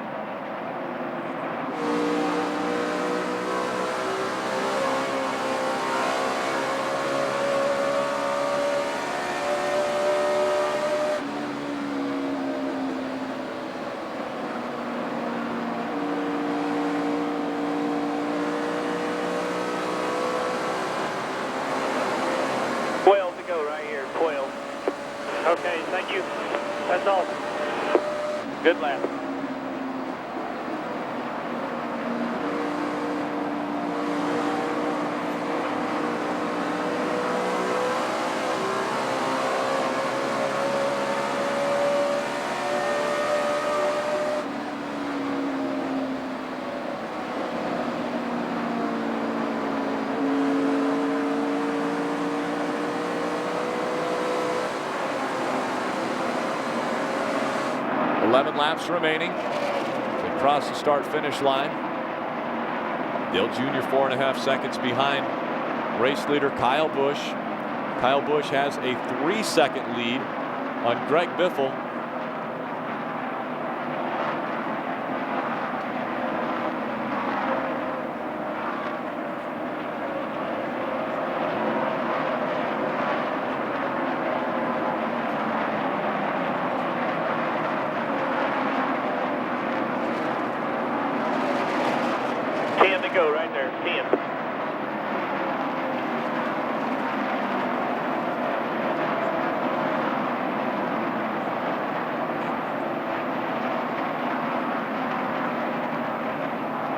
Okay, thank you. That's all. Good lap. Laps remaining to cross the start-finish line. Dale Jr. 4.5 seconds behind race leader Kyle Busch. Kyle Busch has a 3-second lead on Greg Biffle. Go right there, 10.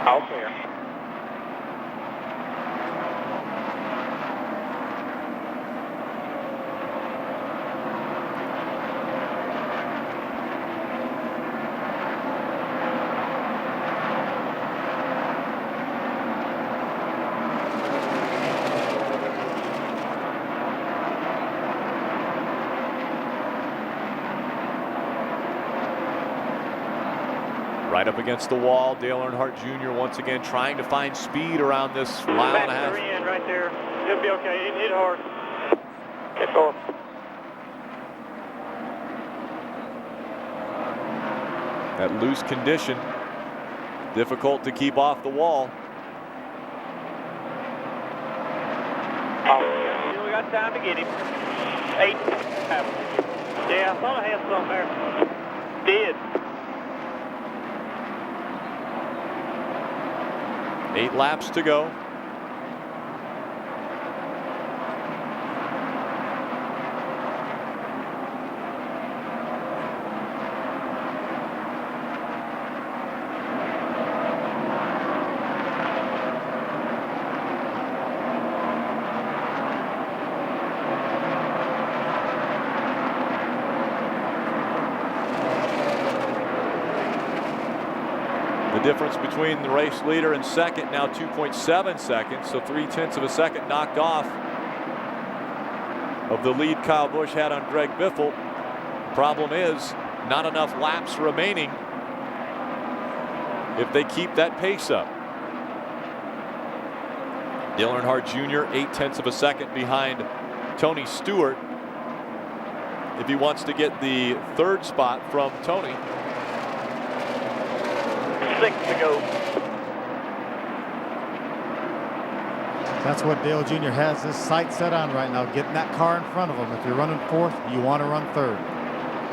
All clear. Right up against the wall, Dale Earnhardt Jr. once again trying to find speed around this mile and a half. End right there. It'll be okay. Hit hard. Hit hard. That loose condition, difficult to keep off the wall. Still got time to get him. 8. Yeah, I thought I had something there. Did. 8 laps to go. The difference between the race leader and second now 2.7 seconds, so 0.3 of a second knocked off of the lead Kyle Busch had on Greg Biffle. Problem is, not enough laps remaining if they keep that pace up. Dale Earnhardt Jr. 0.8 of a second behind Tony Stewart if he wants to get the third spot from Tony. 6 to go. That's what Dale Jr. has his sight set on right now, getting that car in front of him. If you're running fourth, you want to run third.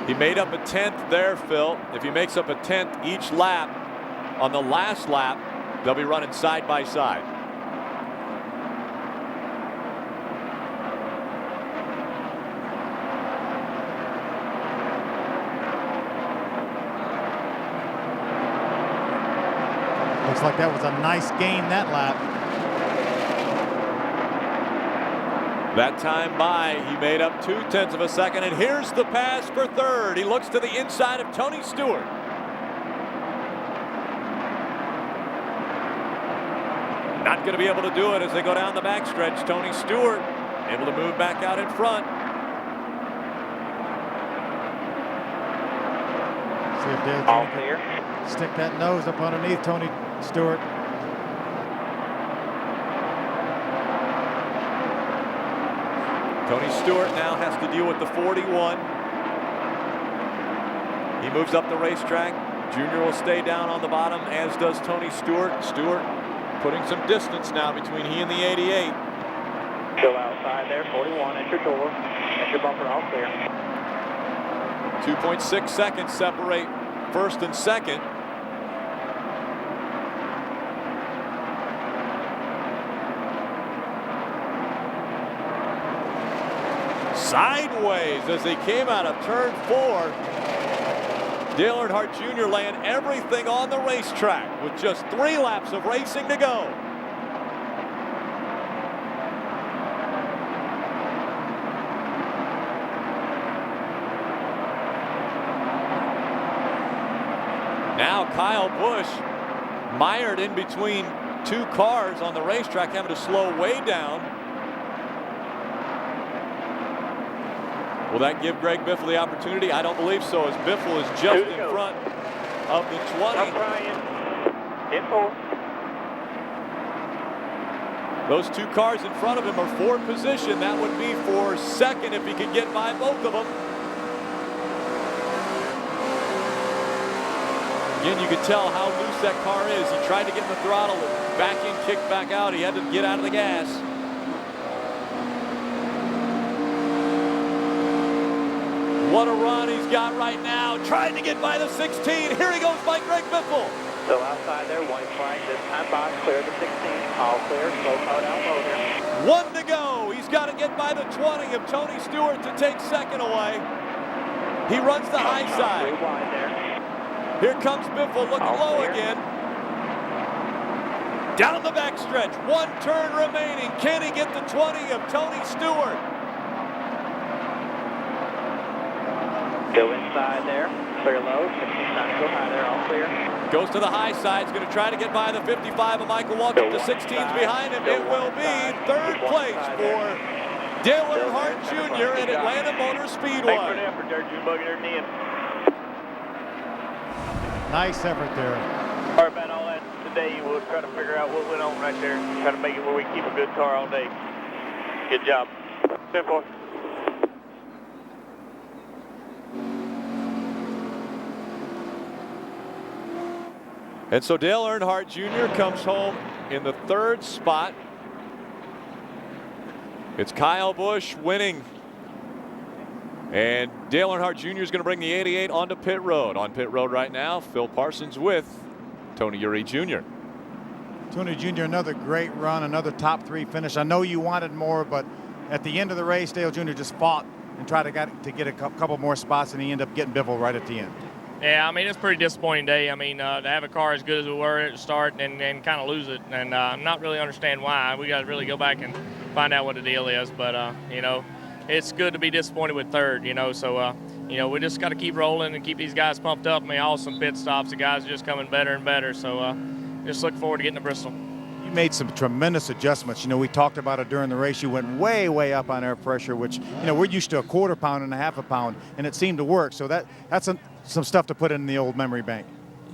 He made up a 10th there, Phil. If he makes up a 10th each lap, on the last lap, they'll be running side by side. Looks like that was a nice gain that lap. That time by, he made up 0.2 of a second, and here's the pass for third. He looks to the inside of Tony Stewart. Not going to be able to do it as they go down the backstretch. Tony Stewart able to move back out in front. See if Dale All Jr. clear. can stick that nose up underneath Tony Stewart. Tony Stewart now has to deal with the 41. He moves up the racetrack. Junior will stay down on the bottom, as does Tony Stewart. Stewart putting some distance now between he and the 88. Still outside there, 41 at your door. At your bumper, all clear. 2.6 seconds separate first and second. Sideways as they came out of turn 4. Dale Earnhardt Jr. laying everything on the racetrack with just 3 laps of racing to go. Now Kyle Busch mired in between 2 cars on the racetrack, having to slow way down. Will that give Greg Biffle the opportunity? I don't believe so, as Biffle is just in front of the 20. In 4. Those 2 cars in front of him are for position. That would be for second if he could get by both of them. Again, you could tell how loose that car is. He tried to get in the throttle, back in, kicked back out. He had to get out of the gas. What a run he's got right now, trying to get by the 16. Here he goes by Greg Biffle. Still outside there, white flag. This time box clear the 16. All clear, slow car down low here. 1 to go. He's got to get by the 20 of Tony Stewart to take second away. He runs the high side. Wide there. Here comes Biffle looking low again. Down the backstretch, 1 turn remaining. Can he get the 20 of Tony Stewart? Go inside there, clear low, 15 time to go high there, all clear. Goes to the high side, he's going to try to get by the 55 of Michael Waltrip. The 16's behind him. It will be third place for Dale Earnhardt Jr. at Atlanta Motor Speedway. Thanks for the effort there, June Bugging her in. Nice effort there. Sorry about all that today. We'll try to figure out what went on right there. Try to make it where we keep a good car all day. Good job. 10-4. And so Dale Earnhardt Jr. comes home in the 3rd spot. It's Kyle Busch winning. And Dale Earnhardt Jr. is going to bring the 88 onto pit road. On pit road right now, Phil Parsons with Tony Eury Jr. Tony Jr., another great run, another top 3 finish. I know you wanted more, but at the end of the race, Dale Jr. just fought and tried to get a couple more spots, and he ended up getting Biffle right at the end. Yeah, I mean, it's a pretty disappointing day. I mean, to have a car as good as we were at the start and kind of lose it, and I'm not really understand why. We got to really go back and find out what the deal is. But, you know, it's good to be disappointed with third, you know. So, you know, we just got to keep rolling and keep these guys pumped up. I mean, awesome pit stops. The guys are just coming better and better. So, just look forward to getting to Bristol. You made some tremendous adjustments. You know, we talked about it during the race. You went way, way up on air pressure, which, you know, we're used to a 1/4 pound and a 1/2 pound, and it seemed to work. So that's some stuff to put in the old memory bank.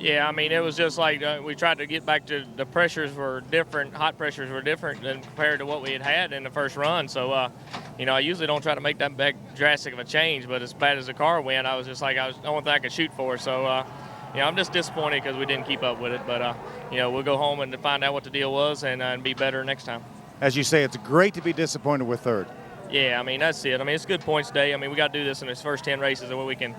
Yeah, I mean, it was just like we tried to get back to the pressures were different, hot pressures were different than compared to what we had in the first run. So, you know, I usually don't try to make that big drastic of a change, but as bad as the car went, I was just like, I was the only thing I could shoot for. So, you know, I'm just disappointed because we didn't keep up with it. But, you know, we'll go home and find out what the deal was and be better next time. As you say, it's great to be disappointed with third. Yeah, I mean, that's it. I mean, it's a good points day. I mean, we got to do this in these first 10 races where we can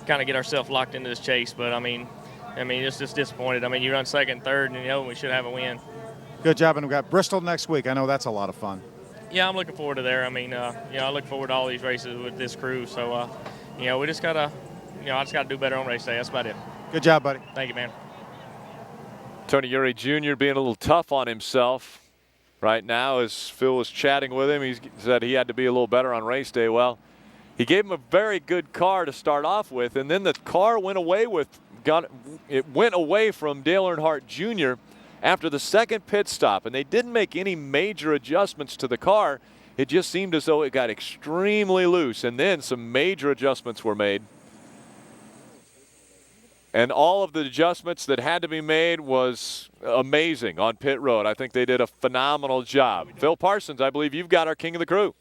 kind of get ourselves locked into this chase. But, I mean, it's just disappointed. I mean, you run second, third, and, you know, we should have a win. Good job, and we've got Bristol next week. I know that's a lot of fun. Yeah, I'm looking forward to there. I mean, you know, I look forward to all these races with this crew. So, you know, we just got to, you know, I just got to do better on race day. That's about it. Good job, buddy. Thank you, man. Tony Eury Jr. being a little tough on himself right now as Phil was chatting with him. He said he had to be a little better on race day. Well, he gave him a very good car to start off with, and then the car went away from Dale Earnhardt Jr. after the second pit stop, and they didn't make any major adjustments to the car. It just seemed as though it got extremely loose, and then some major adjustments were made. And all of the adjustments that had to be made was amazing on pit road. I think they did a phenomenal job. Phil Parsons, I believe you've got our king of the crew.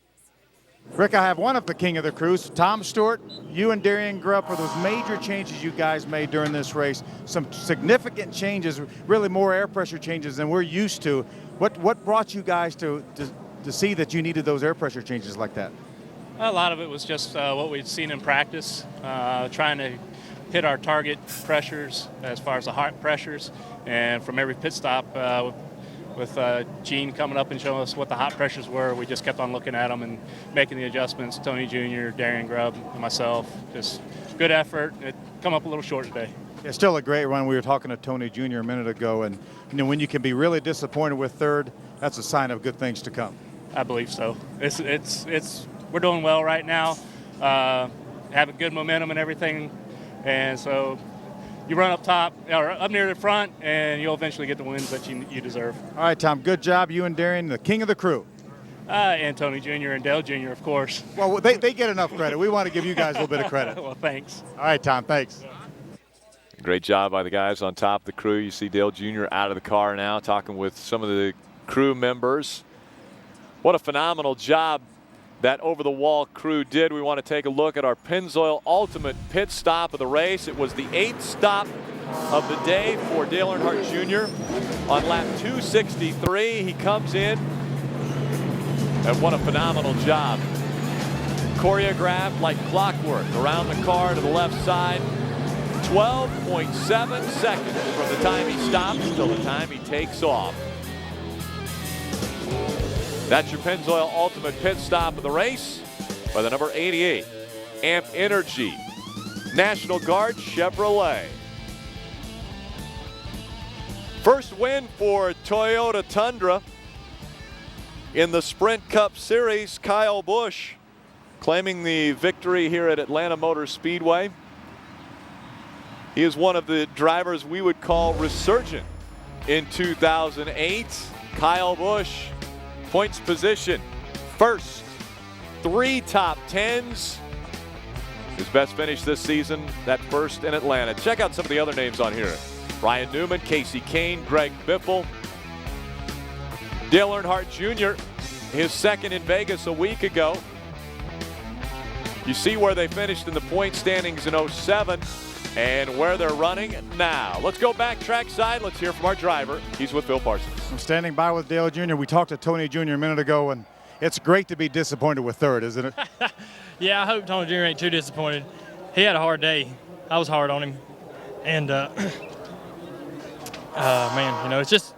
Rick, I have one of the king of the crews. Tom Stewart, you and Darian Grubb, for those major changes you guys made during this race. Some significant changes, really more air pressure changes than we're used to. What brought you guys to see that you needed those air pressure changes like that? A lot of it was just what we'd seen in practice, trying to hit our target pressures as far as the hot pressures, and from every pit stop with Gene coming up and showing us what the hot pressures were, we just kept on looking at them and making the adjustments. Tony Jr., Darian Grubb, and myself, just good effort. It come up a little short today. It's still a great run. We were talking to Tony Jr. a minute ago, and you know, when you can be really disappointed with third, that's a sign of good things to come. I believe so. We're doing well right now, having good momentum and everything. And so you run up top or up near the front, and you'll eventually get the wins that you deserve. All right, Tom, good job. You and Darian, the king of the crew. And Tony Jr. and Dale Jr., of course. Well, they get enough credit. We want to give you guys a little bit of credit. Well, thanks. All right, Tom, thanks. Great job by the guys on top of the crew. You see Dale Jr. out of the car now, talking with some of the crew members. What a phenomenal job that over-the-wall crew did. We want to take a look at our Pennzoil Ultimate pit stop of the race. It was the 8th stop of the day for Dale Earnhardt Jr. on lap 263. He comes in, and what a phenomenal job. Choreographed like clockwork around the car to the left side. 12.7 seconds from the time he stops till the time he takes off. That's your Pennzoil Ultimate pit stop of the race by the number 88, Amp Energy, National Guard Chevrolet. First win for Toyota Tundra in the Sprint Cup Series. Kyle Busch claiming the victory here at Atlanta Motor Speedway. He is one of the drivers we would call resurgent in 2008. Kyle Busch, points position, first, 3 top 10s. His best finish this season, that first in Atlanta. Check out some of the other names on here. Ryan Newman, Casey Kane, Greg Biffle. Dale Earnhardt Jr., his second in Vegas a week ago. You see where they finished in the point standings in 07 and where they're running now. Let's go back trackside. Let's hear from our driver. He's with Phil Parsons. I'm standing by with Dale Jr. We talked to Tony Jr. a minute ago, and it's great to be disappointed with third, isn't it? Yeah, I hope Tony Jr. ain't too disappointed. He had a hard day. I was hard on him. And, man, you know, it's just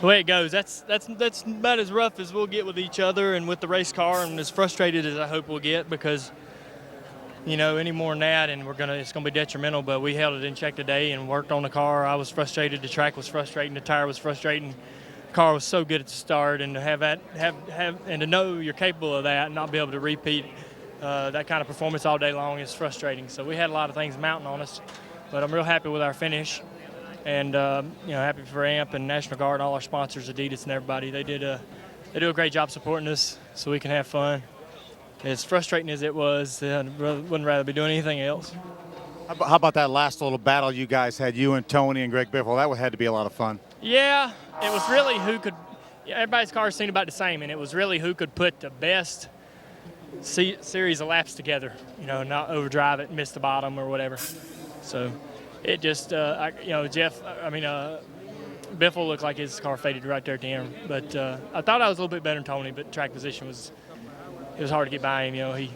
the way it goes. That's about as rough as we'll get with each other and with the race car, and as frustrated as I hope we'll get, because you know, any more than that, and it's gonna be detrimental. But we held it in check today and worked on the car. I was frustrated. The track was frustrating. The tire was frustrating. The car was so good at the start, and to have and to know you're capable of that and not be able to repeat that kind of performance all day long is frustrating. So we had a lot of things mounting on us, but I'm real happy with our finish, and you know, happy for AMP and National Guard and all our sponsors, Adidas and everybody. They do a great job supporting us so we can have fun. As frustrating as it was, I wouldn't rather be doing anything else. How about that last little battle you guys had, you and Tony and Greg Biffle? That had to be a lot of fun. Yeah, it was really who could. Everybody's cars seemed about the same, and it was really who could put the best series of laps together. You know, not overdrive it, and miss the bottom or whatever. So it just, Biffle looked like his car faded right there at the end. But I thought I was a little bit better than Tony, but track position it was hard to get by him. You know, he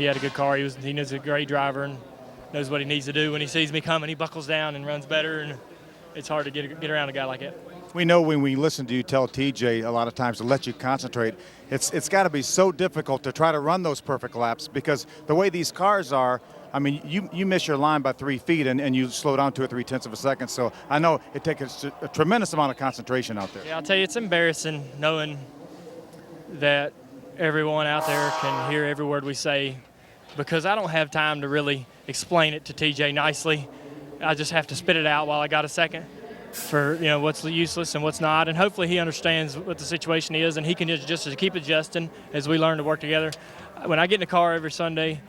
had a good car. He knows a great driver and knows what he needs to do. When he sees me coming, he buckles down and runs better, and it's hard to get around a guy like that. We know when we listen to you tell TJ a lot of times to let you concentrate, it's got to be so difficult to try to run those perfect laps because the way these cars are, I mean, you miss your line by 3 feet and you slow down 2 or 3 tenths of a second. So I know it takes a tremendous amount of concentration out there. Yeah, I'll tell you, it's embarrassing knowing that everyone out there can hear every word we say because I don't have time to really explain it to TJ nicely. I just have to spit it out while I got a second for, you know, what's useless and what's not. And hopefully he understands what the situation is and he can just keep adjusting as we learn to work together. When I get in the car every Sunday,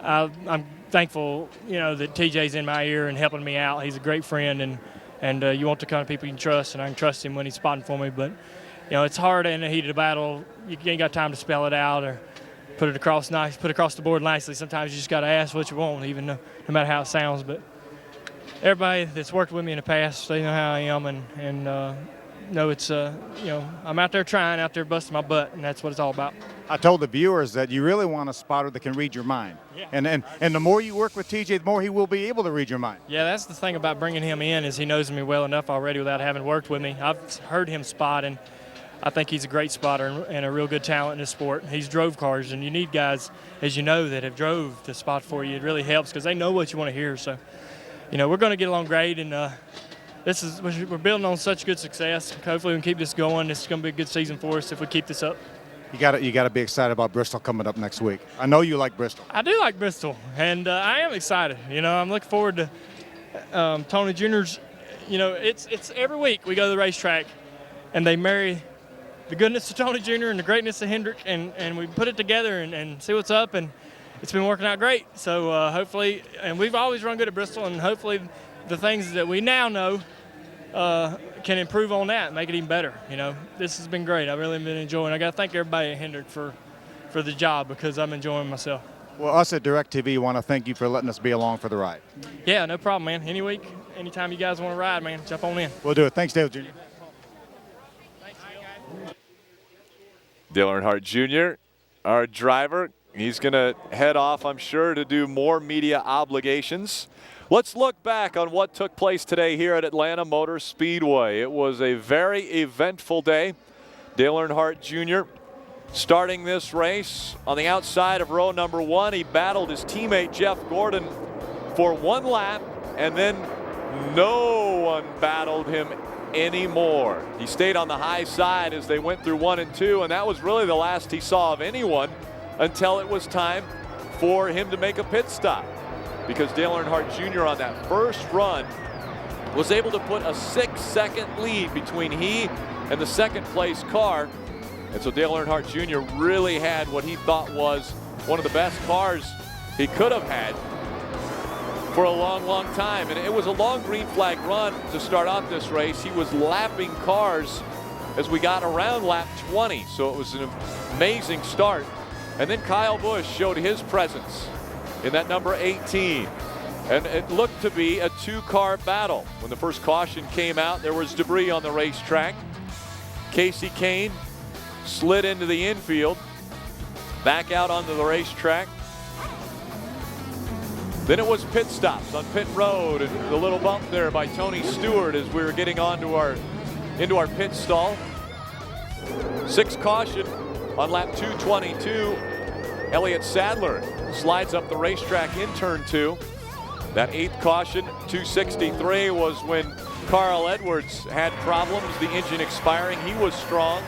I'm thankful, you know, that TJ's in my ear and helping me out. He's a great friend, and you want the kind of people you can trust, and I can trust him when he's spotting for me. But, you know, it's hard in the heat of the battle. You ain't got time to spell it out or put it across the board nicely. Sometimes you just got to ask what you want, even no matter how it sounds. But everybody that's worked with me in the past, they know how I am, and know it's, you know, I'm out there trying, out there busting my butt, and that's what it's all about. I told the viewers that you really want a spotter that can read your mind. Yeah. And the more you work with TJ, the more he will be able to read your mind. Yeah, that's the thing about bringing him in is he knows me well enough already without having worked with me. I've heard him spot, and I think he's a great spotter and a real good talent in the sport. He's drove cars, and you need guys, as you know, that have drove the spot for you. It really helps because they know what you want to hear. So, you know, we're going to get along great, and we're building on such good success. Hopefully we can keep this going. This is going to be a good season for us if we keep this up. You got to be excited about Bristol coming up next week. I know you like Bristol. I do like Bristol, and I am excited. You know, I'm looking forward to Tony Jr.'s. You know, it's every week we go to the racetrack, and they marry the goodness of Tony Jr. and the greatness of Hendrick, and we put it together and see what's up, and it's been working out great. So hopefully, and we've always run good at Bristol, and hopefully the things that we now know can improve on that and make it even better. You know, this has been great. I've really been enjoying it. I got to thank everybody at Hendrick for the job because I'm enjoying myself. Well, us at DirecTV want to thank you for letting us be along for the ride. Yeah, no problem, man. Any week, anytime you guys want to ride, man, jump on in. We'll do it. Thanks, Dale Jr. Dale Earnhardt Jr., our driver, he's going to head off, I'm sure, to do more media obligations. Let's look back on what took place today here at Atlanta Motor Speedway. It was a very eventful day. Dale Earnhardt Jr. starting this race on the outside of row number 1. He battled his teammate Jeff Gordon for 1 lap, and then no one battled him anymore. He stayed on the high side as they went through 1 and 2, and that was really the last he saw of anyone until it was time for him to make a pit stop. Because Dale Earnhardt Jr. on that first run was able to put a 6-second lead between he and the second place car. And so Dale Earnhardt Jr. really had what he thought was one of the best cars he could have had for a long, long time. And it was a long green flag run to start off this race. He was lapping cars as we got around lap 20. So it was an amazing start. And then Kyle Busch showed his presence in that number 18. And it looked to be a 2-car battle. When the first caution came out, there was debris on the racetrack. Casey Kane slid into the infield, back out onto the racetrack. Then it was pit stops on pit road and the little bump there by Tony Stewart as we were getting onto into our pit stall. 6th caution on lap 222. Elliott Sadler slides up the racetrack in turn 2. That 8th caution, 263, was when Carl Edwards had problems, the engine expiring. He was strong.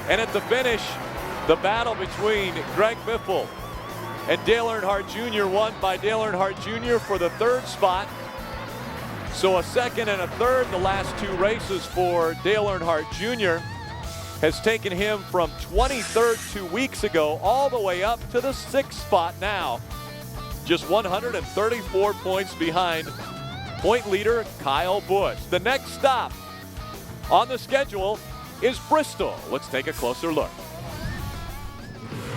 And at the finish, the battle between Greg Biffle and Dale Earnhardt Jr. won by Dale Earnhardt Jr. for the 3rd spot. So a 2nd and a 3rd the last 2 races for Dale Earnhardt Jr. has taken him from 23rd 2 weeks ago all the way up to the 6th spot now just 134 points behind point leader Kyle Busch. The next stop on the schedule is Bristol. Let's take a closer look.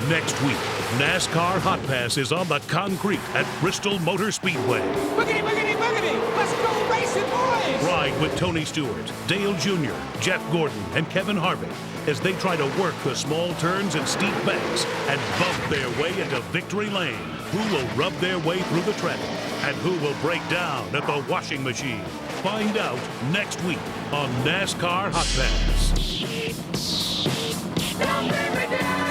Next week, NASCAR Hotpass is on the concrete at Bristol Motor Speedway. Boogity, boogity, boogity! Let's go racing, boys! Ride with Tony Stewart, Dale Jr., Jeff Gordon, and Kevin Harvick as they try to work the small turns and steep banks and bump their way into victory lane. Who will rub their way through the traffic and who will break down at the washing machine? Find out next week on NASCAR Hotpass. Don't bring me down.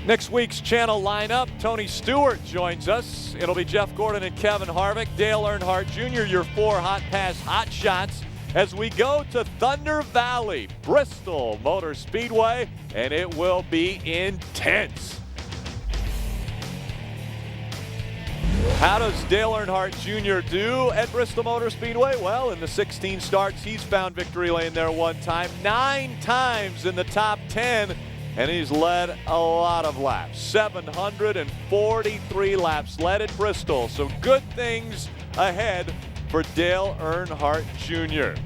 Next week's channel lineup, Tony Stewart joins us. It'll be Jeff Gordon and Kevin Harvick, Dale Earnhardt Jr., your 4 Hot Pass Hot Shots, as we go to Thunder Valley, Bristol Motor Speedway, and it will be intense. How does Dale Earnhardt Jr. do at Bristol Motor Speedway? Well, in the 16 starts, he's found victory lane there one time, 9 times in the top 10, and he's led a lot of laps. 743 laps led at Bristol, so good things ahead for Dale Earnhardt Jr.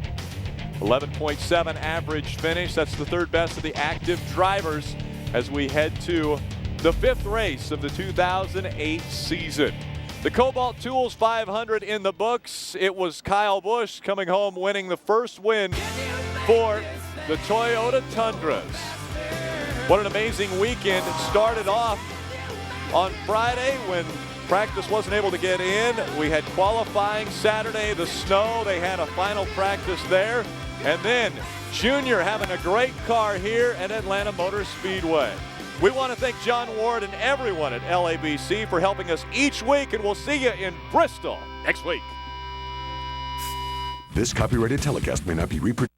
11.7 average finish. That's the 3rd best of the active drivers as we head to the 5th race of the 2008 season. The Kobalt Tools 500 in the books. It was Kyle Busch coming home winning the first win for the Toyota Tundras. What an amazing weekend. It started off on Friday when practice wasn't able to get in. We had qualifying Saturday, the snow. They had a final practice there. And then Junior having a great car here at Atlanta Motor Speedway. We want to thank John Ward and everyone at LABC for helping us each week, and we'll see you in Bristol next week. This copyrighted telecast may not be reproduced.